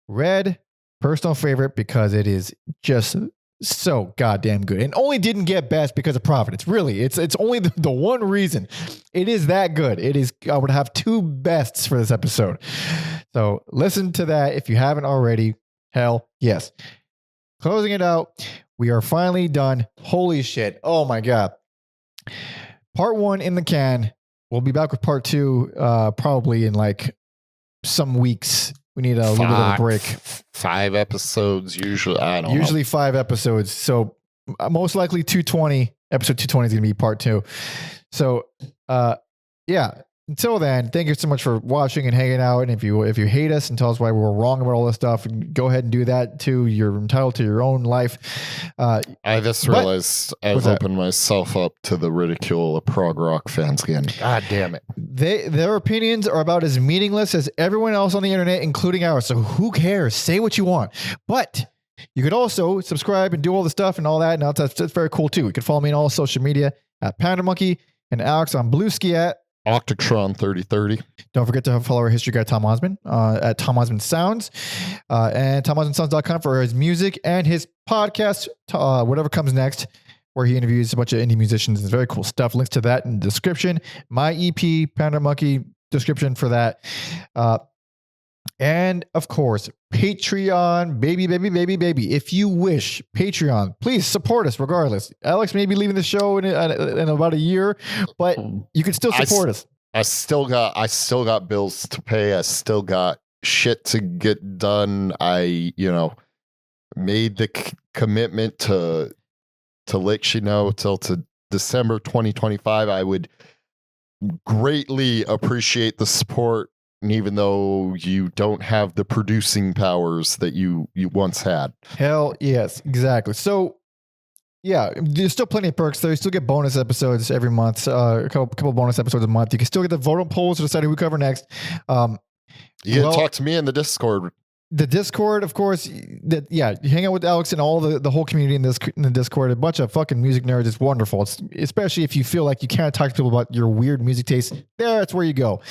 Red, personal favorite, because it is just so goddamn good, and only didn't get best because of Providence. Really, it's only the one reason. It is that good. It is. I would have 2 bests for this episode. So listen to that if you haven't already. Hell yes. Closing it out, we are finally done. Holy shit! Oh my god. Part 1 in the can. We'll be back with part 2 probably in like some weeks. We need a little bit of a break. 5 episodes usually. I don't know. Usually 5 episodes. So most likely 220. Episode 220 is going to be part 2. So yeah. Until then, thank you so much for watching and hanging out. And if you hate us and tell us why we were wrong about all this stuff, go ahead and do that too. You're entitled to your own life. I just realized I've opened myself up to the ridicule of prog rock fans again. God damn it. Their opinions are about as meaningless as everyone else on the internet, including ours. So who cares? Say what you want. But you could also subscribe and do all the stuff and all that. And that's very cool too. You can follow me on all social media at Panda Monkey and Alex on Bluesky at Octatron 3030. Don't forget to follow our history guy, Tom Osman, at Tom Osman Sounds, and TomOsmanSounds.com for his music and his podcast, whatever comes next, where he interviews a bunch of indie musicians. It's very cool stuff. Links to that in the description. My EP, Panda Monkey, description for that. And of course, Patreon, baby. If you wish, Patreon, please support us regardless. Alex may be leaving the show in about a year, but you can still support us. I still got bills to pay. I still got shit to get done. I, made the commitment to let you know till to December 2025. I would greatly appreciate the support. And even though you don't have the producing powers that you once had. Hell yes, exactly. So yeah, there's still plenty of perks there. You still get bonus episodes every month, a couple bonus episodes a month. You can still get the vote on polls to decide who we cover next. You can talk to me in the Discord. The Discord, of course, you hang out with Alex and all the whole community in the Discord. A bunch of fucking music nerds. It's wonderful. It's, especially if you feel like you can't talk to people about your weird music taste. That's where you go.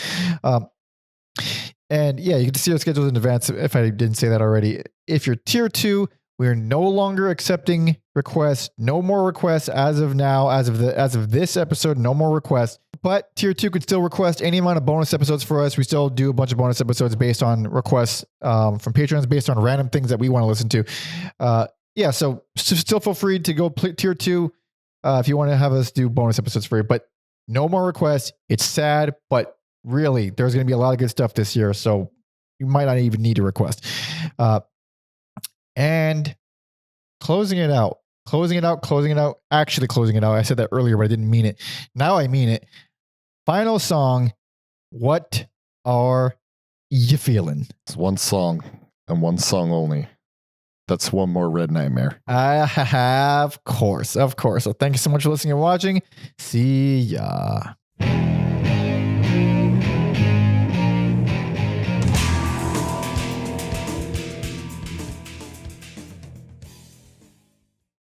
And yeah, you can see our schedules in advance if I didn't say that already. If you're tier 2, we're no longer accepting requests. No more requests as of now, as of this episode, no more requests. But tier 2 could still request any amount of bonus episodes for us. We still do a bunch of bonus episodes based on requests from patrons, based on random things that we want to listen to. So still feel free to go tier 2 if you want to have us do bonus episodes for you. But no more requests. It's sad, but really, there's going to be a lot of good stuff this year, so you might not even need to request. And closing it out. Actually closing it out. I said that earlier, but I didn't mean it. Now I mean it. Final song. What are you feeling? It's one song and one song only. That's One More Red Nightmare. Of course. So thank you so much for listening and watching. See ya.